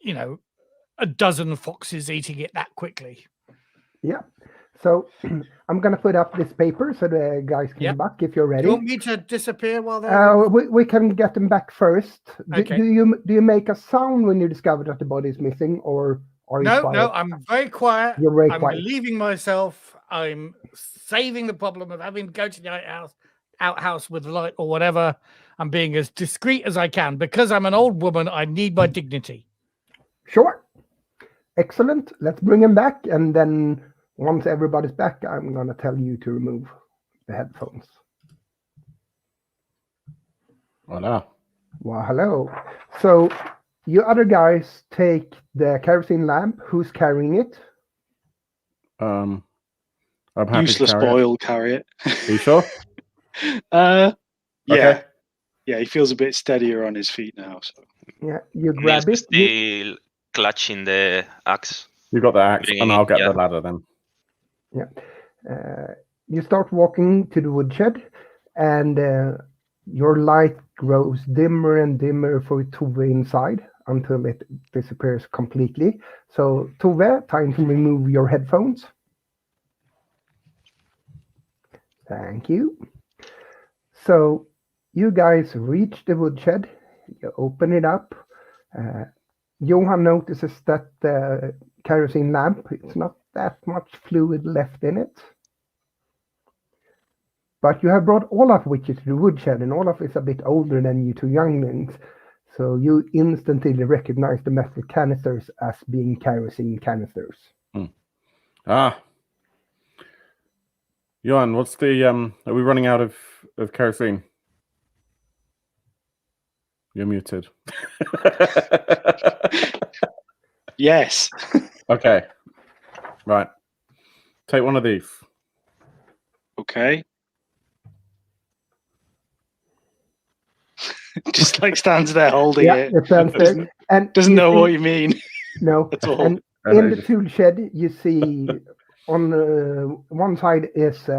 a dozen foxes eating it that quickly. Yeah. So I'm going to put up this paper so the guys can back if you're ready. Do you want me to disappear while they're... we can get them back first. Okay. Do you make a sound when you discover that the body is missing, or are you quiet? No, I'm very quiet. You're very I'm quiet. relieving myself. I'm saving the problem of having to go to the outhouse with light or whatever. I'm being as discreet as I can. Because I'm an old woman, I need my dignity. Sure. Excellent. Let's bring him back, and then once everybody's back, I'm going to tell you to remove the headphones. Voila. Well, hello. So you other guys take the kerosene lamp. Who's carrying it? I'm happy Useless to carry boy will carry it. Are you sure? Yeah. Okay. Yeah, he feels a bit steadier on his feet now. So. Yeah, you grab Niels it. still clutching the axe. You got the axe, Bringing and I'll it, get yeah. the ladder then. You start walking to the woodshed, and your light grows dimmer and dimmer for Tove inside until it disappears completely. So, Tove, time to remove your headphones. Thank you. So, you guys reach the woodshed. You open it up. Johan notices that the kerosene lamp, it's not that much fluid left in it. But you have brought Olaf with you to the woodshed, and Olaf is a bit older than you two younglings. So you instantly recognize the metal canisters as being kerosene canisters. Johan, what's the are we running out of kerosene? You're muted. Yes. Okay. Right. Take one of these. Okay. Just like stands there holding it. It stands there. And Doesn't know what you mean. No. At all. And in the tool shed, you see on one side is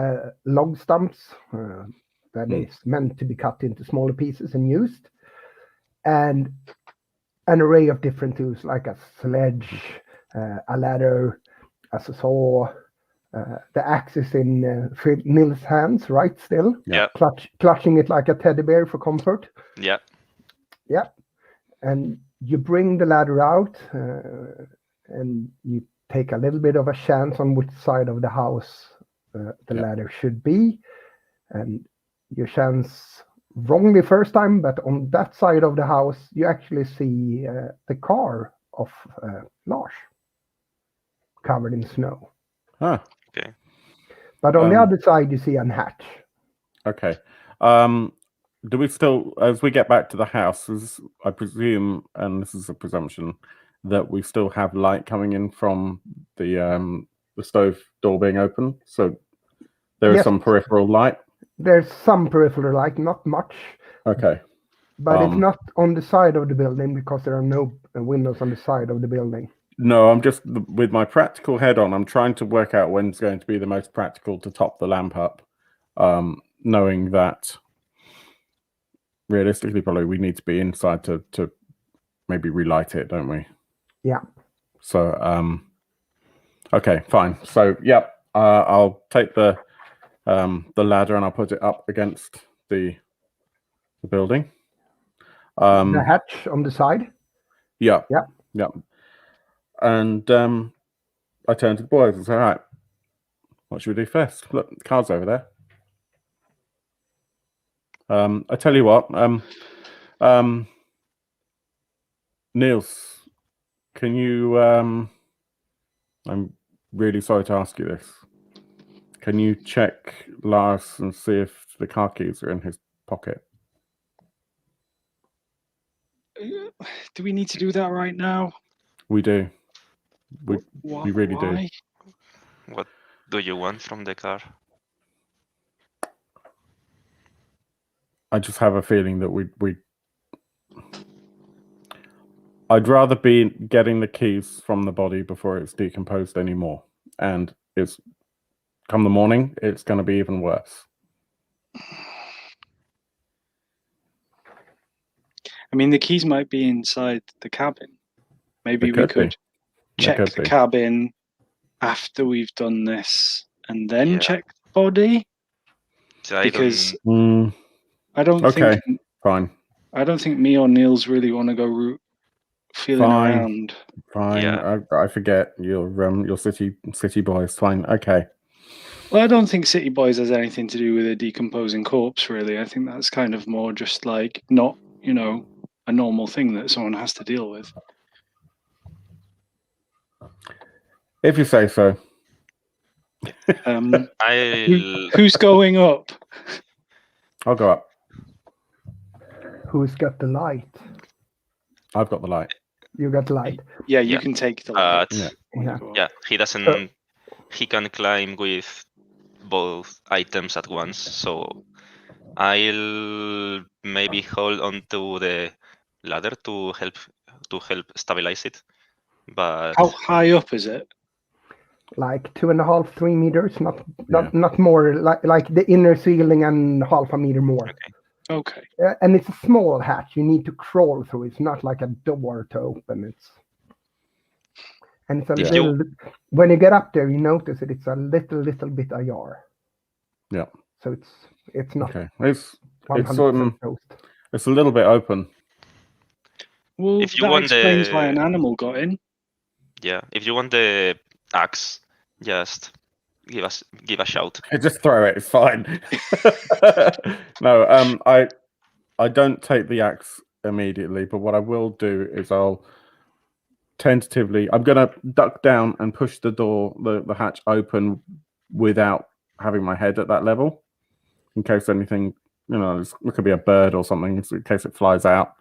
log stumps that is meant to be cut into smaller pieces and used, and an array of different tools like a sledge, a ladder, a saw. The axe is in Nils' hands, right? Still, Yeah. Clutching it like a teddy bear for comfort. Yeah. Yeah, and you bring the ladder out, and you take a little bit of a chance on which side of the house the ladder should be, and your chance wrongly first time, but on that side of the house you actually see the car of Lars covered in snow. Huh. Okay. But on the other side you see a hatch. Okay. Do we still, as we get back to the house, I presume, and this is a presumption, that we still have light coming in from the stove door being open? So there is some peripheral light? There's some peripheral light, not much. Okay. But it's not on the side of the building because there are no windows on the side of the building. No, I'm just, with my practical head on, I'm trying to work out when's going to be the most practical to top the lamp up, knowing that realistically probably we need to be inside to maybe relight it, don't we? Yeah. So, okay, fine. So, I'll take the ladder and I'll put it up against the building. The hatch on the side? Yeah. Yeah. Yeah. And I turn to the boys and say, all right, what should we do first? Look, the car's over there. I tell you what, Niels, can you, I'm really sorry to ask you this. Can you check Lars and see if the car keys are in his pocket? Do we need to do that right now? We do. We really Why? do. What do you want from the car? I just have a feeling that I'd rather be getting the keys from the body before it's decomposed anymore. And it's come the morning, it's going to be even worse. I mean, the keys might be inside the cabin. Maybe we could check the cabin after we've done this and then check the body. Because I don't think fine. I don't think me or Niels really want to go feeling around. Fine. Yeah. I forget your city boys. Fine. Okay. Well, I don't think City Boys has anything to do with a decomposing corpse, really. I think that's kind of more just like not, a normal thing that someone has to deal with. If you say so. Who's going up? I'll go up. Who's got the light? I've got the light. You got the light. Yeah, you can take the light. Yeah, he doesn't. He can climb with both items at once. So I'll maybe hold onto the ladder to help stabilize it. But how high up is it? Like 2.5, 3 meters, not more. Like the inner ceiling and half a meter more. Okay. And it's a small hatch. You need to crawl through. It's not like a door to open. And it's a little. When you get up there, you notice that it's a little bit ajar. Yeah. So it's not. Okay. It's 100% closed. It's a little bit open. Well, if you that explains why an animal got in. Yeah. If you want the axe, just give a shout. Just throw it. It's fine. No, I don't take the axe immediately, but what I will do is I'll tentatively. I'm gonna duck down and push the door, the hatch open without having my head at that level, in case anything. It could be a bird or something, in case it flies out.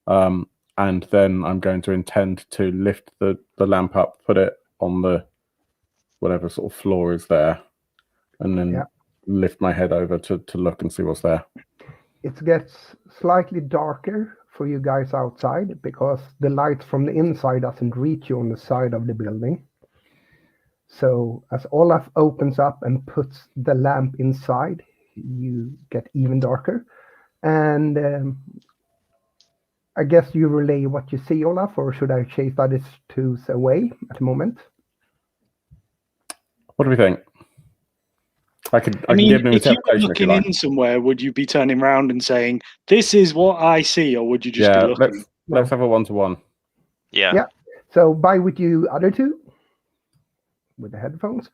And then I'm going to intend to lift the lamp up, put it on the whatever sort of floor is there, and then lift my head over to look and see what's there. It gets slightly darker for you guys outside because the light from the inside doesn't reach you on the side of the building. So as Olaf opens up and puts the lamp inside, you get even darker. And I guess you relay what you see, Olaf, or should I chase the other two away at the moment? What do we think? I can give an if you were interpretation looking in somewhere, would you be turning around and saying, "This is what I see," or would you just be looking? Let's have a 1-to-1. Yeah. So by with you other two with the headphones.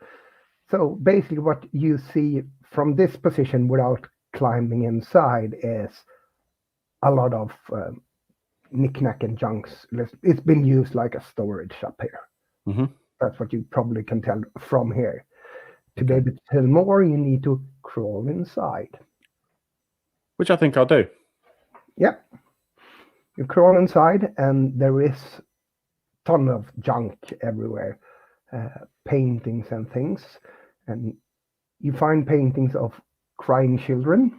So basically, what you see from this position without climbing inside is a lot of knick-knack and junks. It's been used like a storage up here. Mm-hmm. That's what you probably can tell from here. To be able to tell more, you need to crawl inside. Which I think I'll do. Yeah. You crawl inside, and there is a ton of junk everywhere. Paintings and things. And you find paintings of crying children.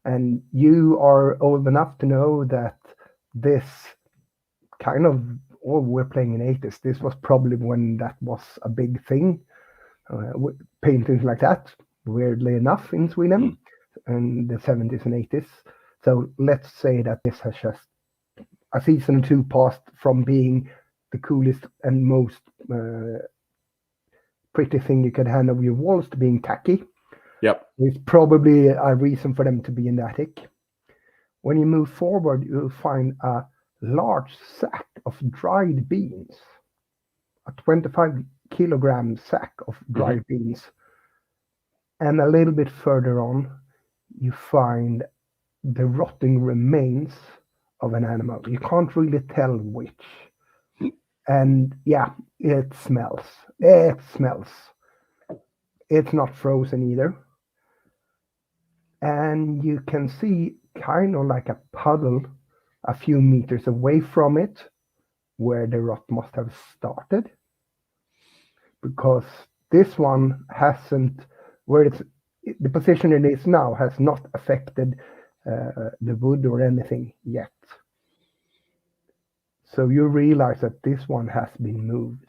And you are old enough to know that this kind of, we're playing in 80s. This was probably when that was a big thing. Paintings like that, weirdly enough, in Sweden in the 70s and 80s. So let's say that this has just a season or two passed from being the coolest and most pretty thing you could hang over your walls to being tacky. Yep. There's probably a reason for them to be in the attic. When you move forward, you'll find a large sack of dried beans, a 25-kilogram sack of dried beans. And a little bit further on, you find the rotting remains of an animal. You can't really tell which. And It smells. It smells. It's not frozen either. And you can see kind of like a puddle a few meters away from it where the rot must have started. Because this one hasn't, where it's, the position it is now has not affected the wood or anything yet. So you realize that this one has been moved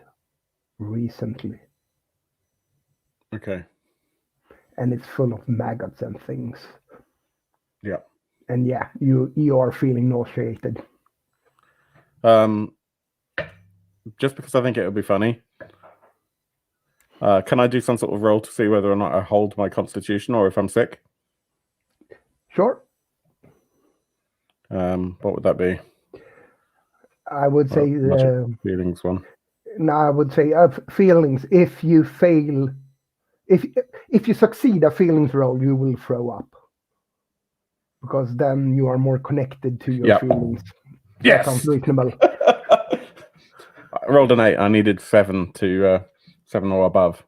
recently. Okay. And it's full of maggots and things. Yeah. And yeah, you are feeling nauseated. Just because I think it would be funny. Can I do some sort of roll to see whether or not I hold my constitution or if I'm sick? Sure. What would that be? I would say feelings one. No, I would say feelings. If you fail, if you succeed a feelings roll, you will throw up. Because then you are more connected to your feelings. Yes. That sounds reasonable. I rolled an 8. I needed 7 to 7 or above.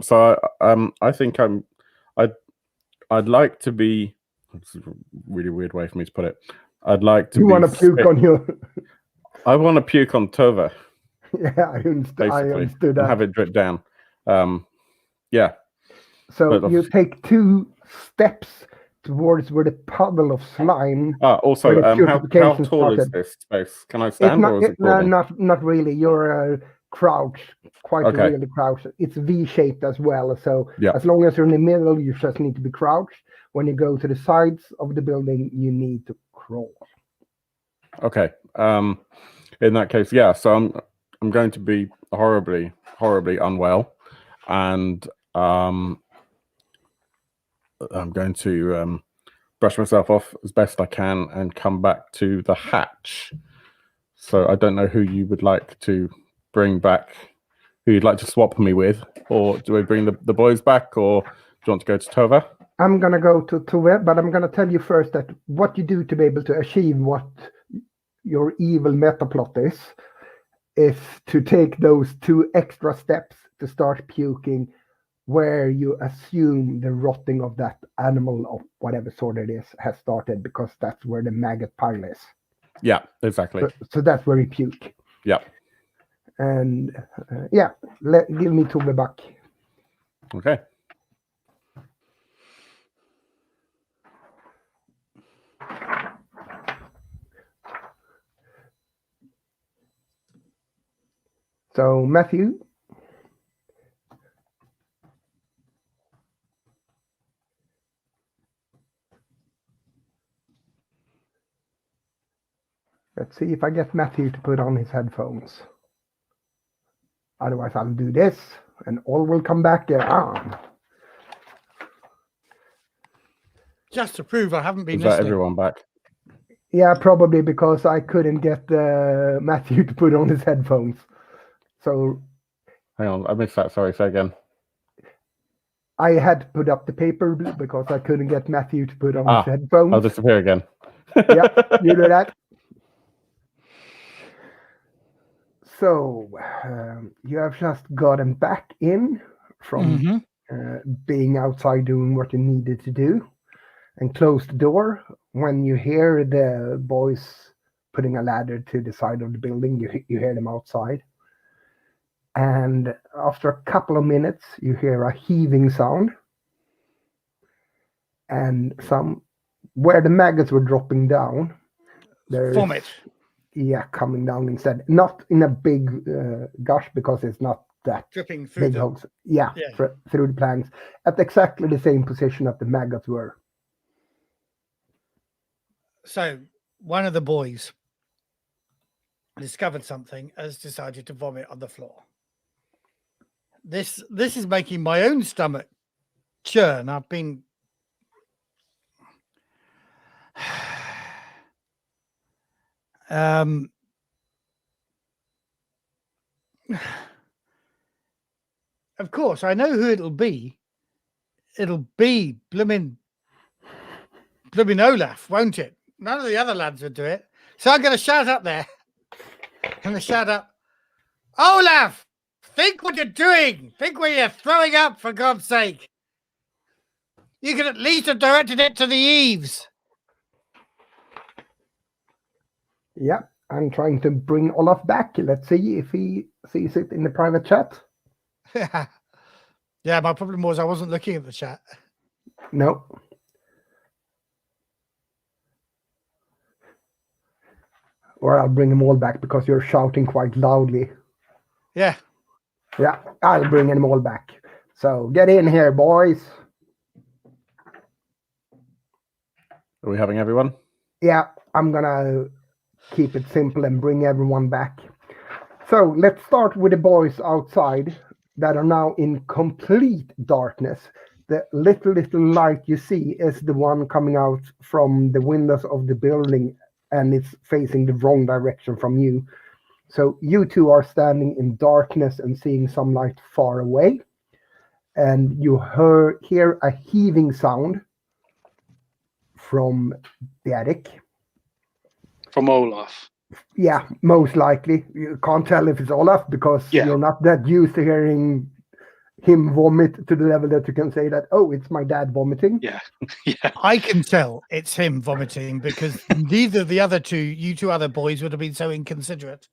So I think I'd like to be. It's a really weird way for me to put it. I'd like to. You want to puke on you? I want to puke on Tova. Yeah, I understood that. Have it drip down. Yeah. So you take 2 steps towards where the puddle of slime. Also, how tall is this space? Can I stand or is it crawling? Not really. You're crouched, really crouched. It's V-shaped as well. So as long as you're in the middle, you just need to be crouched. When you go to the sides of the building, you need to crawl. Okay. In that case, yeah. So I'm going to be horribly unwell, and I'm going to brush myself off as best I can and come back to the hatch. So I don't know who you would like to bring back, who you'd like to swap me with, or do we bring the boys back, or do you want to go to Tova? I'm going to go to Tova, but I'm going to tell you first that what you do to be able to achieve what your evil meta plot is to take those 2 extra steps to start puking where you assume the rotting of that animal of whatever sort it is has started, because that's where the maggot pile is. Yeah, exactly. So that's where you puke. Yeah. And give me Tova back. Okay. So Matthew, let's see if I get Matthew to put on his headphones. Otherwise, I'll do this, and all will come back on. Just to prove I haven't been listening. Is that everyone back? Yeah, probably because I couldn't get Matthew to put on his headphones. So, hang on, I missed that. Sorry, say again. I had to put up the paper because I couldn't get Matthew to put on his headphones. I'll disappear again. Yeah, you do that. So, you have just gotten back in from being outside doing what you needed to do and closed the door. When you hear the boys putting a ladder to the side of the building, you hear them outside. And after a couple of minutes, you hear a heaving sound. And where the maggots were dropping down, there's vomit. Yeah, coming down instead. Not in a big gush, because it's not that dripping through big holes. Yeah, through the planks at exactly the same position that the maggots were. So one of the boys discovered something, has decided to vomit on the floor. This is making my own stomach churn. I've been of course, I know who it'll be. It'll be blooming Olaf, won't it? None of the other lads would do it. So I'm going to shout up there. I'm going to shout up, Olaf, think what you're doing. Think where you're throwing up, for God's sake. You could at least have directed it to the eaves. Yeah, I'm trying to bring Olaf back. Let's see if he sees it in the private chat. Yeah, my problem was I wasn't looking at the chat. No. Or I'll bring them all back because you're shouting quite loudly. Yeah. Yeah, I'll bring them all back. So get in here, boys. Are we having everyone? Yeah, I'm gonna keep it simple and bring everyone back. So let's start with the boys outside that are now in complete darkness. The little light you see is the one coming out from the windows of the building, and it's facing the wrong direction from you. So you two are standing in darkness and seeing some light far away. And you hear a heaving sound from the attic. From Olaf. Yeah, most likely. You can't tell if it's Olaf because you're not that used to hearing him vomit to the level that you can say that, oh, it's my dad vomiting. Yeah. I can tell it's him vomiting because neither of the other two, you two other boys, would have been so inconsiderate.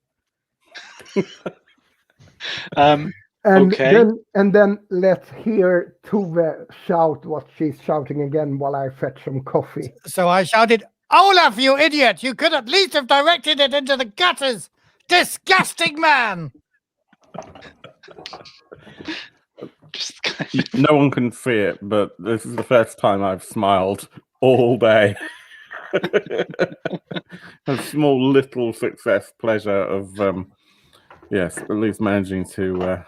Okay. Then let's hear Tove shout what she's shouting again while I fetch some coffee. So I shouted, Olaf, you idiot! You could at least have directed it into the gutters! Disgusting man! No one can see it, but this is the first time I've smiled all day. A small little success pleasure of, yes, at least managing to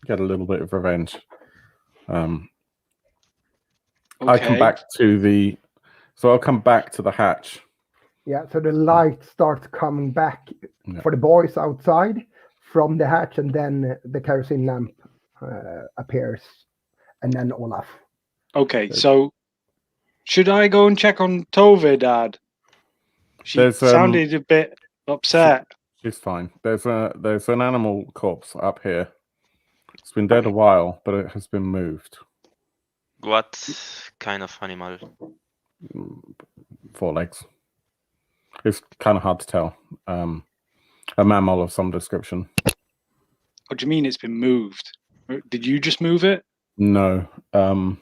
get a little bit of revenge. I come back to the, so I'll come back to the hatch. Yeah, so the light starts coming back for the boys outside from the hatch, and then the kerosene lamp appears, and then Olaf. Okay, so should I go and check on Tove, Dad? She sounded a bit upset. She's fine. There's an animal corpse up here. It's been dead a while, but it has been moved. What kind of animal? 4 legs. It's kind of hard to tell. A mammal of some description. What do you mean it's been moved? Did you just move it? No. I mean,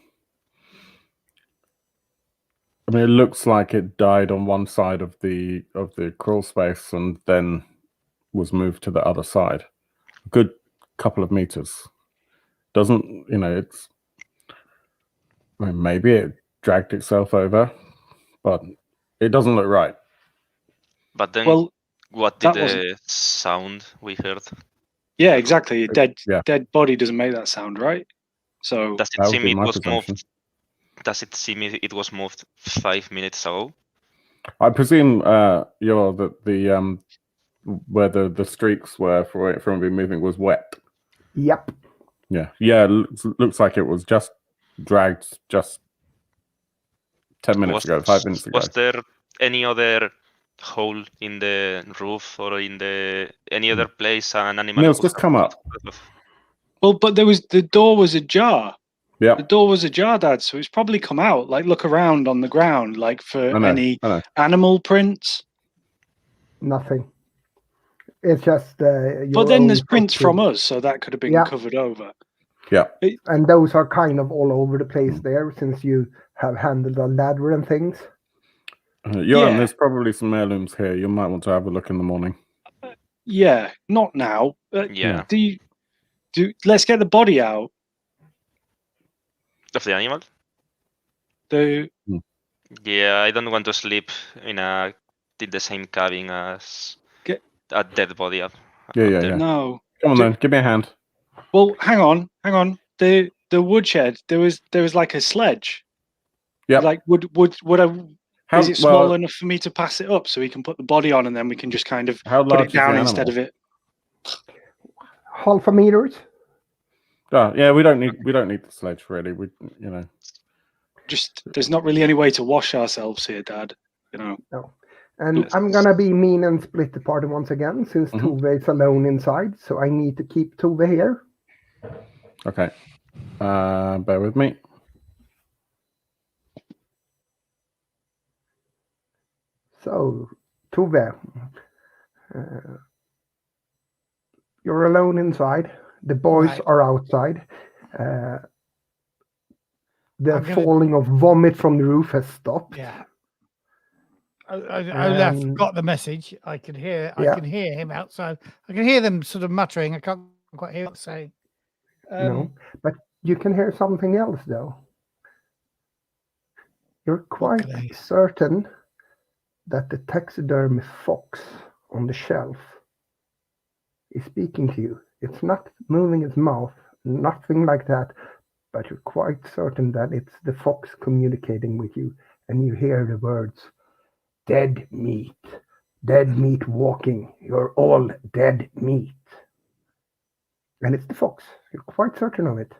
it looks like it died on one side of the crawl space and then was moved to the other side. A good couple of meters. Doesn't, you know, it's, I mean, maybe it dragged itself over, but it doesn't look right. But then, what did the sound we heard? Yeah, exactly. A dead body doesn't make that sound, right? So does it seem it was moved? Does it seem it was moved 5 minutes ago? I presume the where the streaks were for it from moving was wet. Yep. Yeah. Looks like it was just dragged just 10 minutes ago, 5 minutes ago. Was there any other hole in the roof or in any other place an animal? Neil's just come up. Well, but the door was ajar. Yeah. The door was ajar, Dad, so it's probably come out. Like, look around on the ground, like for any animal prints. Nothing. It's just. But then there's prints from us, so that could have been covered over. Yeah. And those are kind of all over the place there, since you have handled a ladder and things. There's probably some heirlooms here. You might want to have a look in the morning. Yeah, not now. Yeah. Let's get the body out. Of the animal? Yeah, I don't want to sleep in the same cabin as a dead body up. Yeah. No. Come on then, give me a hand. Well, hang on. The woodshed, there was like a sledge. Yeah. Like would I? Is it small enough for me to pass it up so we can put the body on and then we can just kind of put it down instead of it? Half a meter. Yeah, we don't need the sledge really. Just there's not really any way to wash ourselves here, Dad. No. And I'm gonna be mean and split the party once again, since Tove is alone inside. So I need to keep Tove here. Okay. Bear with me. So, Tove, you're alone inside. The boys are outside. The falling of vomit from the roof has stopped. Yeah. Olaf got the message. I can hear him outside. I can hear them sort of muttering. I can't quite hear what they're saying. No, but you can hear something else though. You're quite certain that the taxidermy fox on the shelf is speaking to you. It's not moving its mouth, nothing like that, but you're quite certain that it's the fox communicating with you, and you hear the words, dead meat walking, you're all dead meat. And it's the fox. You're quite certain of it.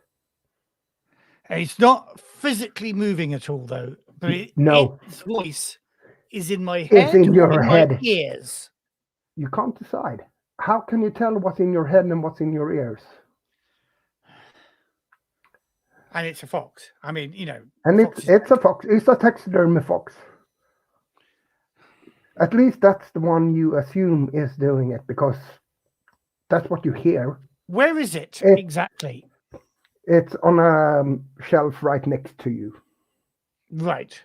It's not physically moving at all, though. But its voice is in my head. It's in your head. My ears. You can't decide. How can you tell what's in your head and what's in your ears? And it's a fox. I mean, you know. And it's a fox. It's a taxidermy fox. At least that's the one you assume is doing it, because that's what you hear. Where is it exactly? It's on a shelf right next to you. Right.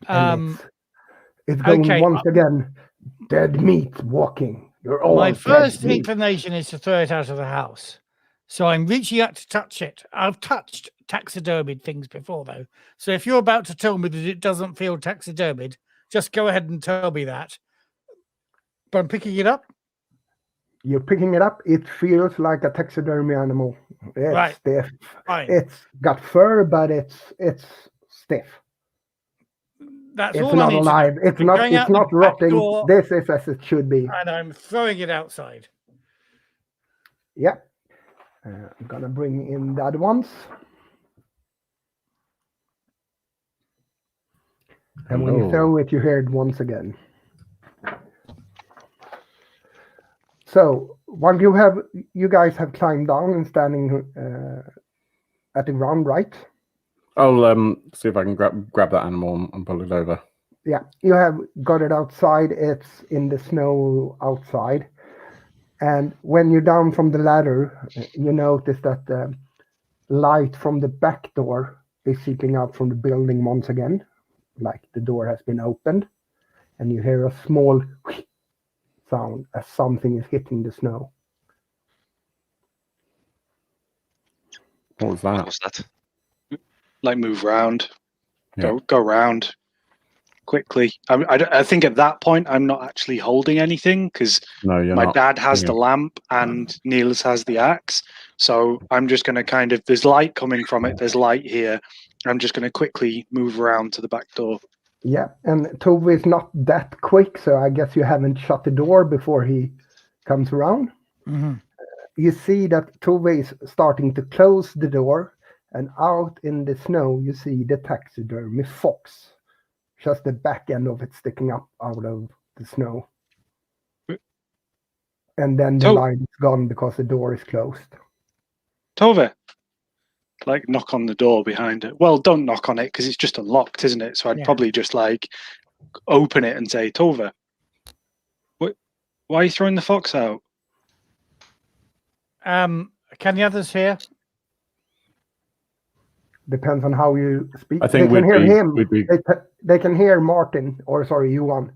It's going once again. Dead meat walking. You're all my first meat. inclination is to throw it out of the house. So I'm reaching out to touch it. I've touched taxidermied things before, though. So if you're about to tell me that it doesn't feel taxidermied, just go ahead and tell me that. But I'm picking it up. You're picking it up. It feels like a taxidermy animal. It's stiff. Fine. It's got fur, but it's stiff. That's it's all not I need alive. To it's not rotting. door, this is as it should be. And I'm throwing it outside. Yeah. I'm gonna bring in the other ones. And when you throw it, you hear it once again. So while you guys have climbed down and standing at the ground, right? I'll see if I can grab that animal and pull it over. Yeah, you have got it outside. It's in the snow outside. And when you're down from the ladder, you notice that the light from the back door is seeping out from the building once again, like the door has been opened. And you hear a small sound as something is hitting the snow. What was that? What was that? Like move round, go round quickly. I think at that point I'm not actually holding anything, because my dad has the lamp and Niels has the axe. So I'm just going to there's light coming from it. There's light here. I'm just going to quickly move around to the back door. Yeah, and Tove is not that quick, so I guess you haven't shut the door before he comes around. Mm-hmm. You see that Tove is starting to close the door, and out in the snow you see the taxidermy fox. Just the back end of it sticking up out of the snow. And then the light is gone because the door is closed. Tove, like knock on the door behind it. Well, don't knock on it because it's just unlocked, isn't it? So I'd probably just like open it and say, Tove, why are you throwing the fox out? Can the others hear? Depends on how you speak. I think they can hear him. They can hear Martin, or sorry, Johan.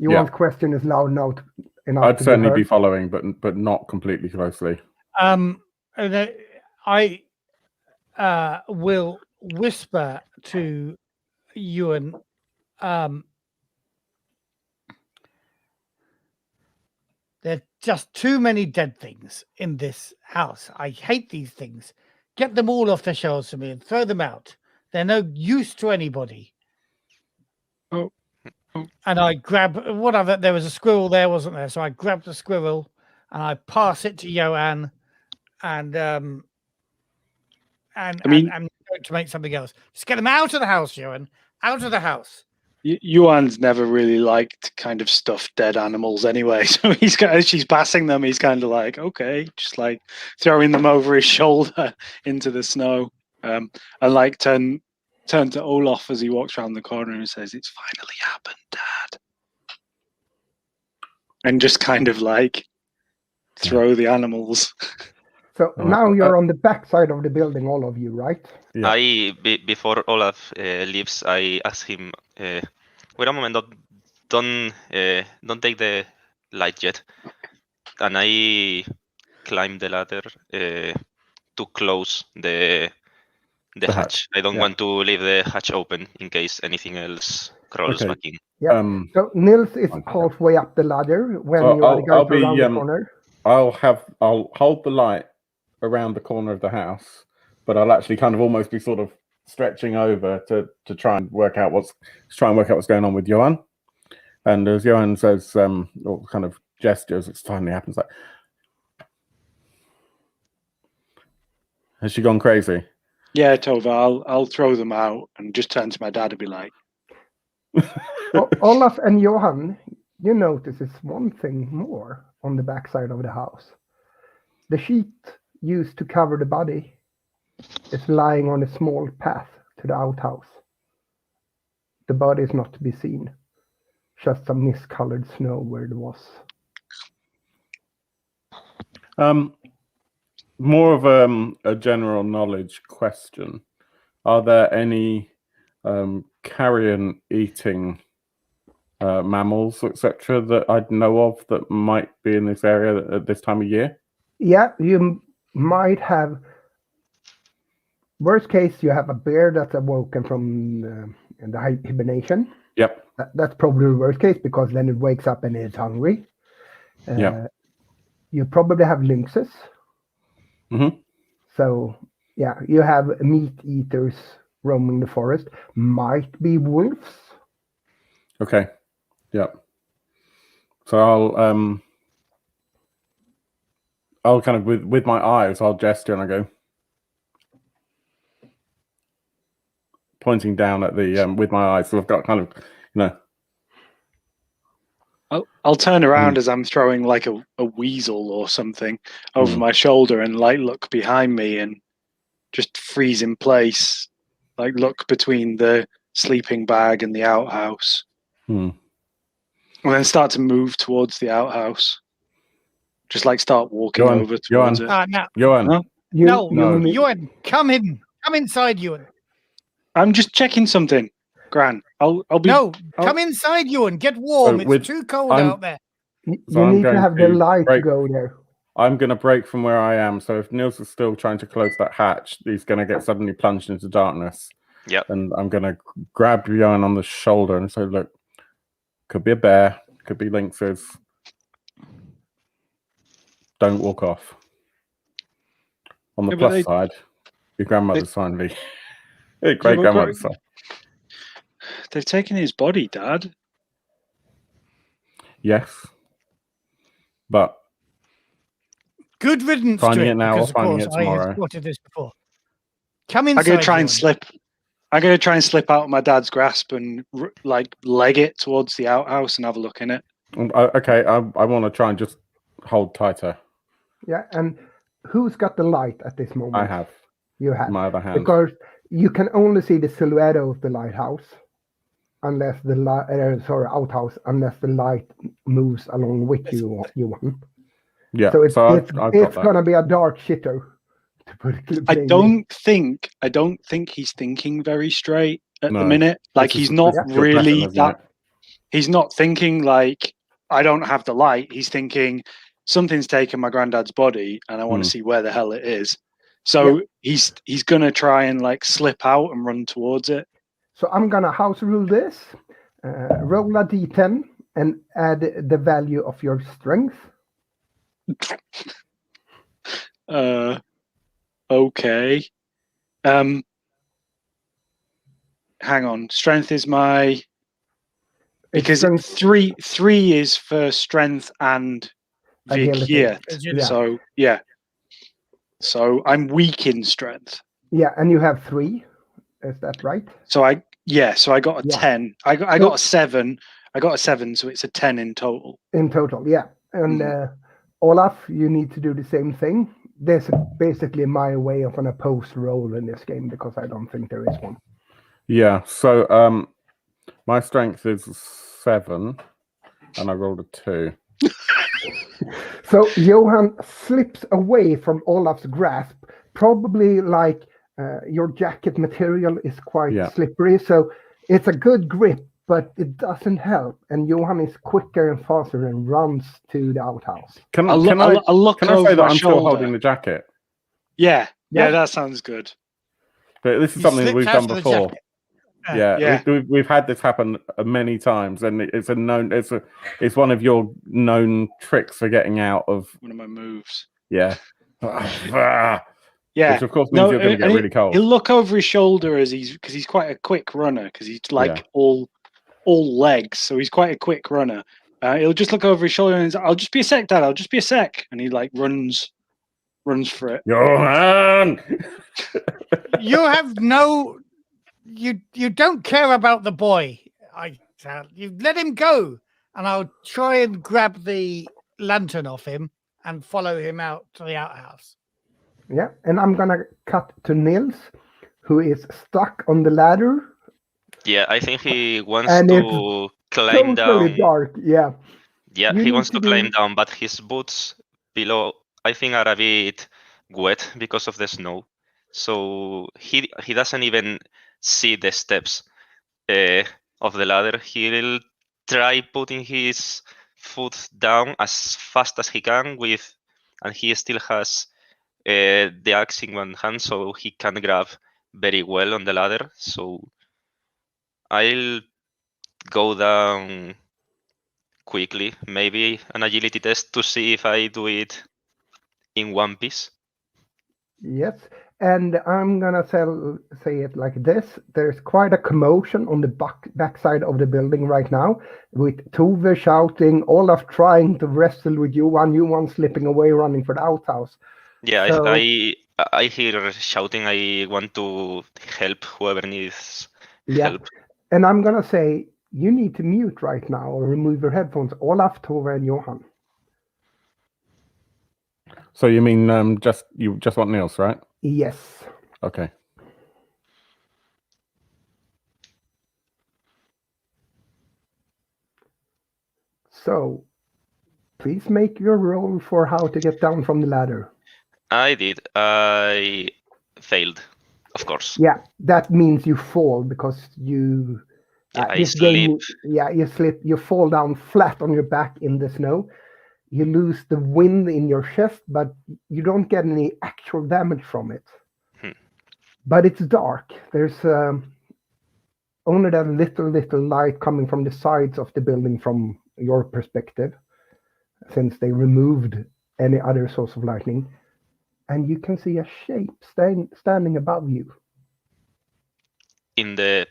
Johan's question is loud enough. I'd certainly be following, but not completely closely. I will whisper to Ewan. There are just too many dead things in this house. I hate these things. Get them all off the shelves for me and throw them out. They're no use to anybody. Oh. And I grab there was a squirrel there, wasn't there? So I grabbed the squirrel and I pass it to Johan, and I'm going to make something else. Just get them out of the house, Johan. Out of the house. Yuan's never really liked kind of stuffed dead animals anyway. So as she's passing them, he's kind of like, okay, just like throwing them over his shoulder into the snow. And like turn to Olaf as he walks around the corner and says, "It's finally happened, Dad." And just kind of like throw the animals. So now you're on the back side of the building, all of you, right? Yeah. Before Olaf leaves, I ask him, wait a moment, don't take the light yet. And I climb the ladder to close the hatch. I don't want to leave the hatch open in case anything else crawls back in. Yeah. So Nils is halfway up the ladder when you are going around the corner. I'll hold the light around the corner of the house, but I'll actually kind of almost be sort of stretching over to try and work out what's going on with Johan. And as Johan says, or kind of gestures, it finally happens. Like, has she gone crazy? Yeah, Tova, I'll throw them out and just turn to my dad and be like, Well, Olaf and Johan, you notice it's one thing more on the backside of the house. The sheet used to cover the body is lying on a small path to the outhouse. The body is not to be seen. Just some miscolored snow where it was. More of a general knowledge question. Are there any carrion-eating mammals, etc., that I'd know of that might be in this area at this time of year? Yeah, you might have. Worst case, you have a bear that's awoken from the hibernation. Yep. That's probably the worst case because then it wakes up and it's hungry. You probably have lynxes. Mm-hmm. So, yeah, you have meat eaters roaming the forest. Might be wolves. Okay. Yep. So I'll kind of with my eyes, I'll gesture and I go, pointing down at the with my eyes. So I've got kind of, I'll turn around as I'm throwing like a weasel or something over my shoulder and like look behind me and just freeze in place, like look between the sleeping bag and the outhouse. And then start to move towards the outhouse. Just like start walking over towards it. Johan. Huh? Ewan, come in. Come inside, Ewan. I'm just checking something. Gran, I'll be. Come inside, Ewan. Get warm. It's too cold out there. You need to have the light go there. I'm going to break from where I am. So if Niels is still trying to close that hatch, he's going to get suddenly plunged into darkness. Yep. And I'm going to grab Johan on the shoulder and say, look, could be a bear, could be lynxes. Don't walk off. On the plus side, your grandmother's finally... Great-grandmother's side. They've taken his body, Dad. Yes. But... Good riddance finding to it now or finding it tomorrow. I have spotted this before. Come inside. I'm going to try and slip. I'm going to try and slip out of my dad's grasp and like leg it towards the outhouse and have a look in it. Okay, I want to try and just hold tighter. Yeah, and who's got the light at this moment? I have. You have. My other hand. Because you can only see the silhouette of the lighthouse, unless the outhouse, unless the light moves along with you. Yeah. So it's gonna be a dark shitter. I don't think he's thinking very straight at the minute. Like he's not really that. He's not thinking like I don't have the light. He's thinking something's taken my granddad's body and I want to see where the hell it is. So he's gonna try and like slip out and run towards it. So I'm gonna house rule this. Roll a d10 and add the value of your strength. Okay. Hang on. Strength is my because three is for strength and vigility. So yeah. So I'm weak in strength. Yeah, and you have 3. Is that right? So I Yeah, so I got a Yeah. 10. I got a 7. I got a 7, so it's a 10 in total. In total, yeah. And Olaf, you need to do the same thing. This is basically my way of an opposed roll in this game because I don't think there is one. Yeah. So my strength is 7, and I rolled a 2. So Johan slips away from Olaf's grasp, probably like your jacket material is quite slippery. So it's a good grip, but it doesn't help. And Johan is quicker and faster and runs to the outhouse. Can I look say over that my I'm still shoulder. holding the jacket? Yeah, that sounds good. But this is He something that slips we've out done of the before. jacket. Yeah. We've had this happen many times, and it's a known. It's one of your known tricks for getting out of one of my moves. Yeah. Yeah. Which of course means you're going to get really cold. He'll look over his shoulder because he's quite a quick runner because he's like all legs, so he's quite a quick runner. He'll just look over his shoulder and he's like, "I'll just be a sec, Dad. I'll just be a sec," and he like runs for it. Johan! You have no. You don't care about the boy. You let him go, and I'll try and grab the lantern off him and follow him out to the outhouse. Yeah, and I'm gonna cut to Nils, who is stuck on the ladder. Yeah, I think he wants to climb down. Dark, yeah. Yeah, he wants to climb down, but his boots below, I think, are a bit wet because of the snow. So he doesn't even see the steps of the ladder. He'll try putting his foot down as fast as he can and he still has the axe in one hand, so he can grab very well on the ladder. So I'll go down quickly, maybe an agility test to see if I do it in one piece. Yes, and I'm gonna say it like this. There's quite a commotion on the backside of the building right now, with Tove shouting, Olaf trying to wrestle with Johan slipping away, running for the outhouse. Yeah, so, I hear shouting. I want to help whoever needs help. And I'm gonna say you need to mute right now or remove your headphones. Olaf, Tove, and Johan. So you mean you just want Niels, right? Yes. Okay. So please make your roll for how to get down from the ladder. I did. I failed, of course. Yeah, that means you fall because you. I slip. You slip. You fall down flat on your back in the snow. You lose the wind in your chest, but you don't get any actual damage from it. But it's dark. There's only that little light coming from the sides of the building from your perspective, since they removed any other source of lighting. And you can see a shape standing above you. In the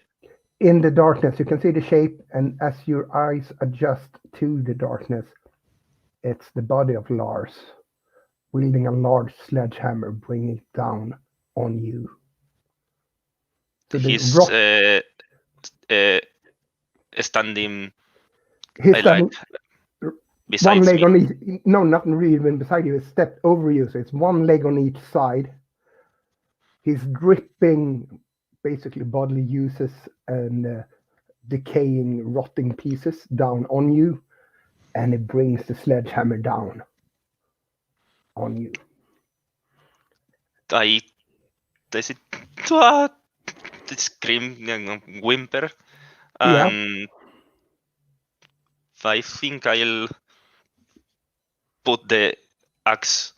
darkness, you can see the shape, and as your eyes adjust to the darkness, it's the body of Lars, wielding a large sledgehammer, bringing it down on you. So he's standing. He's standing. Besides one leg me. on each. No, not really even beside you. It's stepped over you, so it's one leg on each side. He's dripping, basically bodily uses and decaying, rotting pieces down on you, and it brings the sledgehammer down on you. I scream and whimper, and I think I'll put the axe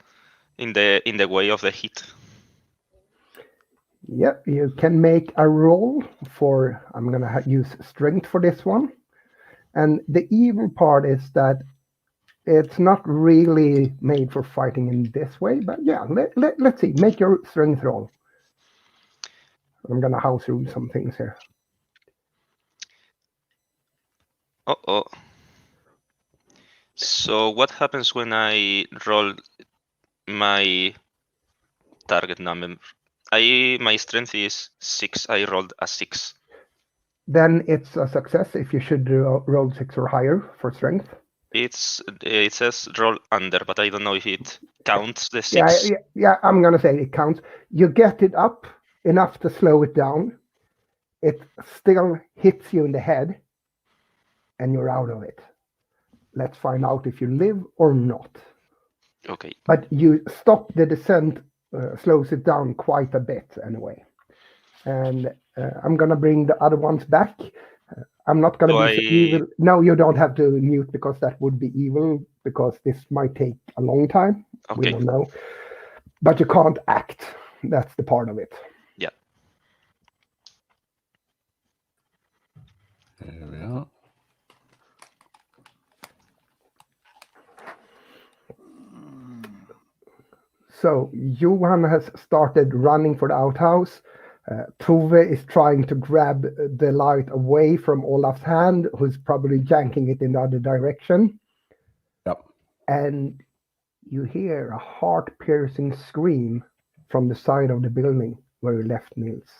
in the way of the heat. Yep, you can make a roll for. I'm gonna use strength for this one, and the evil part is that it's not really made for fighting in this way. But yeah, let's see. Make your strength roll. I'm gonna house rule some things here. Uh-oh. So what happens when I roll my target number? My strength is 6. I rolled a 6. Then it's a success if you should roll 6 or higher for strength. It says roll under, but I don't know if it counts the 6. Yeah, I'm gonna say it counts. You get it up enough to slow it down. It still hits you in the head, and you're out of it. Let's find out if you live or not. Okay. But you stop the descent, slows it down quite a bit anyway. And I'm gonna bring the other ones back. I'm not gonna be so evil. No, you don't have to mute because that would be evil, because this might take a long time. Okay. We don't know. But you can't act. That's the part of it. Yeah. There we are. So Johan has started running for the outhouse. Tove is trying to grab the light away from Olaf's hand, who's probably yanking it in the other direction. Yep. And you hear a heart-piercing scream from the side of the building where you left Nils.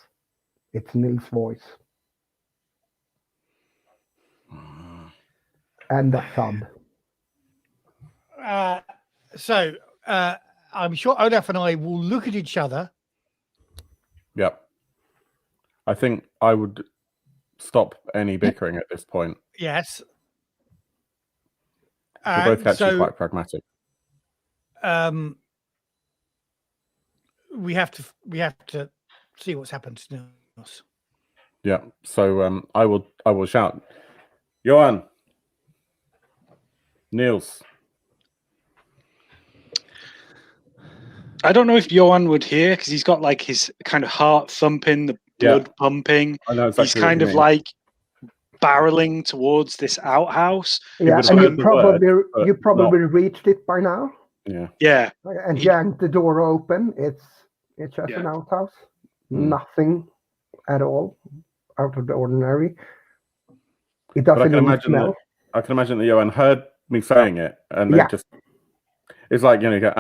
It's Nils' voice. And a thud. So I'm sure Olaf and I will look at each other. Yep. I think I would stop any bickering at this point. Yes. We're both actually quite pragmatic. We have to see what's happened to Nils. Yeah. So I will shout, Johan, Nils. I don't know if Johan would hear, because he's got like his kind of heart thumping, the blood pumping. I know exactly. He's kind of like barreling towards this outhouse. Yeah, and you probably reached it by now. Yeah. Yeah. And yanked the door open. It's just an outhouse. Nothing at all out of the ordinary. It doesn't even smell. I can imagine that Johan heard me saying it, and then just it's like, you go,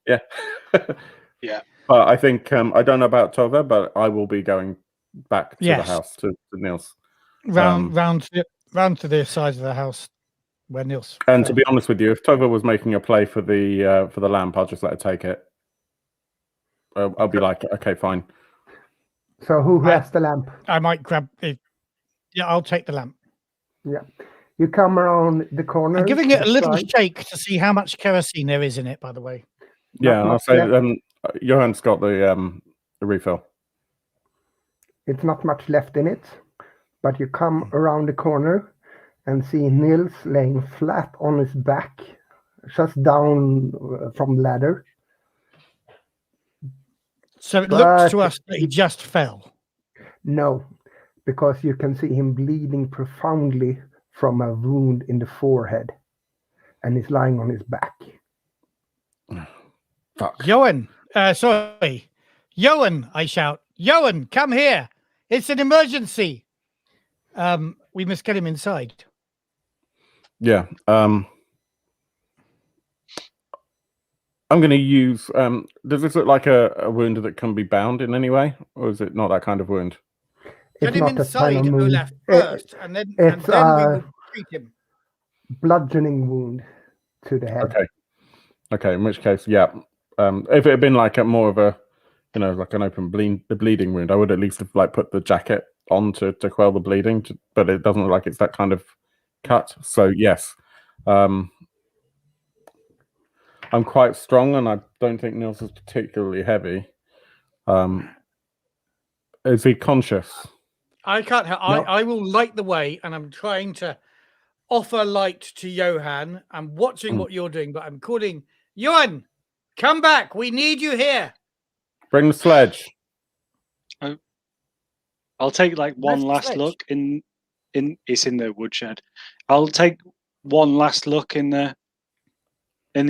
yeah. Yeah. But I think I don't know about Tove, but I will be going back to the house to Nils. Round to the side of the house where Nils. And to be honest with you, if Tove was making a play for the lamp, I'll just let her take it. I'll be like, okay, fine. So who has the lamp? I might grab it. Yeah, I'll take the lamp. Yeah. You come around the corner. I'm giving it a little shake to see how much kerosene there is in it, by the way. Yeah, and I'll say Johan's got the refill. It's not much left in it, but you come around the corner and see Nils laying flat on his back, just down from the ladder. So it looks to us that he just fell. No, because you can see him bleeding profoundly from a wound in the forehead, and he's lying on his back. Fuck. Johan, sorry. Johan, I shout. Johan, come here. It's an emergency. We must get him inside. Yeah. I'm going to use... does this look like a wound that can be bound in any way? Or is it not that kind of wound? Get him inside, Olaf, first, and then we will treat him. Bludgeoning wound to the head. Okay, in which case, yeah. If it had been like more of a, like an open bleeding wound, I would at least have put the jacket on to quell the bleeding, but it doesn't look like it's that kind of cut. So yes, I'm quite strong, and I don't think Nils is particularly heavy. Is he conscious? I can't help. No. I will light the way, and I'm trying to offer light to Johan. I'm watching what you're doing, but I'm calling Johan. Come back. We need you here. Bring the sledge. I'll take one last look in it's in the woodshed. I'll take one last look in the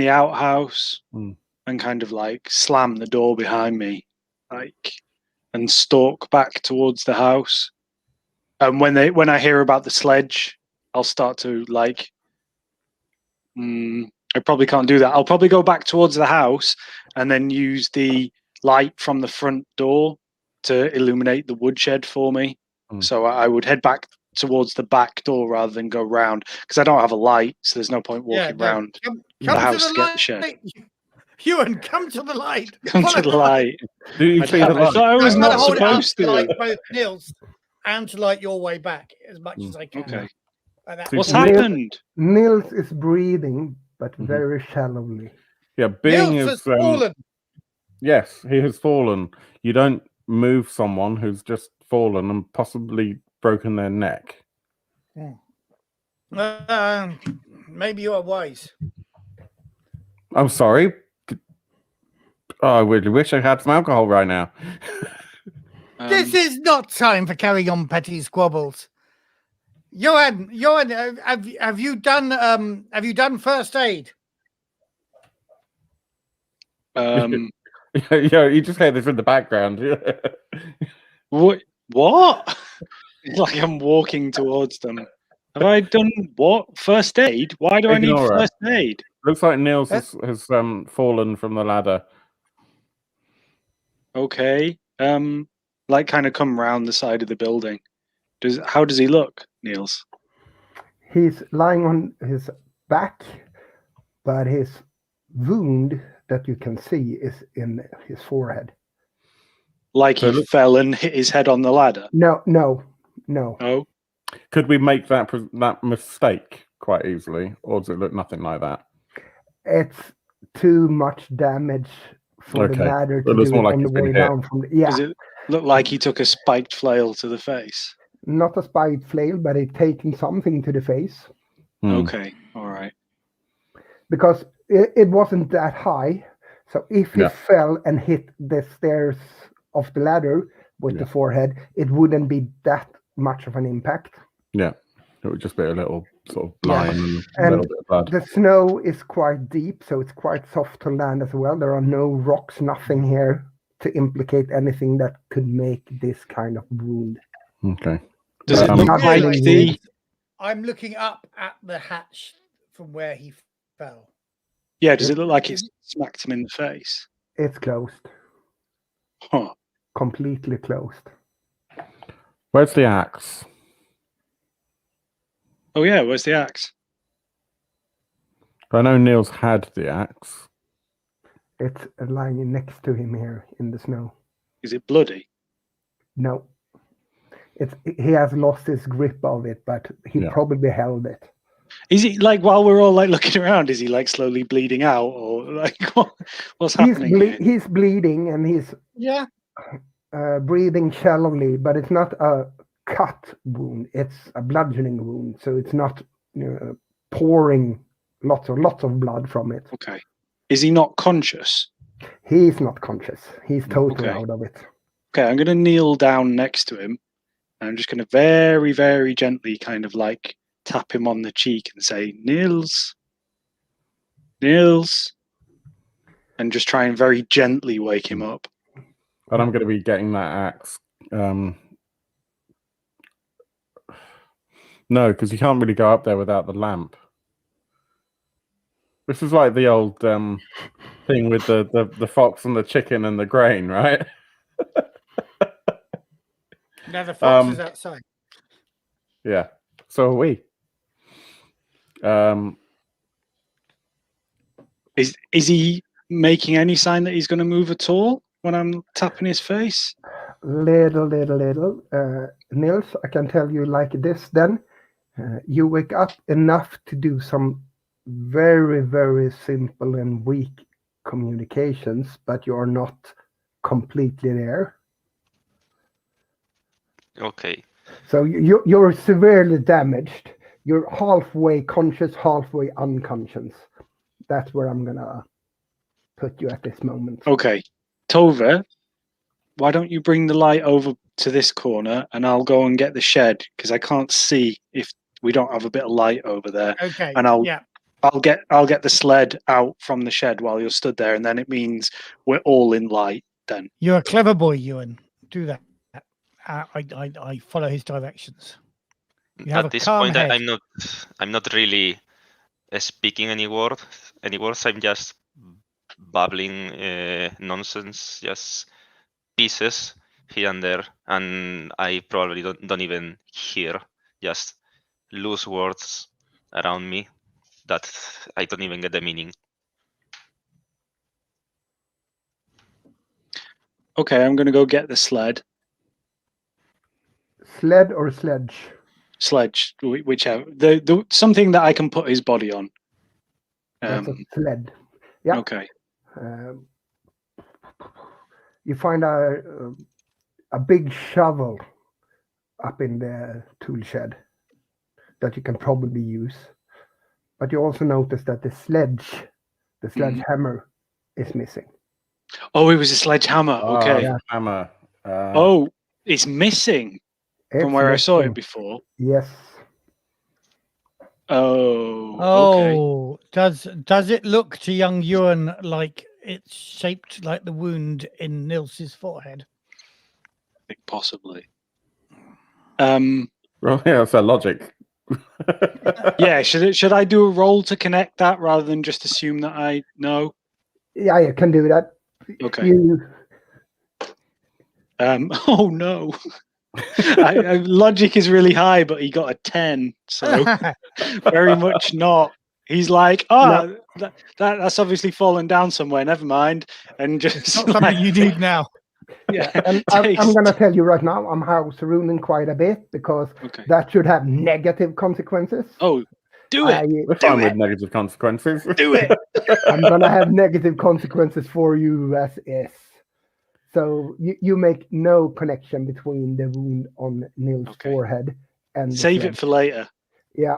outhouse and kind of slam the door behind me, and stalk back towards the house. And when I hear about the sledge, I'll start to I probably can't do that. I'll probably go back towards the house and then use the light from the front door to illuminate the woodshed for me. So I would head back towards the back door rather than go round, because I don't have a light, so there's no point walking round Come the house to to the get the shed. light. Ewan, come to the light. Come Follow to the light. Do you see the I light? thought I was I'm gonna not hold it up supposed to light to. both Nils and to light your way back as much as I can. Okay. Like that. What's Nils- happened? Nils is breathing, but Mhm. very shallowly. Yeah, Bing Nils is. has fallen. Yes, he has fallen. You don't move someone who's just fallen and possibly broken their neck. Maybe you are wise. I'm sorry. Oh, I really wish I had some alcohol right now. This is not time for carrying on petty squabbles. Johan, have you done first aid? Yeah, you just hear this in the background. What? What? Like I'm walking towards them. Have I done what? First aid? Why do I need Ignore it. first aid? Looks like Niels has fallen from the ladder. Okay. Like kind of come round the side of the building. How does he look, Niels? He's lying on his back, but his wound that you can see is in his forehead. Like he fell and hit his head on the ladder? No. Oh. Could we make that mistake quite easily, or does it look nothing like that? It's too much damage for the ladder to do it on the way down from the, Does it look like he took a spiked flail to the face? Not a spiked flail, but it taking something to the face. Okay, all right. Because it wasn't that high, so if he fell and hit the stairs of the ladder with the forehead, it wouldn't be that much of an impact. Yeah, it would just be a little sort of line and a little bit of blood. The snow is quite deep, so it's quite soft to land as well. There are no rocks, nothing here to implicate anything that could make this kind of wound. Okay. Does it look like the... I'm looking up at the hatch from where he fell. Yeah, does it look like it smacked him in the face? It's closed. Huh. Completely closed. Where's the axe? Oh yeah, where's the axe? I know Niels had the axe. It's lying next to him here in the snow. Is it bloody? No. He has lost his grip of it, but he probably held it. Is he like, while we're all like looking around, is he like slowly bleeding out, or like what's happening? He's bleeding and he's breathing shallowly, but it's not a cut wound; it's a bludgeoning wound. So it's not pouring lots of blood from it. Okay. Is he not conscious? He's not conscious. He's totally out of it. Okay, I'm going to kneel down next to him. And I'm just going to very, very gently kind of like tap him on the cheek and say, Niels, Niels. And just try and very gently wake him up. And I'm going to be getting that axe. No, because you can't really go up there without the lamp. This is like the old thing with the fox and the chicken and the grain, right? Now the fox is outside. Yeah, so are we. Is he making any sign that he's going to move at all when I'm tapping his face? Little. Niels, I can tell you like this then. You wake up enough to do some very, very simple and weak communications, but you're not completely there. Okay. So you're severely damaged. You're halfway conscious, halfway unconscious. That's where I'm gonna put you at this moment. Okay. Tove, why don't you bring the light over to this corner and I'll go and get the shed, because I can't see if we don't have a bit of light over there. Okay. And I'll get the sled out from the shed while you're stood there, and then it means we're all in light then. You're a clever boy, Ewan. Do that. I follow his directions. At this point, I'm not really speaking any words. I'm just babbling nonsense, just pieces here and there, and I probably don't even hear, just loose words around me that I don't even get the meaning. Okay, I'm gonna go get the sled. Sled or sledge? Sledge, whichever. The something that I can put his body on. That's a sled. Yeah. Okay. You find a big shovel up in the tool shed that you can probably use. But you also notice that the sledgehammer is missing. Oh, it was a sledgehammer. Okay. Yeah. Hammer. Oh, it's missing from where I saw it before. Yes. Oh, okay. Oh, does it look to young Ewan like it's shaped like the wound in Nils's forehead? I think possibly. Well, yeah, that's their logic. Yeah, should I do a roll to connect that rather than just assume that I know? Yeah, you can do that. Okay. Oh no. Logic is really high, but he got a 10, so very much not. He's like, No. that's obviously fallen down somewhere. Never mind, and just It's not something you need now. Yeah, And I'm going to tell you right now, I'm house ruling quite a bit because that should have negative consequences. Oh, do it. We're fine with negative consequences. Do it. I'm going to have negative consequences for you as is. So you make no connection between the wound on Nils' forehead and save it for later. Yeah.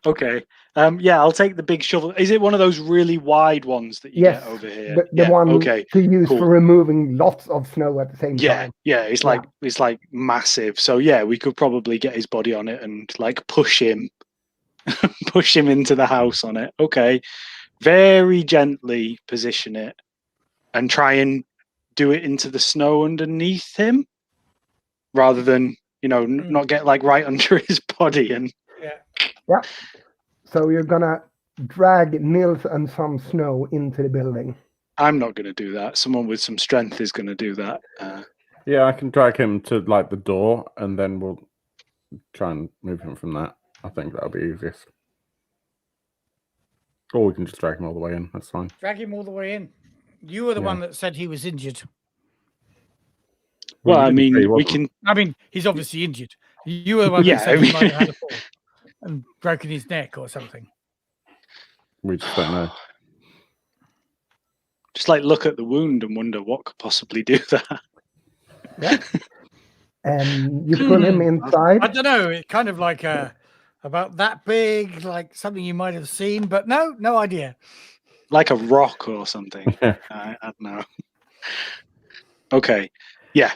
Okay. Yeah, I'll take the big shovel. Is it one of those really wide ones that you get over here? The one to use for removing lots of snow at the same time. Yeah, it's like massive. So yeah, we could probably get his body on it and like push him into the house on it. Okay. Very gently position it and try and do it into the snow underneath him rather than, not get like right under his body and Yeah. So you're gonna drag Nils and some snow into the building. I'm not gonna do that. Someone with some strength is gonna do that. Yeah, I can drag him to like the door and then we'll try and move him from that. I think that'll be easiest. Or we can just drag him all the way in. That's fine. Drag him all the way in. You were the one that said he was injured. Well, I mean, we can. I mean, he's obviously injured. You were the one that said he might have had a fall and broken his neck or something. We just don't know. Just like look at the wound and wonder what could possibly do that. Yeah. And you pull him inside. I don't know. It's kind of like about that big, like something you might have seen, but no idea. Like a rock or something. I don't know. Okay. Yeah.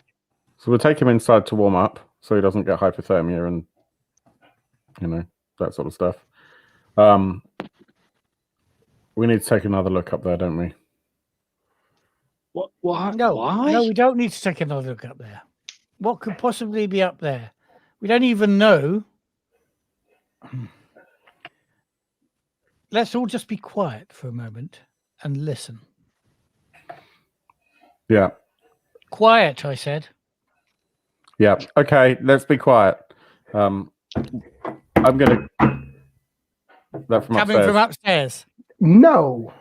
So we'll take him inside to warm up so he doesn't get hypothermia and, that sort of stuff. We need to take another look up there, don't we? What? No, why? No, we don't need to take another look up there. What could possibly be up there? We don't even know. Let's all just be quiet for a moment and listen. Yeah. Quiet, I said. Yeah. Okay, let's be quiet. I'm gonna. That from Coming upstairs. from upstairs. No.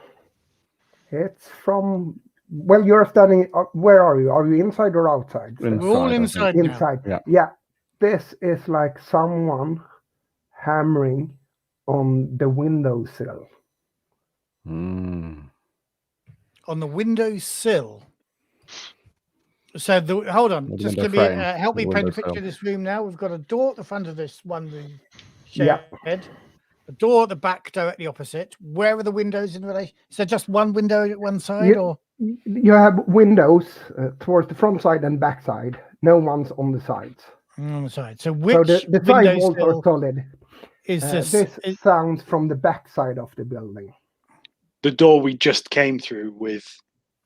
It's from. Well, you're standing. Where are you? Are you inside or outside? Inside, We're all inside now. Inside. Yeah. This is like someone hammering on the windowsill. Mm. On the windowsill. So hold on, just give me help me paint a picture of this room now. We've got a door at the front of this one room shed, a door at the back directly opposite. Where are the windows in relation? So just one window at one side, or you have windows towards the front side and back side. No one's on the sides. On the side. So which the side walls are solid. Is this sounds from the back side of the building? The door we just came through with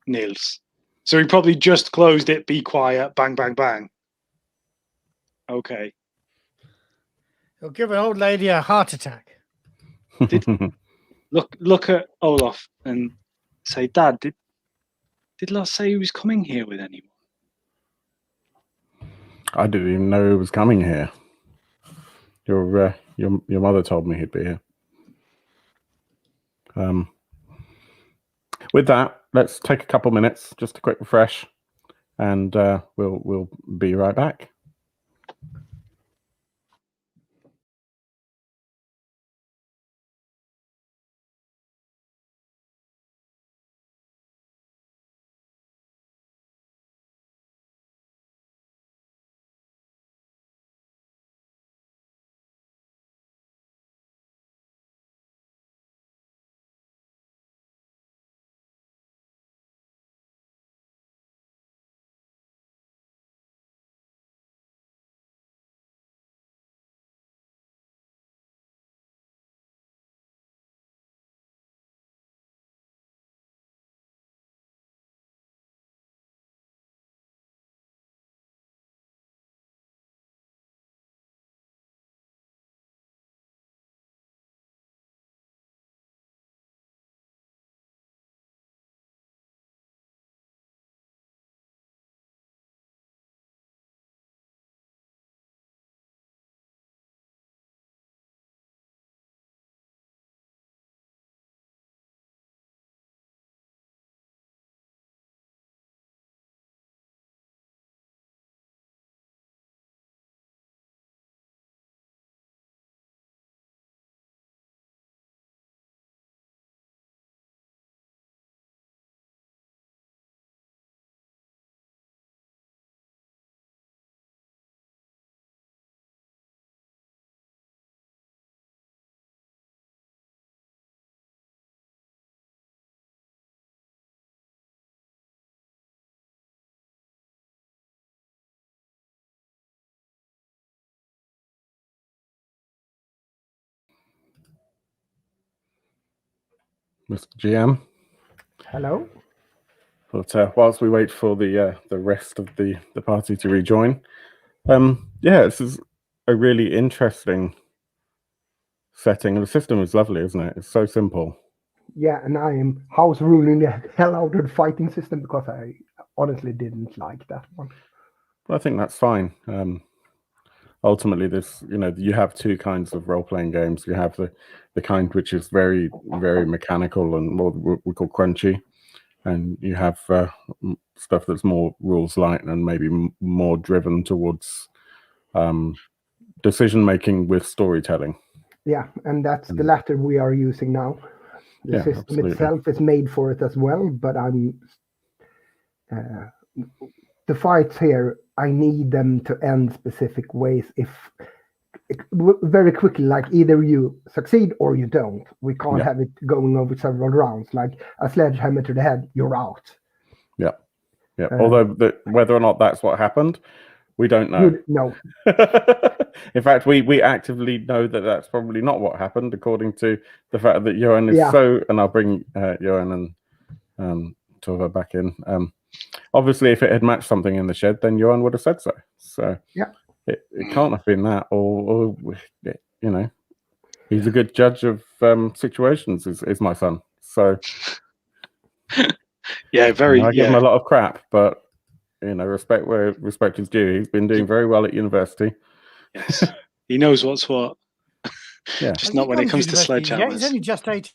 Nils. So he probably just closed it, be quiet, bang, bang, bang. Okay. It'll give an old lady a heart attack. Look at Olaf and say, Dad, did Lars say he was coming here with anyone? I didn't even know he was coming here. Your mother told me he'd be here. With that, let's take a couple minutes, just a quick refresh, and we'll be right back. Mr. GM. Hello. But whilst we wait for the rest of the party to rejoin, yeah, this is a really interesting setting. The system is lovely, isn't it? It's so simple. Yeah, and I am house ruling the hell out of the fighting system because I honestly didn't like that one. Well, I think that's fine. Ultimately, this, you have two kinds of role-playing games. You have the kind which is very, very mechanical and what we call crunchy, and you have stuff that's more rules light and maybe more driven towards decision making with storytelling. Yeah, and that's the latter we are using now. The system absolutely. itself is made for it as well, but the fights here, I need them to end specific ways. If very quickly, like either you succeed or you don't. We can't have it going over several rounds. Like a sledgehammer to the head, you're out. Yeah. Although whether or not that's what happened, we don't know. No. In fact, we actively know that that's probably not what happened, according to the fact that Johan is so. And I'll bring Johan and Tova back in. Obviously, if it had matched something in the shed, then Johan would have said so. So it can't have been that, or he's a good judge of situations. Is my son. So yeah, very. I give him a lot of crap, but respect where respect is due. He's been doing very well at university. Yes, he knows what's what. Yeah, just not when it comes to sledgehammers. Yeah, he's only just 18.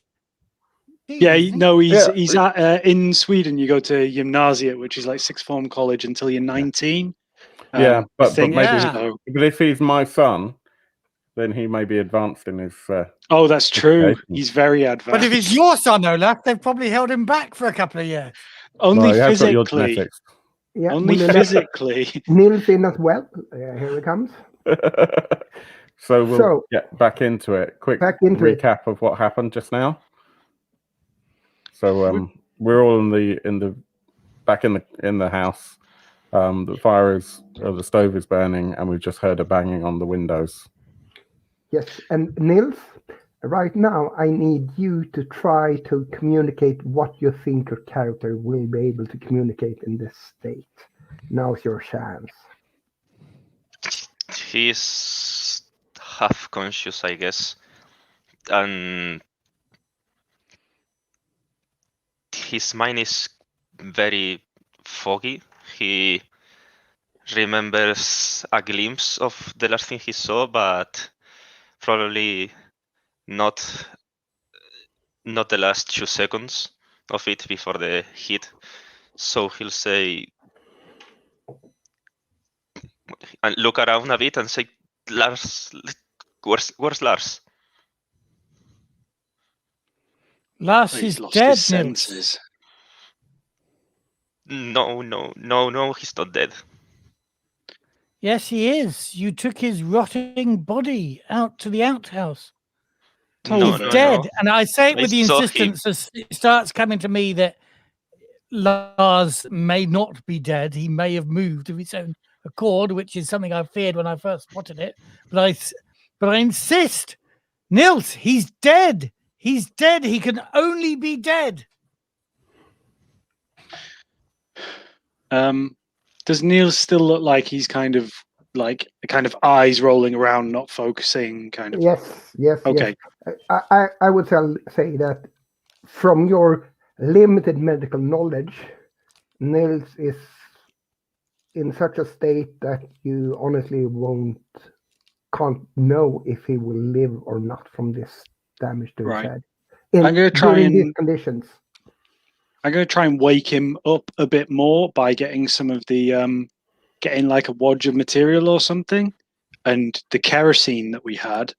Yeah, he's at in Sweden. You go to gymnasiet, which is like sixth form college, until you're 19. Yeah, but maybe so. But if he's my son, then he may be advanced in his. Oh, that's true. Education. He's very advanced. But if it's your son, Olaf, they've probably held him back for a couple of years. Only physically. Yeah, only physically. Nils in as well. Here it comes. So we'll get back into it. Quick recap of what happened just now. So we're all back in the house. The the stove is burning, and we've just heard a banging on the windows. Yes, and Nils, right now I need you to try to communicate what you think your character will be able to communicate in this state. Now's your chance. He's half conscious, I guess, and his mind is very foggy. He remembers a glimpse of the last thing he saw, but probably not the last 2 seconds of it before the hit. So he'll say, and look around a bit and say, Lars, where's Lars? Lars He's is lost dead, his Nils. senses. No, he's not dead. Yes, he is. You took his rotting body out to the outhouse. No, He's dead. no. And I say it I with the saw insistence as it starts coming to me that Lars may not be dead. He may have moved of his own accord, which is something I feared when I first spotted it. But I insist, Nils, he's dead. He's dead. He can only be dead. Does Niels still look like he's kind of eyes rolling around, not focusing, kind of? Yes. Okay. I would say that from your limited medical knowledge, Nils is in such a state that you honestly can't know if he will live or not from this damage to his head. I'm going to try these conditions. I'm going to try and wake him up a bit more by getting some of the getting like a wodge of material or something, and the kerosene that we had,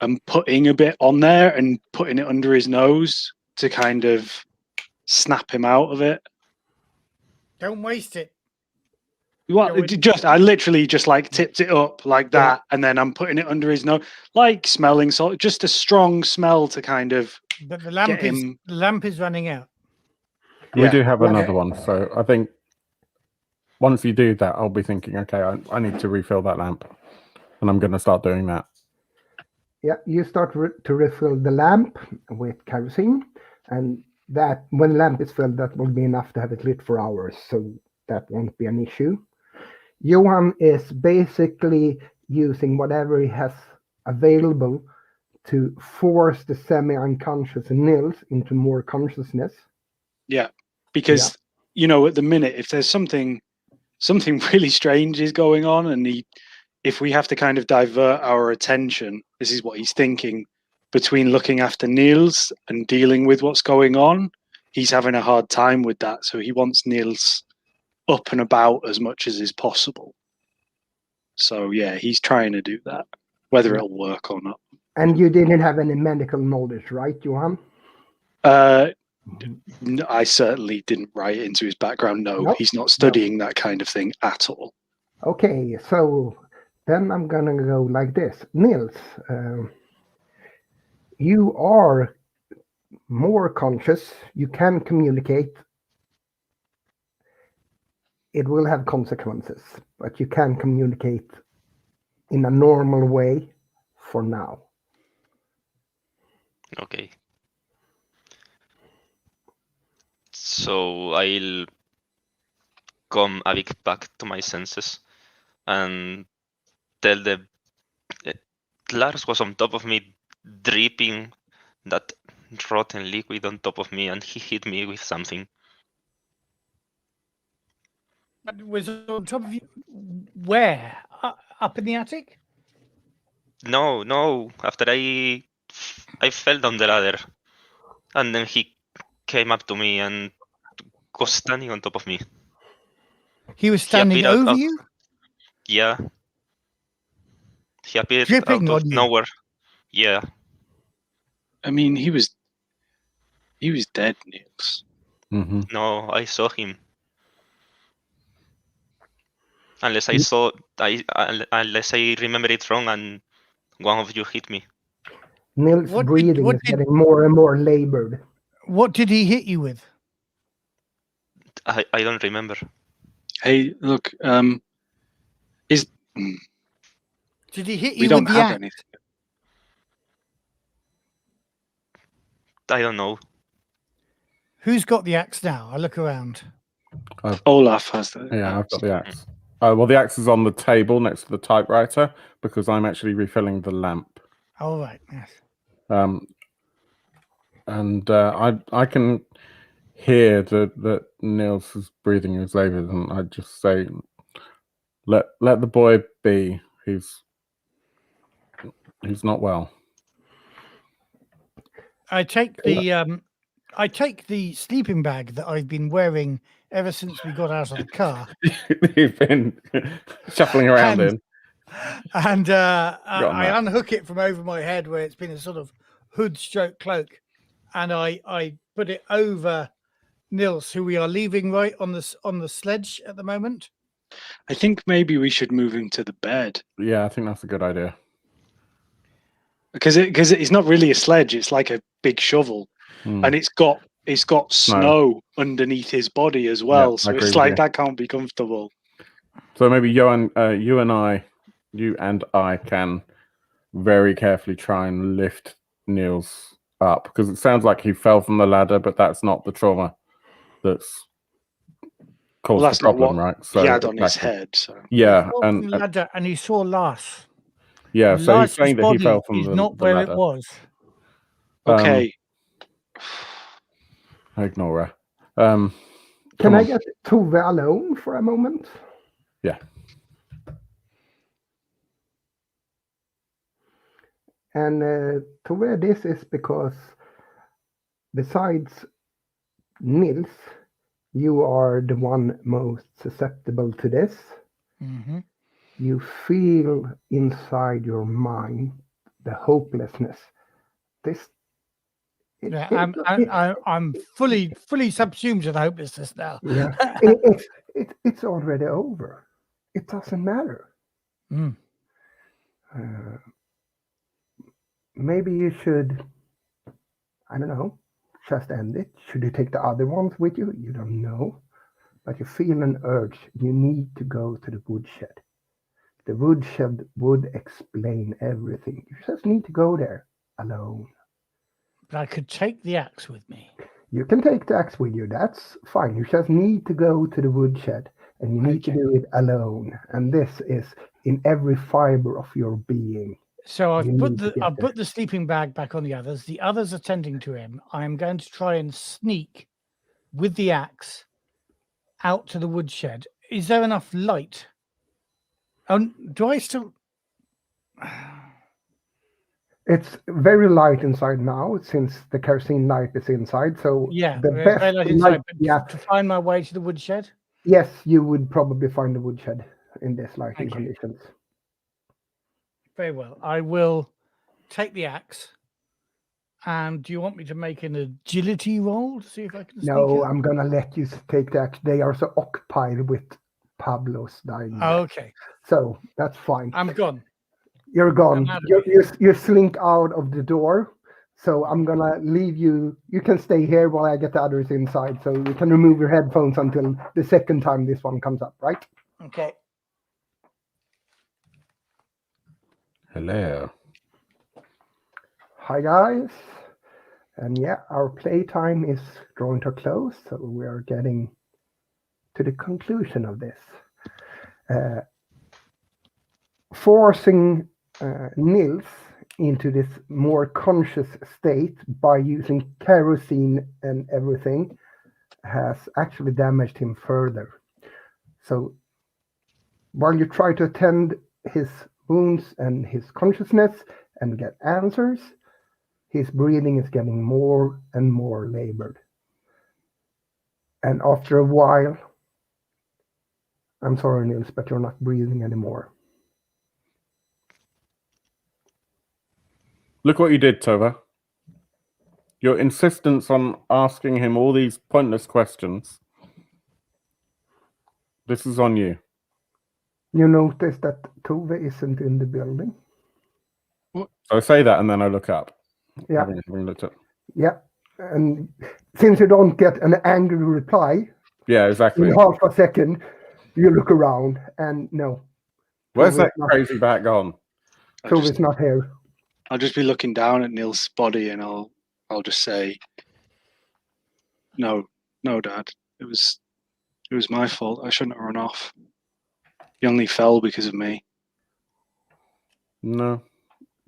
and putting a bit on there and putting it under his nose to kind of snap him out of it. Don't waste it. I literally just like tipped it up like that, and then I'm putting it under his nose, like smelling salt, just a strong smell to kind of. But the lamp is running out. We do have another one, so I think once you do that, I'll be thinking, okay, I need to refill that lamp, and I'm going to start doing that. Yeah, you start to refill the lamp with kerosene, and that when the lamp is filled, that will be enough to have it lit for hours, so that won't be an issue. Johan is basically using whatever he has available to force the semi-unconscious Nils into more consciousness. Yeah, because at the minute, if there's something really strange is going on, and if we have to kind of divert our attention, this is what he's thinking, between looking after Niels and dealing with what's going on, he's having a hard time with that. So he wants Niels up and about as much as is possible. So yeah, he's trying to do that, whether it'll work or not. And you didn't have any medical knowledge, right, Johan? I certainly didn't write into his background. No, nope. He's not studying that kind of thing at all. Okay, so then I'm gonna go like this. Nils, you are more conscious. You can communicate. It will have consequences, but you can communicate in a normal way for now. Okay. So I'll come a bit back to my senses and tell them Lars was on top of me, dripping that rotten liquid on top of me, and he hit me with something. But was it on top of you? Where? Up in the attic? No. After I fell down the ladder, and then he came up to me and was standing on top of me. He was standing over you? Yeah. He appeared Dripping out of on you. nowhere. Yeah. I mean, he was dead, Niels. Mm-hmm. No, I saw him. Unless I remember it wrong and one of you hit me. Nils' breathing is getting more and more labored. What did he hit you with? I don't remember. Hey, look, Did he hit you we don't with the have axe? anything. I don't know. Who's got the axe now? I look around. Olaf has the Yeah, I've got the axe. Well, the axe is on the table next to the typewriter because I'm actually refilling the lamp. All right, yes. And I can hear that Niels' breathing is labored, and I just say, Let the boy be. He's not well. I take the sleeping bag that I've been wearing ever since we got out of the car. You've been shuffling around and I that. unhook it from over my head where it's been a sort of hood stroke cloak, and I put it over Nils, who we are leaving right on the sledge at the moment. I think maybe we should move him to the bed. Yeah, I think that's a good idea. Because it's not really a sledge; it's like a big shovel, and it's got snow underneath his body as well. Yeah, so it's like that can't be comfortable. So maybe Johan, you and I can very carefully try and lift Niels up, because it sounds like he fell from the ladder, but that's not the trauma that's caused the problem, right? So he had on his head. So yeah, and the ladder, and he saw Lars. Yeah, and so Lars's he's saying that he fell from is the not where ladder. It was. Okay. Ignore her. Can I get Tove alone for a moment? Yeah. And Tove, this is because besides Nils, you are the one most susceptible to this. Mm-hmm. You feel inside your mind the hopelessness. I'm fully subsumed to the hopelessness now. Yeah, it's already over. It doesn't matter. Maybe you should, I don't know, just end it. Should you take the other ones with you? You don't know. But you feel an urge. You need to go to the woodshed. The woodshed would explain everything. You just need to go there alone. But I could take the axe with me. You can take the axe with you. That's fine. You just need to go to the woodshed, and you need to do it alone. And this is in every fiber of your being. So I've put the sleeping bag back on the others. The others are tending to him. I'm going to try and sneak with the axe out to the woodshed. Is there enough light? Do I still? It's very light inside now, since the kerosene light is inside. So yeah, the best very light inside. To find my way to the woodshed. Yes, you would probably find the woodshed in this lighting conditions. Very well. I will take the axe. And do you want me to make an agility roll to see if I can? No, I'm gonna let you take the axe. They are so occupied with Pablo's dying. Okay. So that's fine. I'm gone. You're gone. You slink out of the door. So I'm gonna leave you. You can stay here while I get the others inside. So you can remove your headphones until the second time this one comes up, right? Okay. Hello. Hi guys. And yeah, our playtime is drawing to a close. So we are getting to the conclusion of this. Forcing Nils into this more conscious state by using kerosene and everything has actually damaged him further. So while you try to attend his wounds and his consciousness and get answers, his breathing is getting more and more labored. And after a while, I'm sorry, Nils, but you're not breathing anymore. Look what you did, Tova. Your insistence on asking him all these pointless questions. This is on you. You notice that Tove isn't in the building? So I say that and then I look up. Yeah. Having looked up. Yeah. And since you don't get an angry reply, yeah, exactly. in half a second, you look around and no. Where's that crazy bat gone? Tove's not here. I'll just be looking down at Nils' body and I'll just say, no, Dad. It was my fault. I shouldn't have run off. He only fell because of me. No.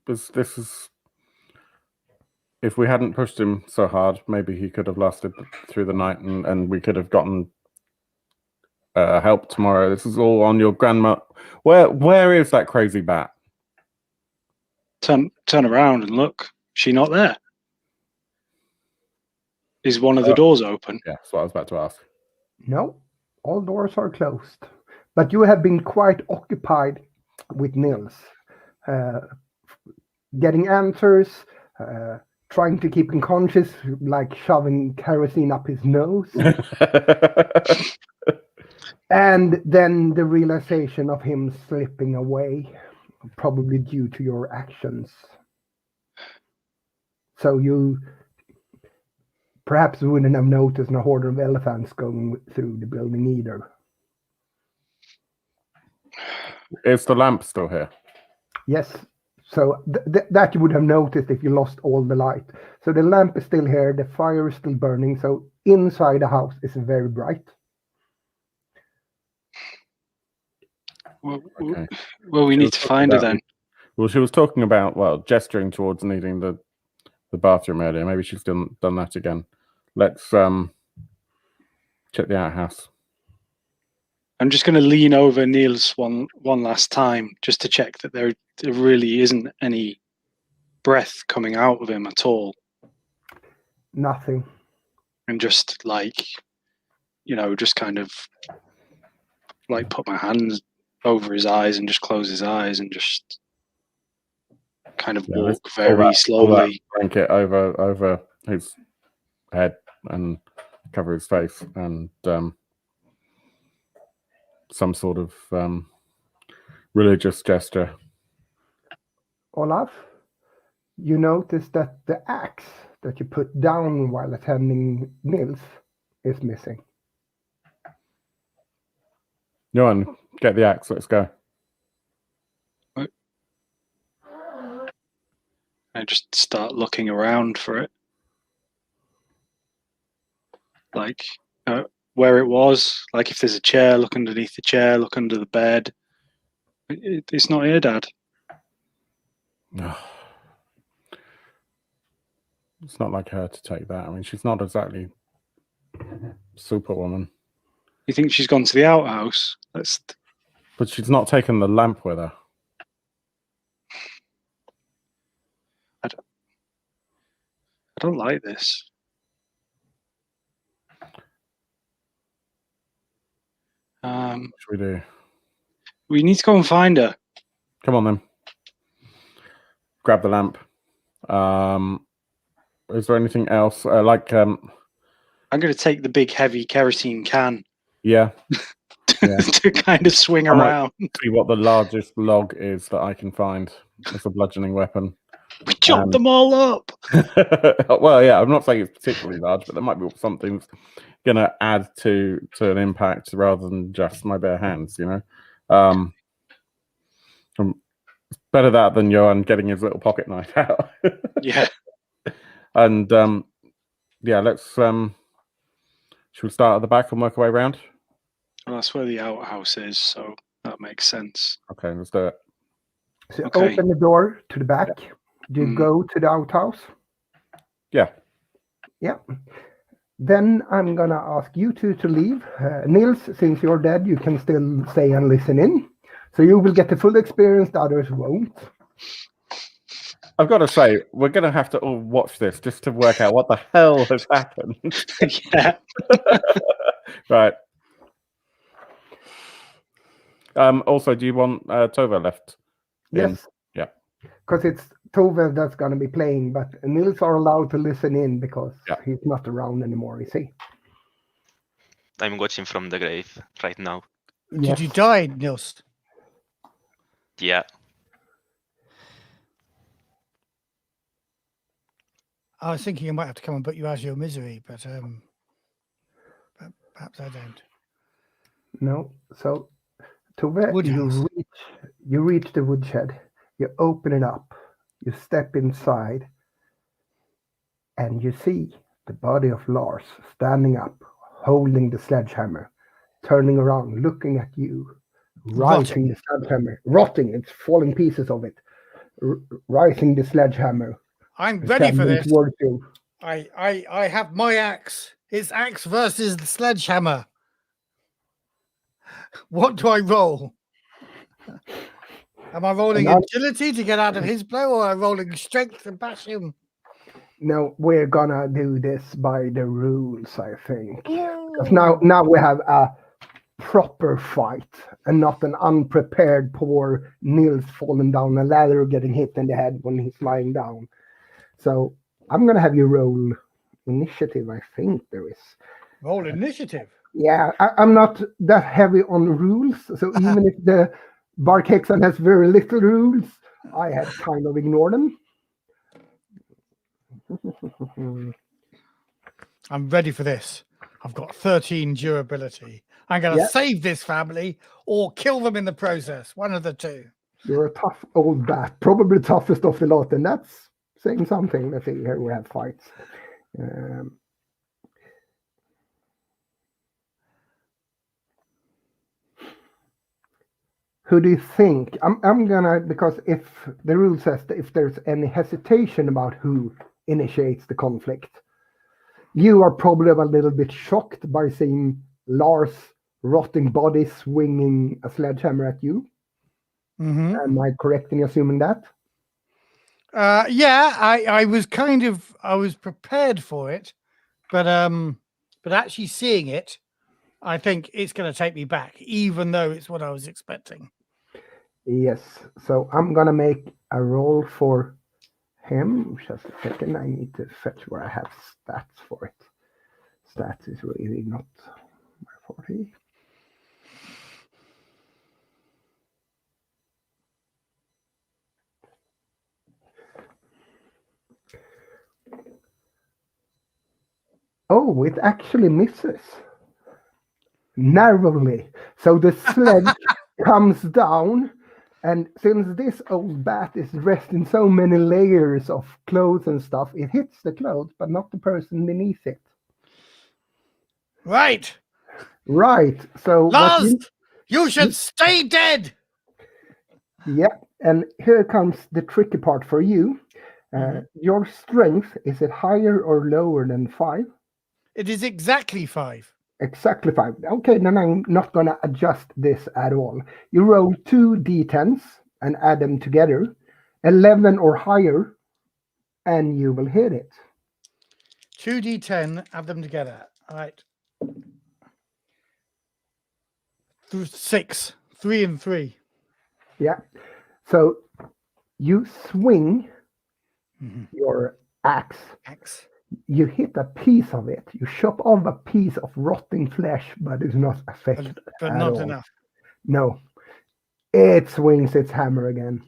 This is... If we hadn't pushed him so hard, maybe he could have lasted through the night and we could have gotten help tomorrow. This is all on your grandma. Where is that crazy bat? Turn around and look. She not there? Is one of the doors open? Yeah, that's what I was about to ask. No, all doors are closed. But you have been quite occupied with Nils. Getting answers, trying to keep him conscious, like shoving kerosene up his nose. And then the realization of him slipping away, probably due to your actions. So you perhaps wouldn't have noticed a horde of elephants going through the building either. Is the lamp still here? Yes. So that you would have noticed if you lost all the light. So the lamp is still here, the fire is still burning. So inside the house is very bright. Well, Okay. we need to find her then. Well, she was talking about, gesturing towards needing the bathroom earlier. Maybe she's done that again. Let's check the outhouse. I'm just going to lean over Niels one last time just to check that there really isn't any breath coming out of him at all. Nothing. And just just kind of like put my hands over his eyes and just close his eyes and just kind of walk very slowly. Blanket over his head and cover his face and some sort of religious gesture. Olaf, you notice that the axe that you put down while attending Nils is missing. Johan, get the axe. Let's go. I just start looking around for it. Like where it was. Like if there's a chair, look underneath the chair, look under the bed. It's not here, Dad. No. It's not like her to take that. I mean, she's not exactly Superwoman. You think she's gone to the outhouse? But she's not taken the lamp with her. I don't like this. What should we do? We need to go and find her. Come on then. Grab the lamp. Is there anything else? I'm going to take the big heavy kerosene can. Yeah. To kind of swing around. See what the largest log is that I can find as a bludgeoning weapon. We chopped them all up. Well, yeah, I'm not saying it's particularly large, but there might be something that's going to add to an impact rather than just my bare hands, you know? It's better that than Johan getting his little pocket knife out. Yeah. And, let's... should we start at the back and work our way around? Well, that's where the outhouse is, so that makes sense. Okay, let's do it. So open the door to the back. Yeah. Do you go to the outhouse? Yeah. Yeah. Then I'm going to ask you two to leave. Nils, since you're dead, you can still stay and listen in. So you will get the full experience, the others won't. I've got to say, we're going to have to all watch this just to work out what the hell has happened. Yeah. Right. Also, do you want Tova left? Yes. Yeah. Because it's Tova that's going to be playing, but Nils are allowed to listen in because he's not around anymore, is he? I'm watching from the grave right now. Yes. Did you die, Nils? Yeah. I was thinking I might have to come and put you out of your misery, but perhaps I don't. No. So, Tove, you reach the woodshed. You open it up. You step inside. And you see the body of Lars standing up, holding the sledgehammer, turning around, looking at you, rising the sledgehammer, rotting. It's falling pieces of it. Rising the sledgehammer. I'm ready for this. You. I have my axe. It's axe versus the sledgehammer. What do I roll? Am I rolling agility to get out of his blow, or am I rolling strength to bash him? No, we're gonna do this by the rules, I think. Because now we have a proper fight and not an unprepared poor Nils falling down a ladder getting hit in the head when he's lying down. So I'm gonna have you roll initiative, I think there is. Roll initiative? Yeah, I'm not that heavy on rules. So even if the BARKHÄXAN has very little rules, I had kind of ignored them. I'm ready for this. I've got 13 durability. I'm going to save this family or kill them in the process. One of the two. You're a tough old bat. Probably the toughest of the lot. And that's saying something. Let's see, here we have fights. Who do you think? I'm gonna, because if the rule says that if there's any hesitation about who initiates the conflict, you are probably a little bit shocked by seeing Lars' rotting body swinging a sledgehammer at you. Am I correct in assuming that? Yeah, I was prepared for it, but actually seeing it, I think it's going to take me back, even though it's what I was expecting. Yes, so I'm gonna make a roll for him. Just a second, I need to fetch where I have stats for it. Stats is really not my 40. Oh, it actually misses. Narrowly. So the sledge comes down, and since this old bat is dressed in so many layers of clothes and stuff, it hits the clothes, but not the person beneath it. Right. So Lars, you should stay dead. Yeah, and here comes the tricky part for you. Your strength, is it higher or lower than 5? It is exactly 5. Exactly 5. Okay, then I'm not going to adjust this at all. You roll 2 d10s and add them together. 11 or higher, and you will hit it. 2d10, add them together. All right. 6. 3 and 3. Yeah. So you swing your axe. You hit a piece of it. You chop off a piece of rotting flesh, but it's not affected. But not enough. No. It swings its hammer again.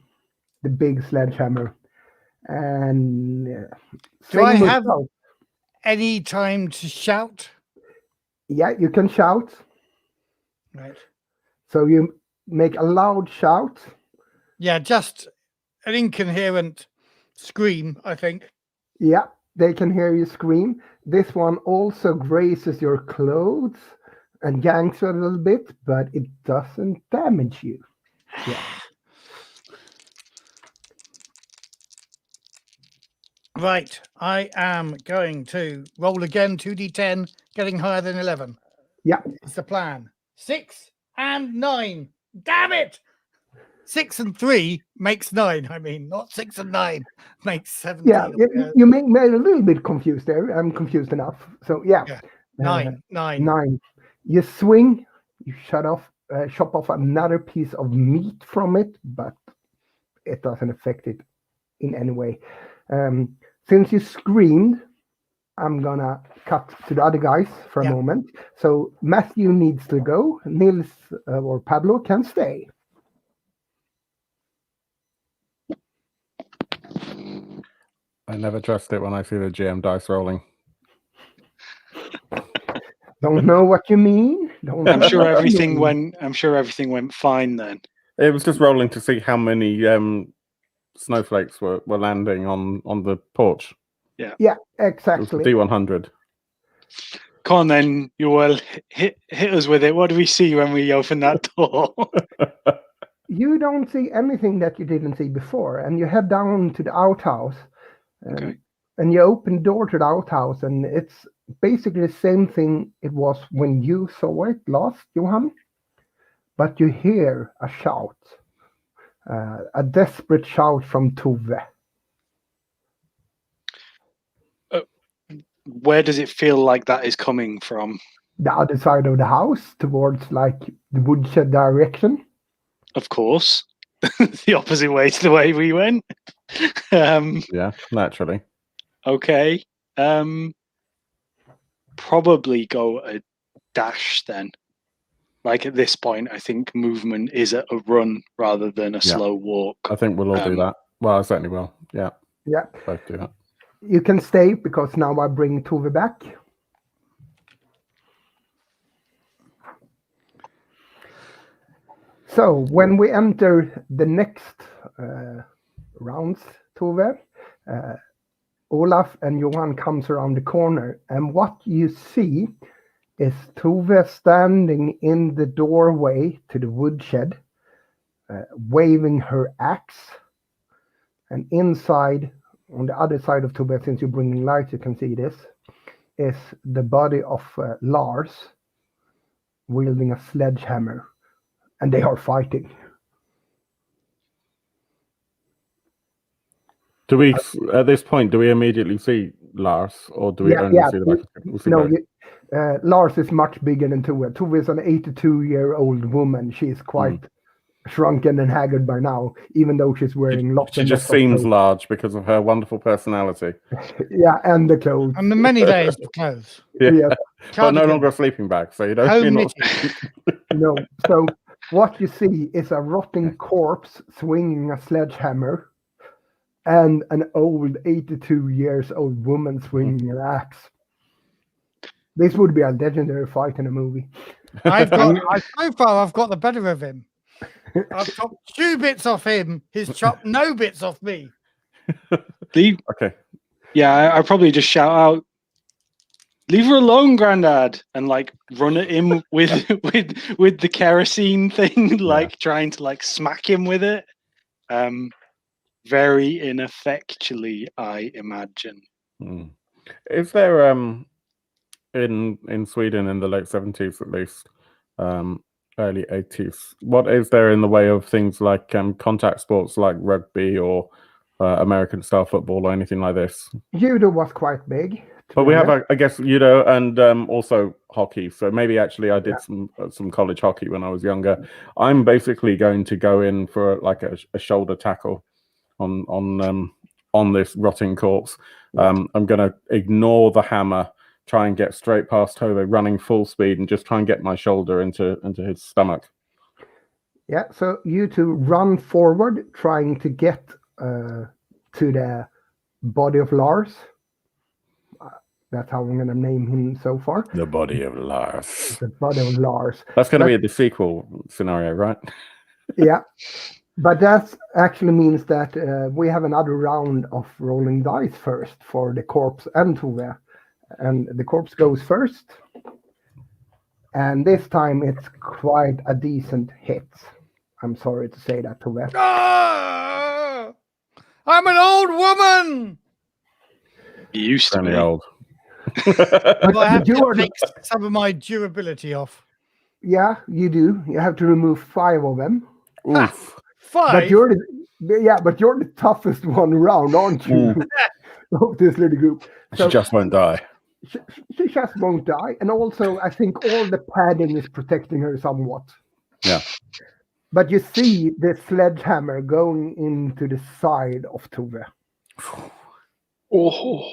The big sledgehammer. And do I have any time to shout? Yeah, you can shout. Right. So you make a loud shout. Yeah, just an incoherent scream, I think. Yeah, they can hear you scream. This one also grazes your clothes and yanks you a little bit, but it doesn't damage you. Yeah. Right, I am going to roll again, 2d10, getting higher than 11. Yeah. It's the plan. 6 and 9. Damn it! 6 and 3 makes 9. I mean, not 6 and 9 makes 17. Yeah, you made me a little bit confused there. I'm confused enough. So yeah. 9. 9. You swing, you chop off another piece of meat from it, but it doesn't affect it in any way. Since you screamed, I'm gonna cut to the other guys for a moment. So Matthew needs to go. Nils or Pablo can stay. I never trust it when I see the GM dice rolling. Don't know what you mean. I'm sure everything went fine then. It was just rolling to see how many snowflakes were landing on the porch. Yeah, exactly. D100. Come on then, you will hit us with it. What do we see when we open that door? You don't see anything that you didn't see before, and you head down to the outhouse. And you open the door to the outhouse, and it's basically the same thing it was when you saw it last, Johan. but you hear a shout, a desperate shout from Tove. Where does it feel like that is coming from? The other side of the house, towards like the woodshed direction. Of course, the opposite way to the way we went. Yeah, naturally. Okay. Probably go a dash then. Like at this point, I think movement is a run rather than a slow walk. I think we'll all do that. Well, I certainly will. Yeah. Yeah. Both do that. You can stay because now I bring Tove back. So when we enter the next rounds, Tove, Olaf and Johan comes around the corner, and what you see is Tove standing in the doorway to the woodshed, waving her axe, and inside, on the other side of Tove, since you're bringing light, you can see this, is the body of Lars wielding a sledgehammer, and they are fighting. Do we, at this point, do we immediately see Lars, or do we only see the back? No, Lars is much bigger than Tove. Tove is an 82-year-old woman. She is quite shrunken and haggard by now, even though she's wearing lots She and just lots seems of large because of her wonderful personality. Yeah, and the clothes. And the many layers of clothes. Yeah. But no longer a sleeping bag, so you don't. Home Not... No, so what you see is a rotting corpse swinging a sledgehammer, and an old 82-years-old woman swinging an axe. This would be a legendary fight in a movie. So far, I've got the better of him. I've chopped 2 bits off him. He's chopped no bits off me. Okay. Yeah, I probably just shout out, "Leave her alone, Grandad," and like run at him with the kerosene thing, like trying to like smack him with it. Very ineffectually, I imagine. Is there in Sweden in the late 70s at least, early 80s, what is there in the way of things like contact sports like rugby or American style football or anything like this? Judo was quite big. But we have, I guess, judo and also hockey. So maybe actually I did some college hockey when I was younger. I'm basically going to go in for like a shoulder tackle on this rotting corpse. I'm going to ignore the hammer, try and get straight past Tove, running full speed, and just try and get my shoulder into his stomach. Yeah, so you two run forward, trying to get to the body of Lars. That's how I'm going to name him so far. The body of Lars. The body of Lars. That's going to be the sequel scenario, right? Yeah. But that actually means that we have another round of rolling dice first for the corpse and Tove. And the corpse goes first. And this time it's quite a decent hit. I'm sorry to say that, Tove. Ah! I'm an old woman! You used to be old. Well, I have to take some of my durability off. Yeah, you do. You have to remove 5 of them. Oof. 5? But you're the toughest one around, aren't you? Of this little group. So she just won't die. She just won't die. And also, I think all the padding is protecting her somewhat. Yeah. But you see the sledgehammer going into the side of Tove. Oh,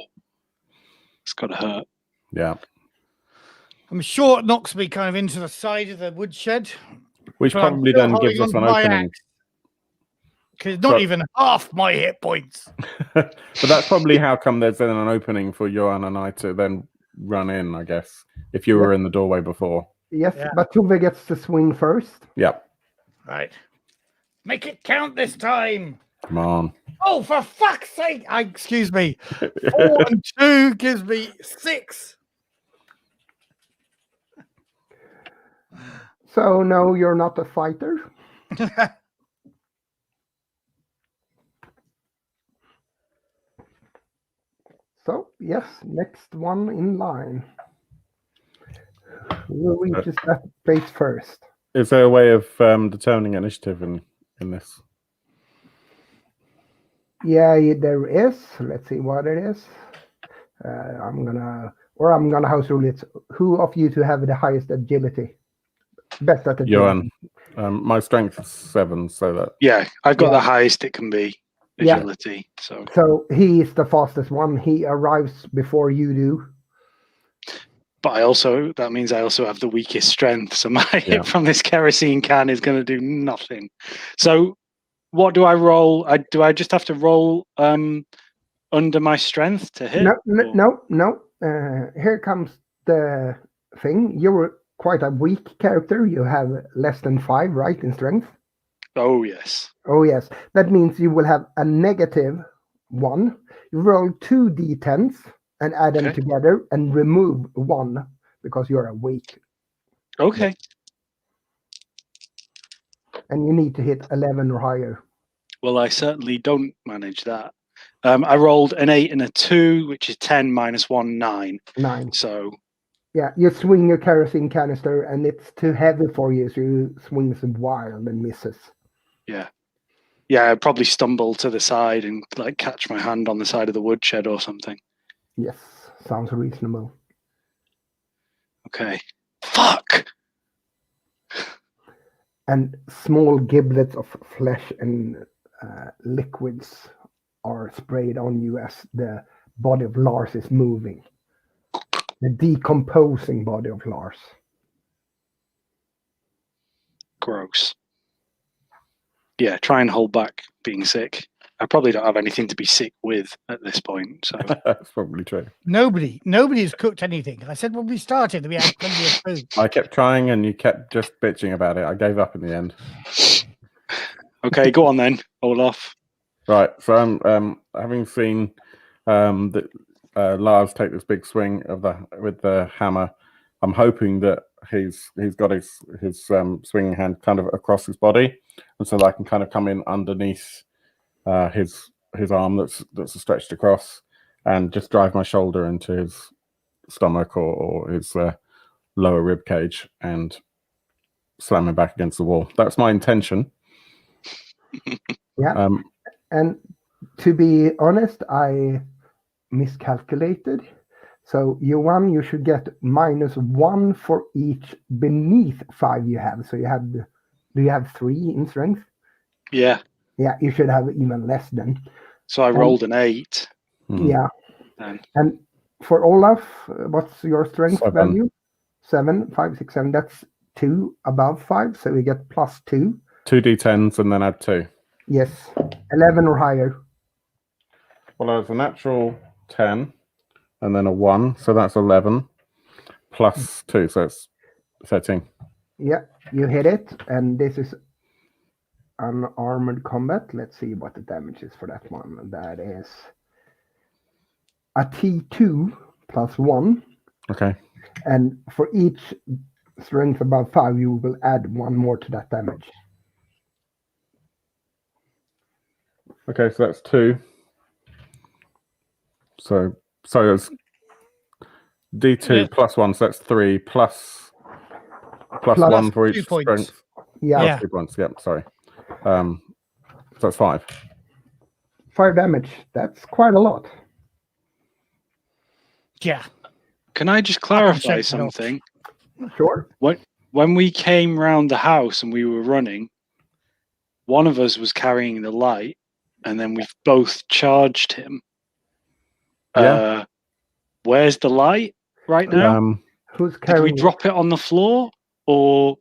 it's got to hurt. Yeah. I'm sure it knocks me kind of into the side of the woodshed. Which probably then gives us an opening. Because not even half my hit points. But that's probably how come there's then an opening for Johan and I to then run in, I guess, if you were in the doorway before. Yes, but Tove gets to swing first. Yeah. Right. Make it count this time. Come on. Oh, for fuck's sake. Excuse me. 4 and 2 gives me 6. So, no, you're not a fighter. So, yes, next one in line. Who reaches that base first? Is there a way of determining initiative in this? Yeah, there is. Let's see what it is. I'm gonna house rule it. Who of you two have the highest agility? Best at agility. Johan, my strength is 7, so that Yeah, I've got the highest it can be. Agility. Yeah. So he is the fastest one. He arrives before you do. But that means I also have the weakest strength. So my hit from this kerosene can is going to do nothing. So what do I roll? Do I just have to roll under my strength to hit? No. Here comes the thing. You're quite a weak character. You have less than 5, right, in strength? Oh, yes. Oh, yes. That means you will have a -1. You roll 2 d10s and add them together and remove 1 because you're weak. Okay. And you need to hit 11 or higher. Well, I certainly don't manage that. I rolled an 8 and a 2, which is 10 minus 1, 9. 9. So. Yeah, you swing your kerosene canister and it's too heavy for you, so you swing some wild and misses. Yeah. Yeah, I'd probably stumble to the side and like catch my hand on the side of the woodshed or something. Yes, sounds reasonable. Okay. Fuck! And small giblets of flesh and liquids are sprayed on you as the body of Lars is moving. The decomposing body of Lars. Gross. Yeah, try and hold back being sick. I probably don't have anything to be sick with at this point. So that's probably true. Nobody's cooked anything. I said when we started that we had plenty of food. I kept trying, and you kept just bitching about it. I gave up in the end. Okay, go on then, Olaf. Right. So I'm having seen Lars take this big swing with the hammer. I'm hoping that he's got his swinging hand kind of across his body, and so that I can kind of come in underneath his arm that's stretched across, and just drive my shoulder into his stomach or his lower rib cage and slam him back against the wall. That's my intention. Yeah. And to be honest, I miscalculated. So you should get -1 for each beneath 5 you have. So do you have 3 in strength? Yeah. Yeah, you should have even less then. So I rolled an 8. Yeah. And for Olaf, what's your strength 7. value? 7, 5, 6, 7. That's 2 above 5. So we get +2. 2 d10s and then add 2. Yes. 11 or higher. Well, there's a natural 10 and then a 1. So that's 11 plus 2. So it's 13. Yeah, you hit it. And this is unarmored combat. Let's see what the damage is for that one. That is a T2 +1. Okay. And for each strength above 5, you will add 1 more to that damage. Okay, so that's 2. So it's D2 +1, so that's 3 plus 1 for each strength. Yeah. 2 points. Yeah, sorry. So that's 5. 5 damage. That's quite a lot. Yeah. Can I just clarify something? Sure. When we came round the house and we were running, one of us was carrying the light, and then we've both charged him. Yeah. Where's the light right now? Who's carrying? Did we drop it on the floor, or?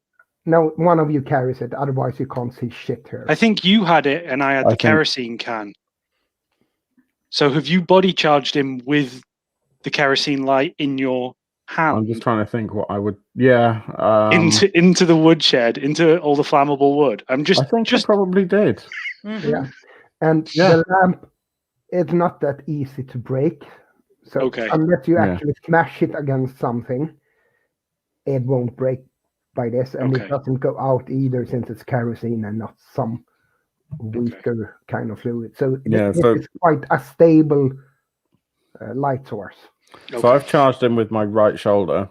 No, one of you carries it. Otherwise, you can't see shit here. I think you had it, and I had the kerosene can. So have you body charged him with the kerosene light in your hand? I'm just trying to think what I would. Yeah. Into the woodshed, into all the flammable wood. I think I probably did. Mm-hmm. Yeah. And the lamp is not that easy to break. So unless you actually smash it against something, it won't break by this. And it doesn't go out either, since it's kerosene and not some weaker kind of fluid. So it's quite a stable light source. So I've charged him with my right shoulder,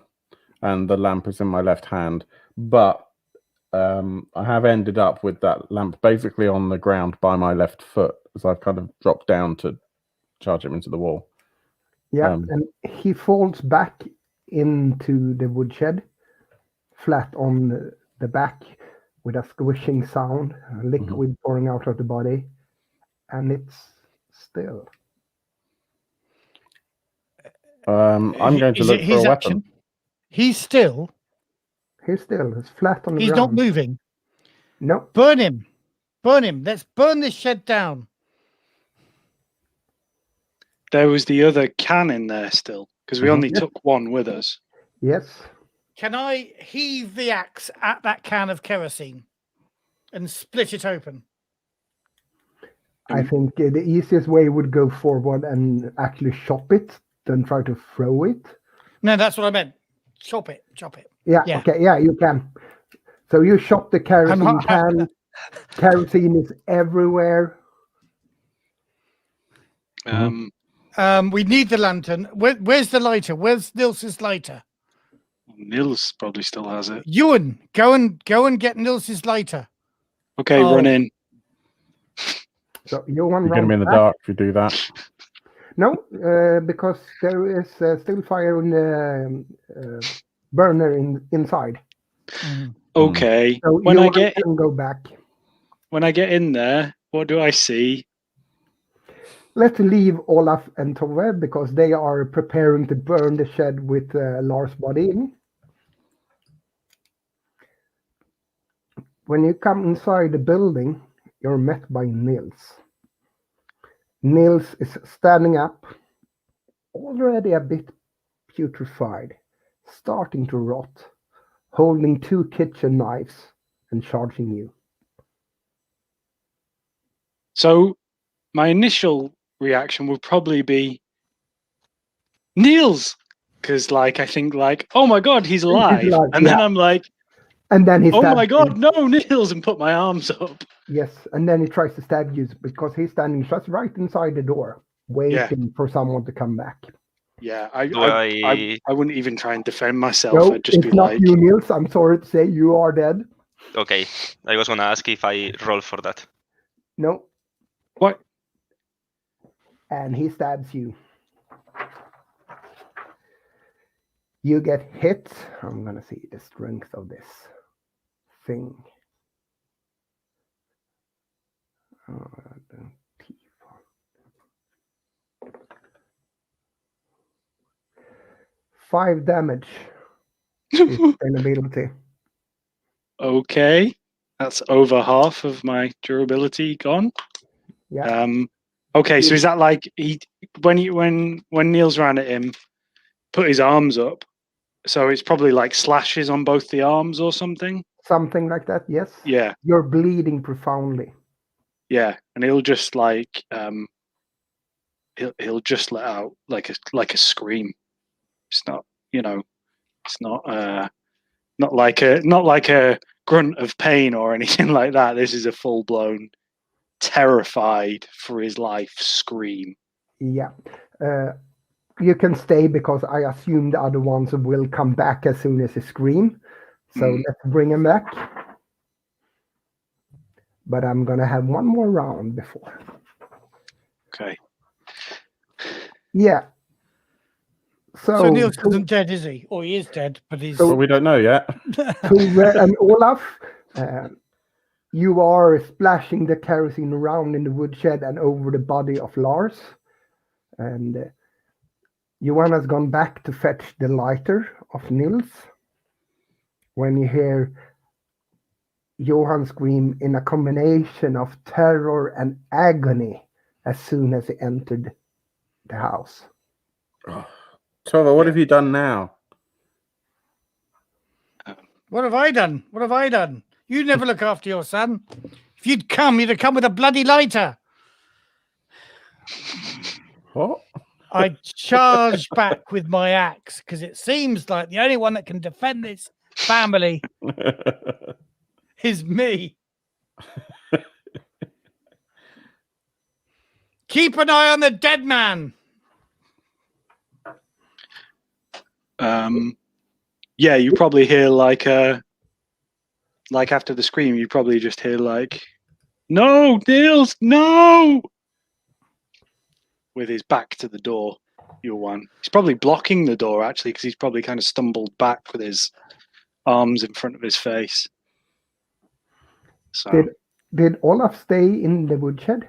and the lamp is in my left hand. But I have ended up with that lamp basically on the ground by my left foot as I've kind of dropped down to charge him into the wall. Yeah, and he falls back into the woodshed, flat on the back, with a squishing sound, liquid pouring out of the body, and it's still. I'm going to look for a weapon. He's still. He's still. He's flat on the ground. He's not moving. No. Burn him. Burn him. Let's burn this shed down. There was the other can in there still, because we only took one with us. Yes. Can I heave the axe at that can of kerosene and split it open? I think the easiest way would go forward and actually chop it than try to throw it. No, that's what I meant. Chop it. Chop it. Yeah. Okay. Yeah, you can. So you chop the kerosene can. Kerosene is everywhere. We need the lantern. Where's the lighter? Where's Nils's lighter? Nils probably still has it. Ewan, go and get Nils's lighter. Okay, run in. So Johan, you're going to be in the dark if you do that. No, because there is still fire in the burner inside. Okay. So when I get go back. When I get in there, what do I see? Let's leave Olaf and Tove because they are preparing to burn the shed with Lars' body in. When you come inside the building, you're met by Nils. Nils is standing up, already a bit putrefied, starting to rot, holding 2 kitchen knives and charging you. So my initial reaction would probably be Nils, because I think oh my god, he's alive. And then I'm like, and then he oh my god, no, Nils, and put my arms up. Yes, and then he tries to stab you because he's standing just right inside the door, waiting for someone to come back. Yeah, I wouldn't even try and defend myself. No, I'd just it's be not like, you, Nils. I'm sorry to say you are dead. Okay, I was gonna ask if I roll for that. No. What? And he stabs you. You get hit. I'm gonna see the strength of this thing. 5 damage. Sustainability. Okay, that's over half of my durability gone. Yeah. Okay, so is that like when Niels ran at him, put his arms up? So it's probably like slashes on both the arms or something. Something like that. Yes. Yeah. You're bleeding profoundly. Yeah, and he'll just he'll just let out like a scream. It's not, it's not like a grunt of pain or anything like that. This is a full blown, terrified for his life scream. Yeah. You can stay because I assume the other ones will come back as soon as he scream. So let's bring him back. But I'm going to have one more round before. Okay. Yeah. So Niels isn't dead, is he? Or he is dead, but he's... Well, we don't know yet. And Olaf, you are splashing the kerosene around in the woodshed and over the body of Lars. And Johan has gone back to fetch the lighter of Nils. When you hear Johan scream in a combination of terror and agony as soon as he entered the house. Tova, what have you done now? What have I done? What have I done? You never look after your son. If you'd come with a bloody lighter. What? I charged back with my axe because it seems like the only one that can defend this family is me. Keep an eye on the dead man. Yeah, you probably hear like a like after the scream, you probably just hear like, "No, Niels, no!" with his back to the door. Your one. He's probably blocking the door actually because he's probably kind of stumbled back with his arms in front of his face. So Did Olaf stay in the woodshed?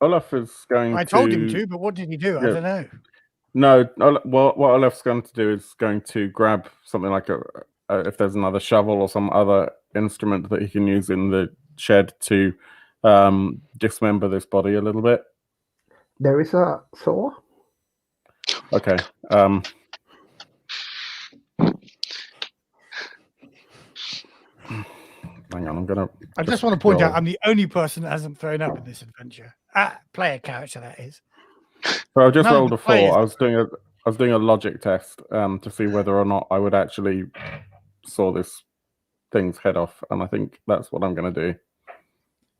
Olaf is going to... I told him to, but what did he do? I don't know. No, what Olaf's going to do is going to grab something like if there's another shovel or some other instrument that he can use in the shed to dismember this body a little bit. There is a saw. Okay. Hang on, I just want to point out I'm the only person that hasn't thrown up in this adventure. Player character, that is. So I just rolled a 4. I was doing a logic test to see whether or not I would actually saw this thing's head off, and I think that's what I'm going to do.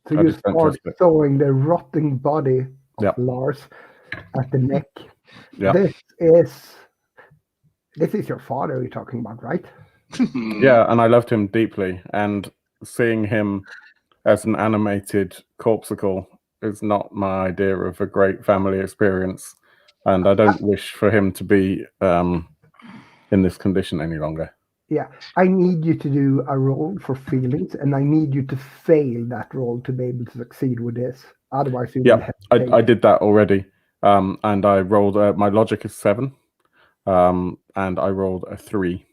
So you start sawing the rotting body of Lars at the neck. Yeah. This is your father you're talking about, right? Yeah, and I loved him deeply, and seeing him as an animated corpsicle is not my idea of a great family experience, and I don't wish for him to be in this condition any longer. Yeah, I need you to do a roll for feelings, and I need you to fail that roll to be able to succeed with this. Otherwise, you will have to I did that already, and I rolled. My logic is 7, and I rolled a 3.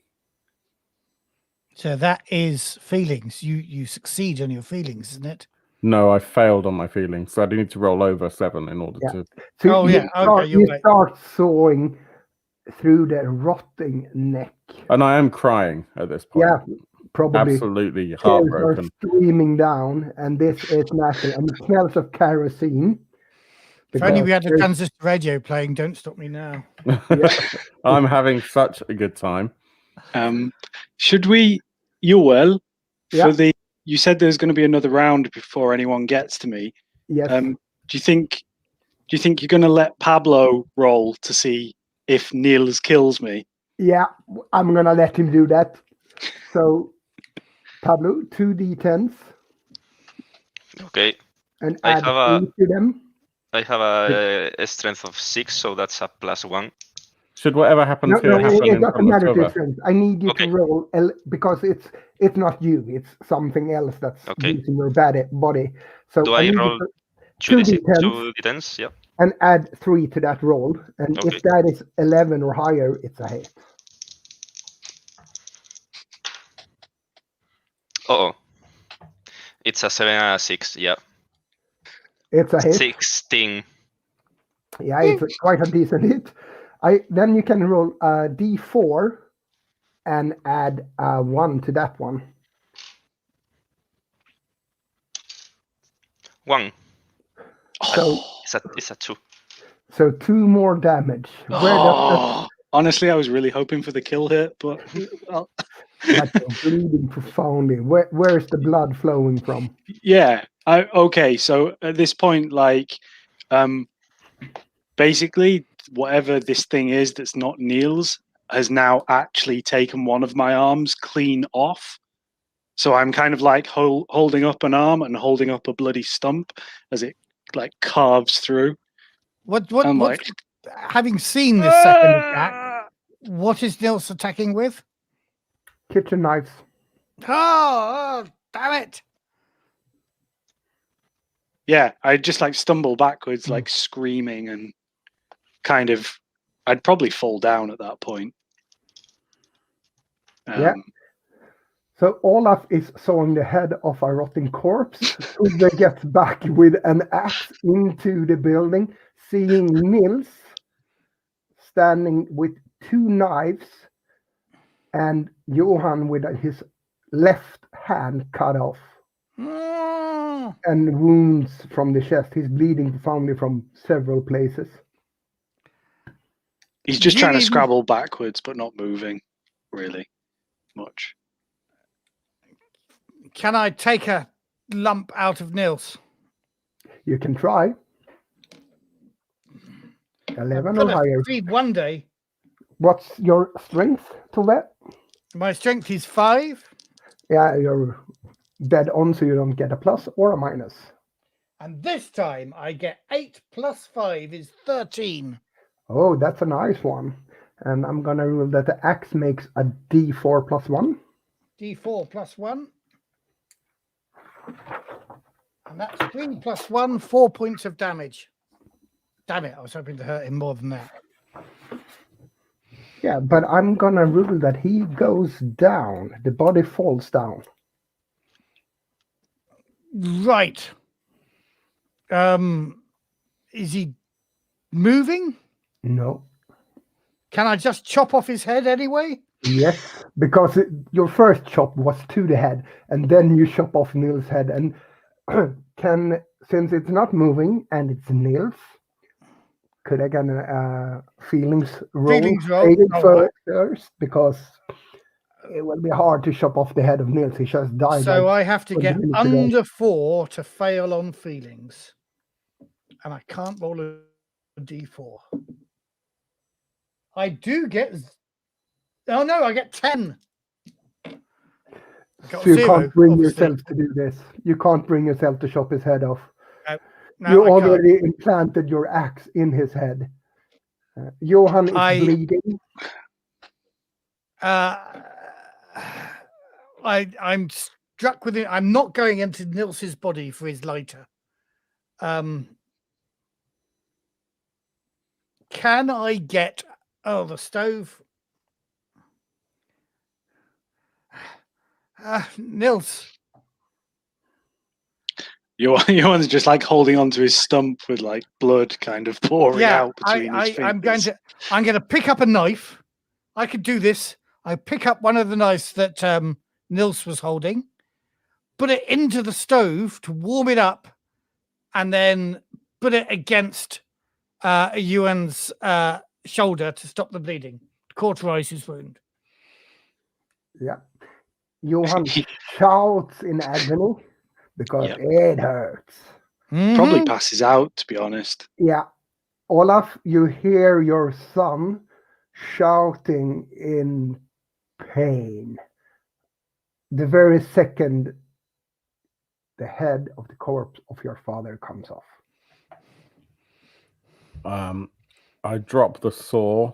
So that is feelings. You succeed on your feelings, isn't it? No, I failed on my feelings, so I do need to roll over 7 in order to. So you start sawing through the rotting neck, and I am crying at this point. Yeah, probably absolutely heartbroken, streaming down, and this is natural, and it smells of kerosene. If only we had a transistor radio playing "Don't Stop Me Now." I'm having such a good time. Should we, for the? You said there's going to be another round before anyone gets to me. Yes. Do you think you're going to let Pablo roll to see if Niels kills me? Yeah, I'm going to let him do that. So, Pablo, 2d10s. Okay. And add 3 to them. I have a strength of 6, so that's a +1. Should whatever happens here happen it doesn't matter difference. I need you to roll because it's not you, it's something else that's using your body. So do I roll 2d10s? Yeah. And add 3 to that roll. And if that is 11 or higher, it's a hit. It's a 7 and a 6, yeah. It's a hit. 16. Yeah, it's quite a decent hit. Then you can roll a d4 and add 1 to that one. 1. So it's a 2. So 2 more damage. Honestly, I was really hoping for the kill hit, but that's bleeding profoundly. Where is the blood flowing from? Yeah. Okay. So at this point, basically, whatever this thing is that's not Niels has now actually taken one of my arms clean off. So I'm kind of like holding up an arm and holding up a bloody stump as it carves through. Having seen this second attack, what is Niels attacking with? Kitchen knives. Oh, damn it. Yeah, I just stumble backwards, screaming, and kind of, I'd probably fall down at that point. Yeah. So Olaf is sawing the head of a rotting corpse. Uwe gets back with an axe into the building, seeing Niels standing with 2 knives and Johan with his left hand cut off and wounds from the chest. He's bleeding profoundly from several places. He's just trying to scrabble backwards, but not moving really much. Can I take a lump out of Niels? You can try. 11 or higher. One day. What's your strength, Tove? My strength is 5. Yeah, you're dead on, so you don't get a plus or a minus. And this time I get 8 plus 5 is 13. Oh, that's a nice one. And I'm going to rule that the axe makes a d4 plus 1. D4 plus 1. And that's 3 plus 1, 4 points of damage. Damn it, I was hoping to hurt him more than that. Yeah, but I'm going to rule that he goes down. The body falls down. Right. Is he moving? No. Can I just chop off his head anyway? Yes, because your first chop was to the head, and then you chop off Nils' head. And since it's not moving and it's Nils, could I get a feelings roll? Feelings roll. First, because it will be hard to chop off the head of Nils. He just died. So I have to get under 4 to fail on feelings. And I can't roll a d4. I do get... Oh, no, I get 10. So you can't bring yourself to do this. You can't bring yourself to chop his head off. No, you already implanted your axe in his head. Johan is bleeding. I'm struck with it. I'm not going into Nils's body for his lighter. Can I get the stove? Nils. Johan's just like holding onto his stump with like blood kind of pouring out between his fingers. I'm going to pick up a knife. I could do this. I pick up one of the knives that Nils was holding, put it into the stove to warm it up, and then put it against Johan's shoulder to stop the bleeding, cauterize his wound. Yeah. Johan shouts in agony because it hurts. Probably passes out, to be honest. Yeah. Olaf, you hear your son shouting in pain. The very second the head of the corpse of your father comes off. I drop the saw.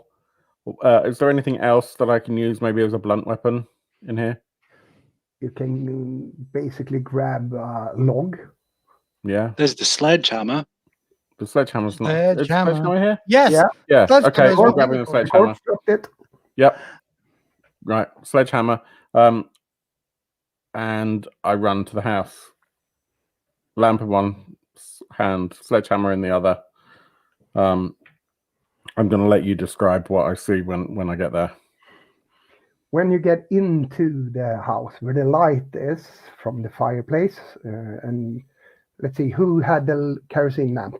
Is there anything else that I can use, maybe as a blunt weapon in here? You can basically grab a log. Yeah. There's the sledgehammer. The sledgehammer's not. Sledgehammer. Is the sledgehammer here? Yes. Yeah. Okay, we're grabbing the sledgehammer. Yep. Right. Sledgehammer. And I run to the house. Lamp in one hand, sledgehammer in the other. I'm going to let you describe what I see when I get there. When you get into the house where the light is from the fireplace, and let's see, who had the kerosene lamp?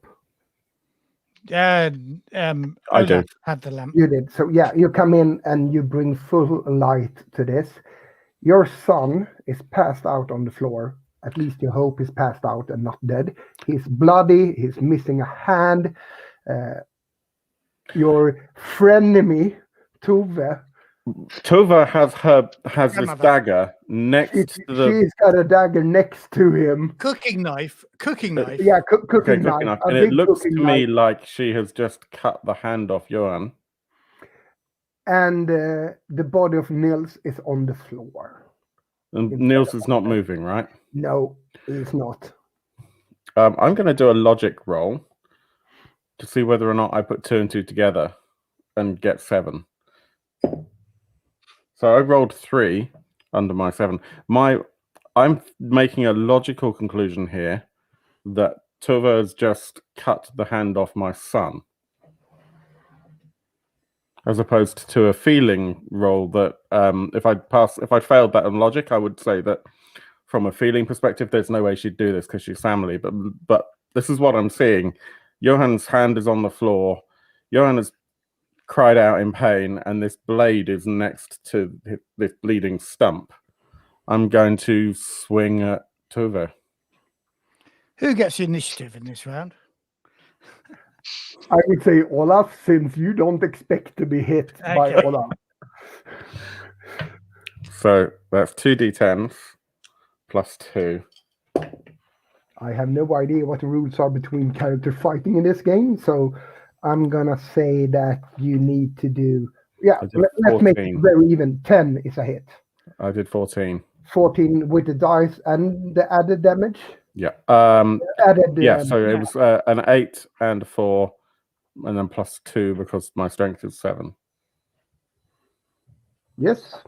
I did. Had the lamp. You did. So yeah, you come in and you bring full light to this. Your son is passed out on the floor. At least you hope he's passed out and not dead. He's bloody. He's missing a hand. Your frenemy, Tove. Tove has this dagger next to the... She's got a dagger next to him. Cooking knife. Yeah, cooking knife. And it looks to me like she has just cut the hand off Johan. And the body of Nils is on the floor. And Nils is not moving, right? No, he's not. I'm going to do a logic roll to see whether or not I put 2 and 2 together and get 7. So I rolled 3 under my 7. I'm making a logical conclusion here that Tove has just cut the hand off my son, as opposed to a feeling roll that if I failed that on logic, I would say that from a feeling perspective, there's no way she'd do this because she's family. But this is what I'm seeing. Johan's hand is on the floor. Johan has cried out in pain, and this blade is next to this bleeding stump. I'm going to swing at Tove. Who gets the initiative in this round? I would say Olaf, since you don't expect to be hit by Olaf. So that's 2d10s +2. I have no idea what the rules are between character fighting in this game, so I'm gonna say that you need to do. Yeah, I did let's make it 14. very even. 10 is a hit. I did 14. 14 with the dice and the added damage. Yeah. Added. Yeah. So it was an 8 and a 4, and then +2 because my strength is 7. Yes.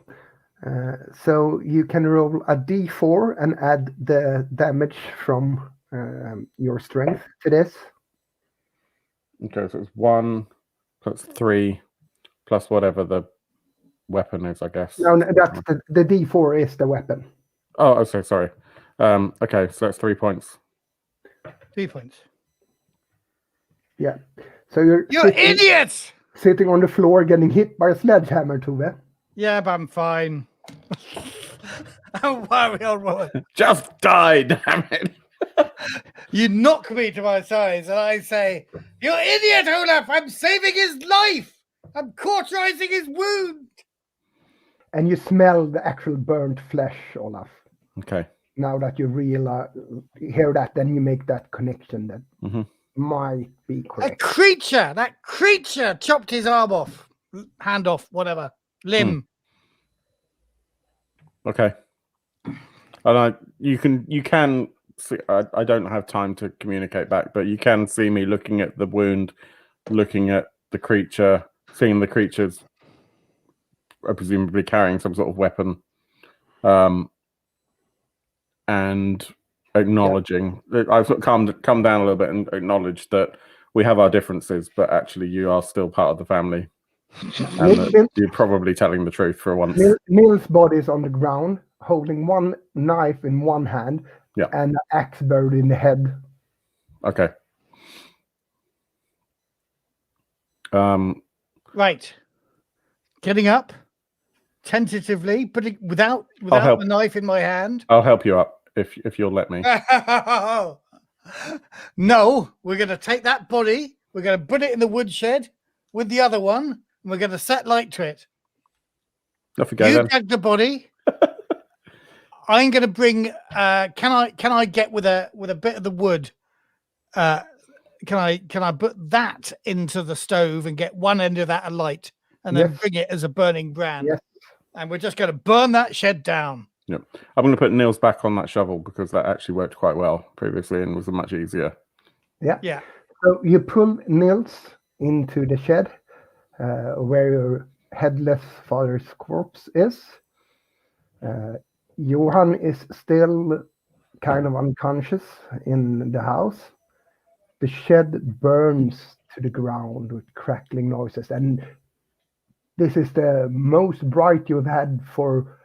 So you can roll a d4 and add the damage from your strength to this. Okay, so it's 1 plus 3 plus whatever the weapon is, I guess. No, that's the d4 is the weapon. Oh, okay, sorry. Okay, so that's 3 points. 3 points. Yeah. So you're idiots! Sitting on the floor getting hit by a sledgehammer, Tove. Yeah, but I'm fine. Don't worry, old woman. Just die, damn it. You knock me to my size and I say, "You idiot, Olaf! I'm saving his life! I'm cauterizing his wound!" And you smell the actual burnt flesh, Olaf. Okay. Now that you hear that, then you make that connection that might be correct. That creature chopped his arm off, hand off, whatever, limb. Okay. And you can see, I don't have time to communicate back, but you can see me looking at the wound, looking at the creature, seeing the creature's presumably carrying some sort of weapon, and acknowledging. I've sort of come down a little bit and acknowledged that we have our differences, but actually you are still part of the family, and that you're probably telling the truth for once. Nils' body is on the ground, holding one knife in one hand, and an axe buried in the head. Okay. Right. Getting up, tentatively, but without the knife in my hand. I'll help you up if you'll let me. No, we're going to take that body, we're going to put it in the woodshed with the other one, and we're going to set light to it. Off you go, you dug the body. I'm going to bring. Can I get with a bit of the wood? Can I put that into the stove and get one end of that alight, and then bring it as a burning brand? Yes. And we're just going to burn that shed down. Yep. I'm going to put Nils back on that shovel because that actually worked quite well previously and was much easier. Yeah. Yeah. So you pull Nils into the shed where your headless father's corpse is. Johan is still kind of unconscious in the house. The shed burns to the ground with crackling noises, and this is the most bright you've had for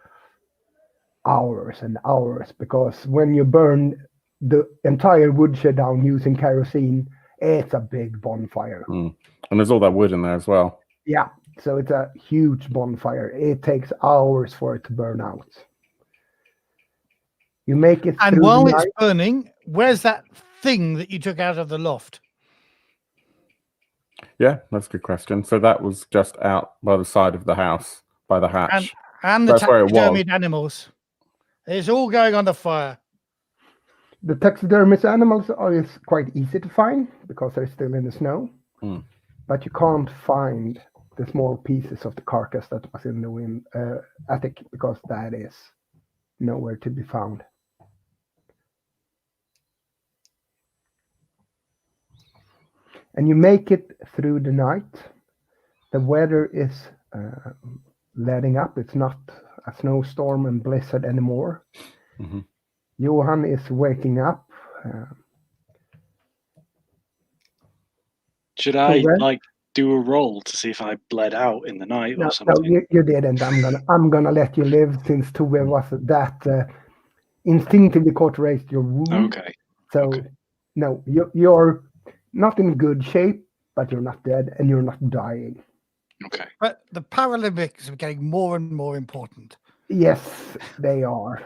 hours and hours, because when you burn the entire woodshed down using kerosene, it's a big bonfire. And there's all that wood in there as well. Yeah, so it's a huge bonfire. It takes hours for it to burn out. You make it, and while it's burning, where's that thing that you took out of the loft? Yeah, that's a good question. So that was just out by the side of the house, by the hatch. And the taxidermied animals. It's all going on the fire. The taxidermied animals are quite easy to find because they're still in the snow. But you can't find the small pieces of the carcass that was in the attic because that is nowhere to be found. And you make it through the night. The weather is letting up. It's not a snowstorm and blizzard anymore. Johan is waking up. Should I do a roll to see if I bled out in the night or something? No, you didn't. I'm gonna let you live since Tove was that instinctively cauterized your wound. Okay. So no, you're not in good shape, but you're not dead and you're not dying. Okay. But the Paralympics are getting more and more important. Yes, they are.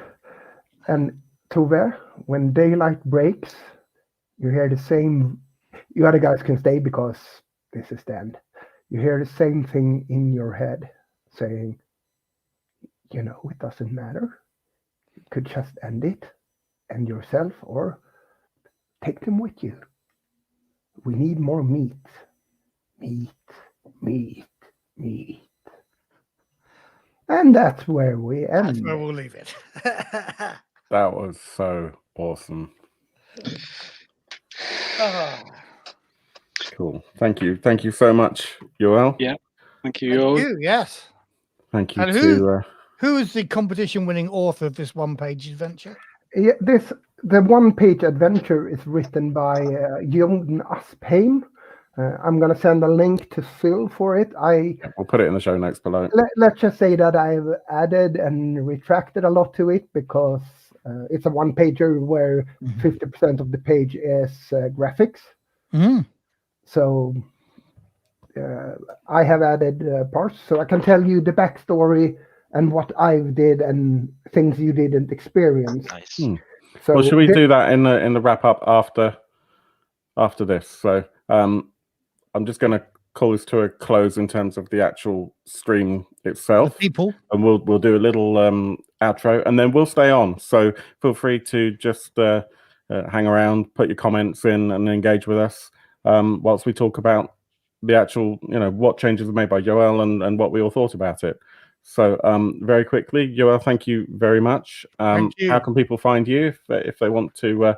And Tove, when daylight breaks, you hear the same. You other guys can stay because this is the end. You hear the same thing in your head saying, it doesn't matter. could just end it, end yourself, or take them with you. We need more meat. Meat, meat, meat. And that's where we end. That's where we'll leave it. That was so awesome. Oh, Cool. Thank you. Thank you so much, Yoel. Yeah. Thank you, thank Yoel. you, yes. Thank you And to... who is the competition-winning author of this one-page adventure? Yeah, the one-page adventure is written by Jon Aspheim. I'm going to send a link to Phil for it. We'll put it in the show notes below. Let's just say that I've added and retracted a lot to it because it's a one-pager where 50% of the page is graphics. Mm. So I have added parts, so I can tell you the backstory and what I did and things you didn't experience. Nice. So Well, should we do that in the wrap up after this? So I'm just going to call this to a close in terms of the actual stream itself, People, and we'll do a little outro, and then we'll stay on. So feel free to just hang around, put your comments in, and engage with us whilst we talk about the actual, what changes were made by Yoel and what we all thought about it. So very quickly, Yoel, thank you very much. Thank you. How can people find you if they want to?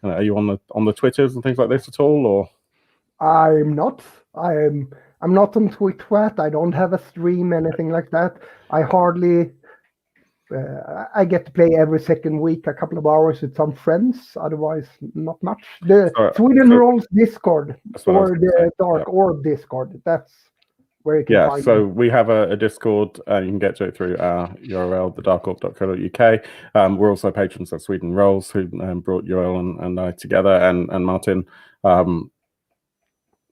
Are you on the Twitters and things like this at all, or? I'm not. I'm not on Twitch. I don't have a stream, anything like that. I hardly. I get to play every second week, a couple of hours with some friends. Otherwise, not much. The Sweden Rolls Discord or the Dark Orb Discord. That's where you can find so me. we have a Discord. You can get to it through our URL, thedarkorb.co.uk. We're also patrons of Sweden Rolls, who brought Yoel and I together, and Martin.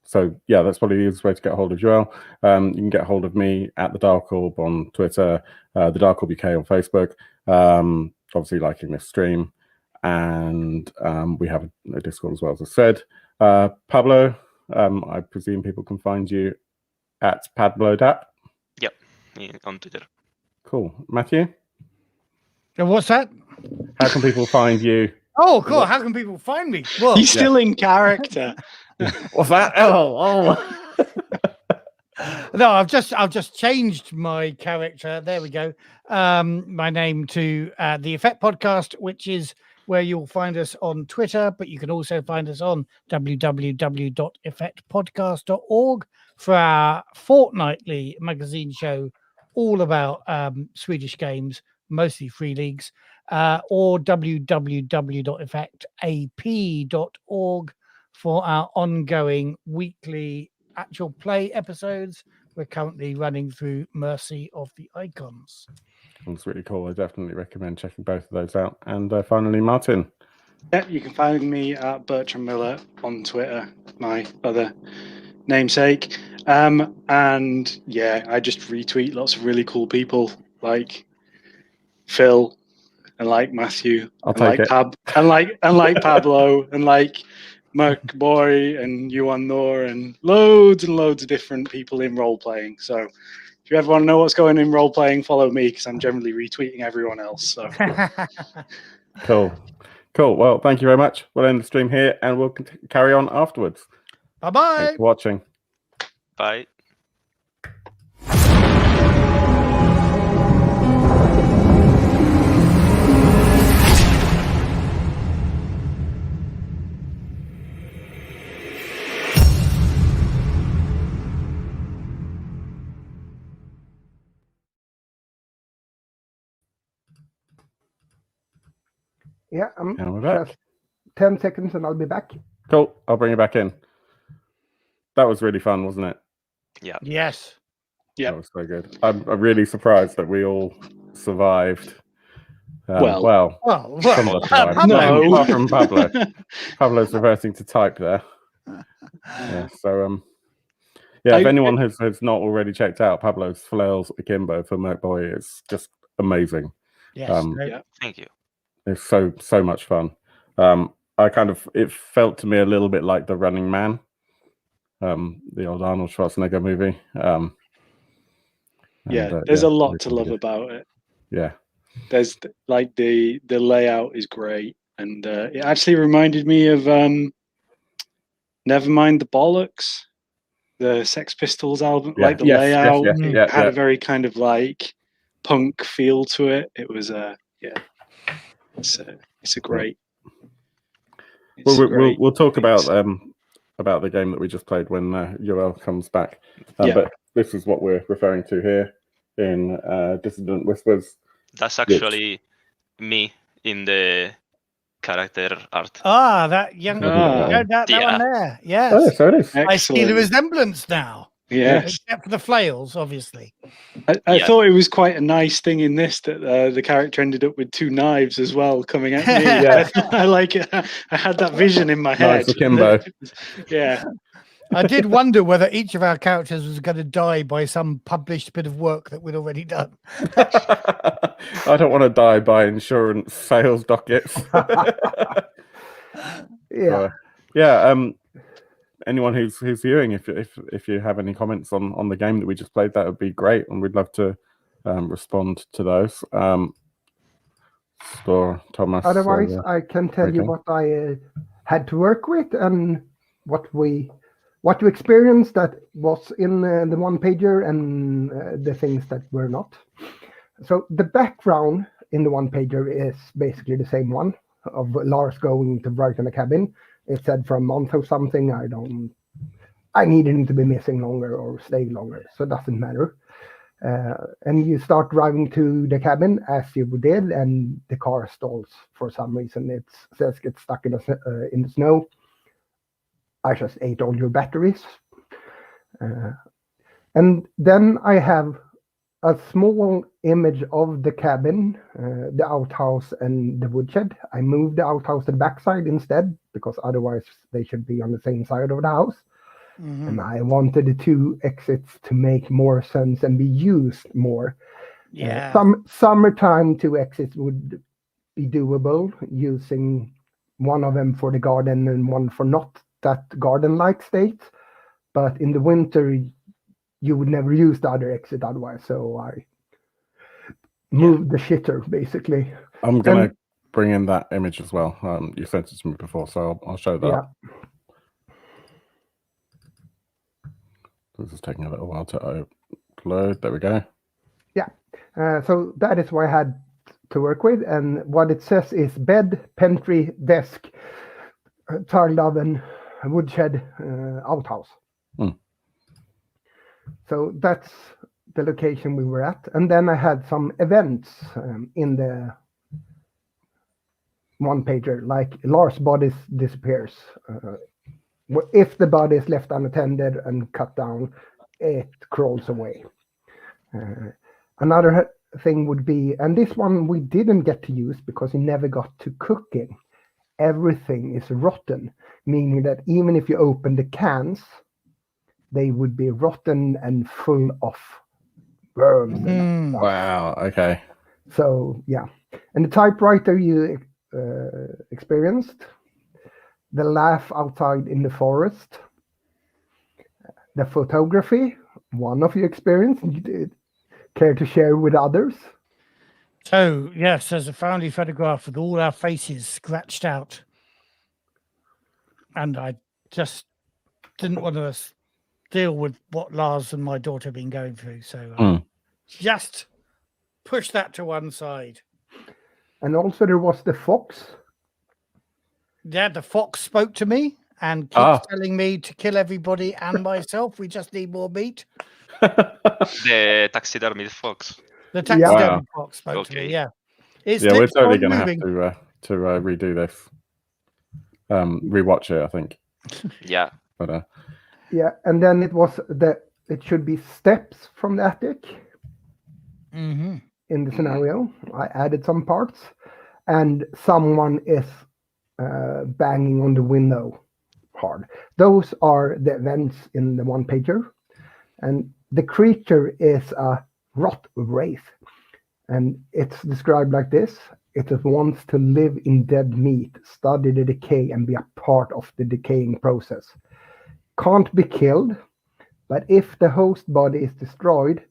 So yeah, that's probably the easiest way to get hold of Yoel. You can get hold of me at the Dark Orb on Twitter, the Dark Orb UK on Facebook. Obviously liking this stream, and we have a Discord as well, as I said. Pablo, I presume people can find you at PabloDap. Yep, on Twitter. Cool. Matthew? And what's that? How can people find you? Oh, cool. How can people find me? Well, He's still in character. What's that? Oh. No, I've just changed my character. There we go. My name to the Effect Podcast, which is where you'll find us on Twitter, but you can also find us on www.effectpodcast.org for our fortnightly magazine show all about Swedish games, mostly free leagues, or www.effectap.org for our ongoing weekly actual play episodes. We're currently running through Mercy of the Icons. That's really cool. I definitely recommend checking both of those out. And finally, Martin. Yeah, you can find me at Bertram Miller on Twitter, my other namesake. And yeah, I just retweet lots of really cool people like Phil and like Matthew and like Pablo and like Mörk Borg and Johan Noor and loads of different people in role playing. So if you ever want to know what's going in role playing, follow me because I'm generally retweeting everyone else. So Cool. Well, thank you very much. We'll end the stream here and we'll carry on afterwards. Bye-bye. Thanks for watching. Bye. Yeah, And we're back. just 10 seconds and I'll be back. Cool. I'll bring you back in. That was really fun, wasn't it? Yeah. Yes. Yeah. That was so good. I'm really surprised that we all survived. Well, some of us survived. no. Apart from Pablo. Pablo's reversing to type there. Yeah. So if anyone has not already checked out Pablo's Flails Akimbo for Mörk Borg, it's just amazing. Yes. Yeah. Thank you. It's so much fun. It felt to me a little bit like The Running Man, the old Arnold Schwarzenegger movie. There's a lot to love about it. Yeah. There's like the layout is great, and it actually reminded me of Nevermind the Bollocks, the Sex Pistols album. Yeah. Like the Yes, layout had yeah. a very kind of like punk feel to it. It was it's a great. We'll talk about the game that we just played when Yoel comes back. But this is what we're referring to here in Dissident Whispers. That's actually me in the character art. Ah, that young that one there. Yes. Oh, so it is. I see the resemblance now. Yes. Except for the flails, obviously. I thought it was quite a nice thing in this that the character ended up with 2 knives as well coming at me. I like it. I had that vision in my head. Nice akimbo. Yeah. I did wonder whether each of our characters was going to die by some published bit of work that we'd already done. I don't want to die by insurance sales dockets. Anyone who's viewing, if you have any comments on the game that we just played, that would be great, and we'd love to respond to those. Thomas. Otherwise, I can tell you what I had to work with and what we experienced that was in the one pager and the things that were not. So the background in the one pager is basically the same one of Lars going to write in a cabin. It said for a month or something. I needed him to be missing longer or stay longer, so it doesn't matter. And you start driving to the cabin as you did, and the car stalls for some reason. It says get stuck in the snow. I just ate all your batteries. And then I have a small image of the cabin, the outhouse and the woodshed. I moved the outhouse to the backside instead, because otherwise they should be on the same side of the house. Mm-hmm. And I wanted the 2 exits to make more sense and be used more. Yeah. Summertime 2 exits would be doable, using one of them for the garden and one for not that garden-like state. But in the winter, you would never use the other exit otherwise. So I moved the shitter, basically. I'm going to bring in that image as well. You sent it to me before, so I'll show that. Yeah. This is taking a little while to upload. There we go. Yeah. So that is what I had to work with. And what it says is bed, pantry, desk, tiled oven, woodshed, outhouse. So that's the location we were at. And then I had some events in the one pager, like Lars' body disappears. If the body is left unattended and cut down, it crawls away. Another thing would be, and this one we didn't get to use because he never got to cooking. Everything is rotten, meaning that even if you open the cans, they would be rotten and full of worms. Wow. Okay. So yeah, and the typewriter you experienced, the laugh outside in the forest, the photography, one of you experienced. You did care to share with others? So yes, there's a family photograph with all our faces scratched out, and I just didn't want to deal with what Lars and my daughter have been going through, so just push that to one side. And also there was the fox. Yeah, the fox spoke to me and keeps telling me to kill everybody and myself. We just need more meat. The taxidermy fox. The taxidermy fox spoke to me. Yeah, we're totally going to have to redo this. Rewatch it, I think. Yeah. But yeah, and then it should be steps from the attic. Mm-hmm. In the scenario, I added some parts, and someone is banging on the window hard. Those are the events in the one pager, and the creature is a rot wraith, and it's described like this: it wants to live in dead meat, study the decay, and be a part of the decaying process. Can't be killed, but if the host body is destroyed,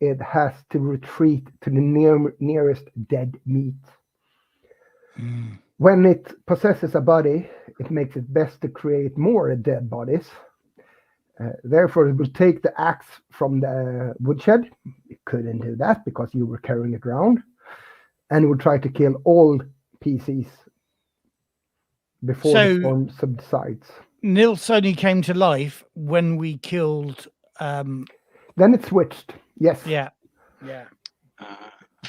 it has to retreat to the nearest dead meat. When it possesses a body, it makes it best to create more dead bodies. Therefore, it will take the axe from the woodshed. It couldn't do that because you were carrying it around. And it would try to kill all PCs before the storm subsides. Nils only came to life when we killed... Then it switched, yes. Yeah.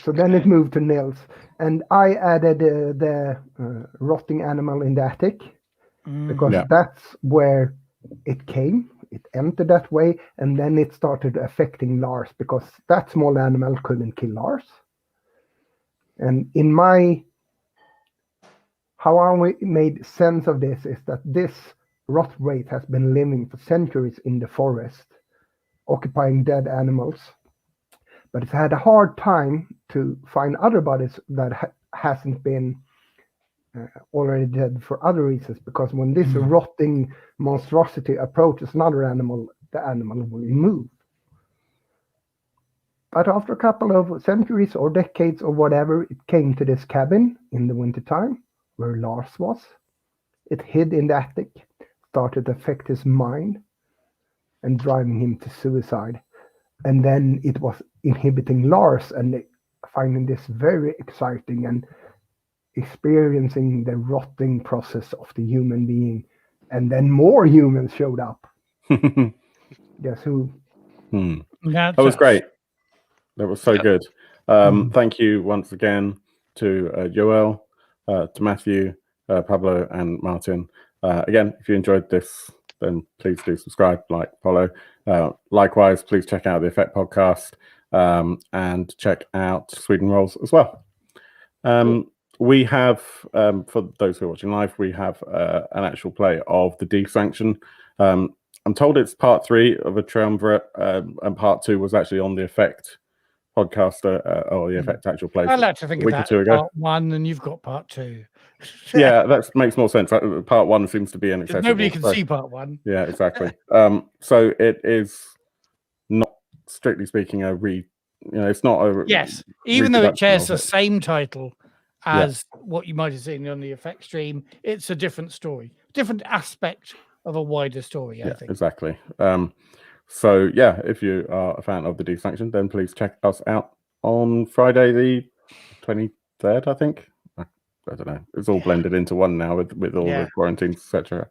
So then it moved to Nils. And I added the rotting animal in the attic because that's where it came. It entered that way, and then it started affecting Lars because that small animal couldn't kill Lars. And how I made sense of this is that this rot wraith has been living for centuries in the forest, occupying dead animals. But it's had a hard time to find other bodies that hasn't been already dead for other reasons, because when this rotting monstrosity approaches another animal, the animal will move. But after a couple of centuries or decades or whatever, it came to this cabin in the wintertime where Lars was. It hid in the attic, started to affect his mind and driving him to suicide. And then it was inhibiting Lars and finding this very exciting and experiencing the rotting process of the human being. And then more humans showed up. Guess who? That was great. That was so good. Thank you once again to Joel, to Matthew, Pablo, and Martin. Again, if you enjoyed this, then please do subscribe, like, follow. Likewise, please check out the Effect Podcast and check out Sweden Rolls as well. We have, for those who are watching live, we have an actual play of the D-Sanction. I'm told it's part 3 of a triumvirate, and part 2 was actually on the Effect podcast, or the Effect actual play. I like to think of that part 1, and you've got part 2. Yeah, that makes more sense. Part 1 seems to be inaccessible. Nobody can see part 1. Yeah, exactly. So it is not, strictly speaking, it's not a... Yes, even though it shares the same title as what you might have seen on the Effect stream, it's a different story, different aspect of a wider story, I think. Exactly. So, yeah, if you are a fan of the D-Sanction, then please check us out on Friday the 23rd, I think. I don't know. It's all blended into one now with all the quarantines, etc.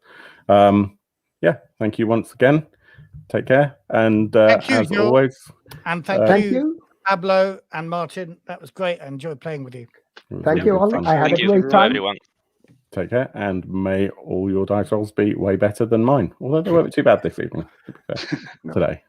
Thank you once again. Take care. And as always... And thank you, Pablo and Martin. That was great. I enjoyed playing with you. Thank you all. I had a great time. Everyone. Take care, and may all your dice rolls be way better than mine. Although they weren't too bad this evening, today.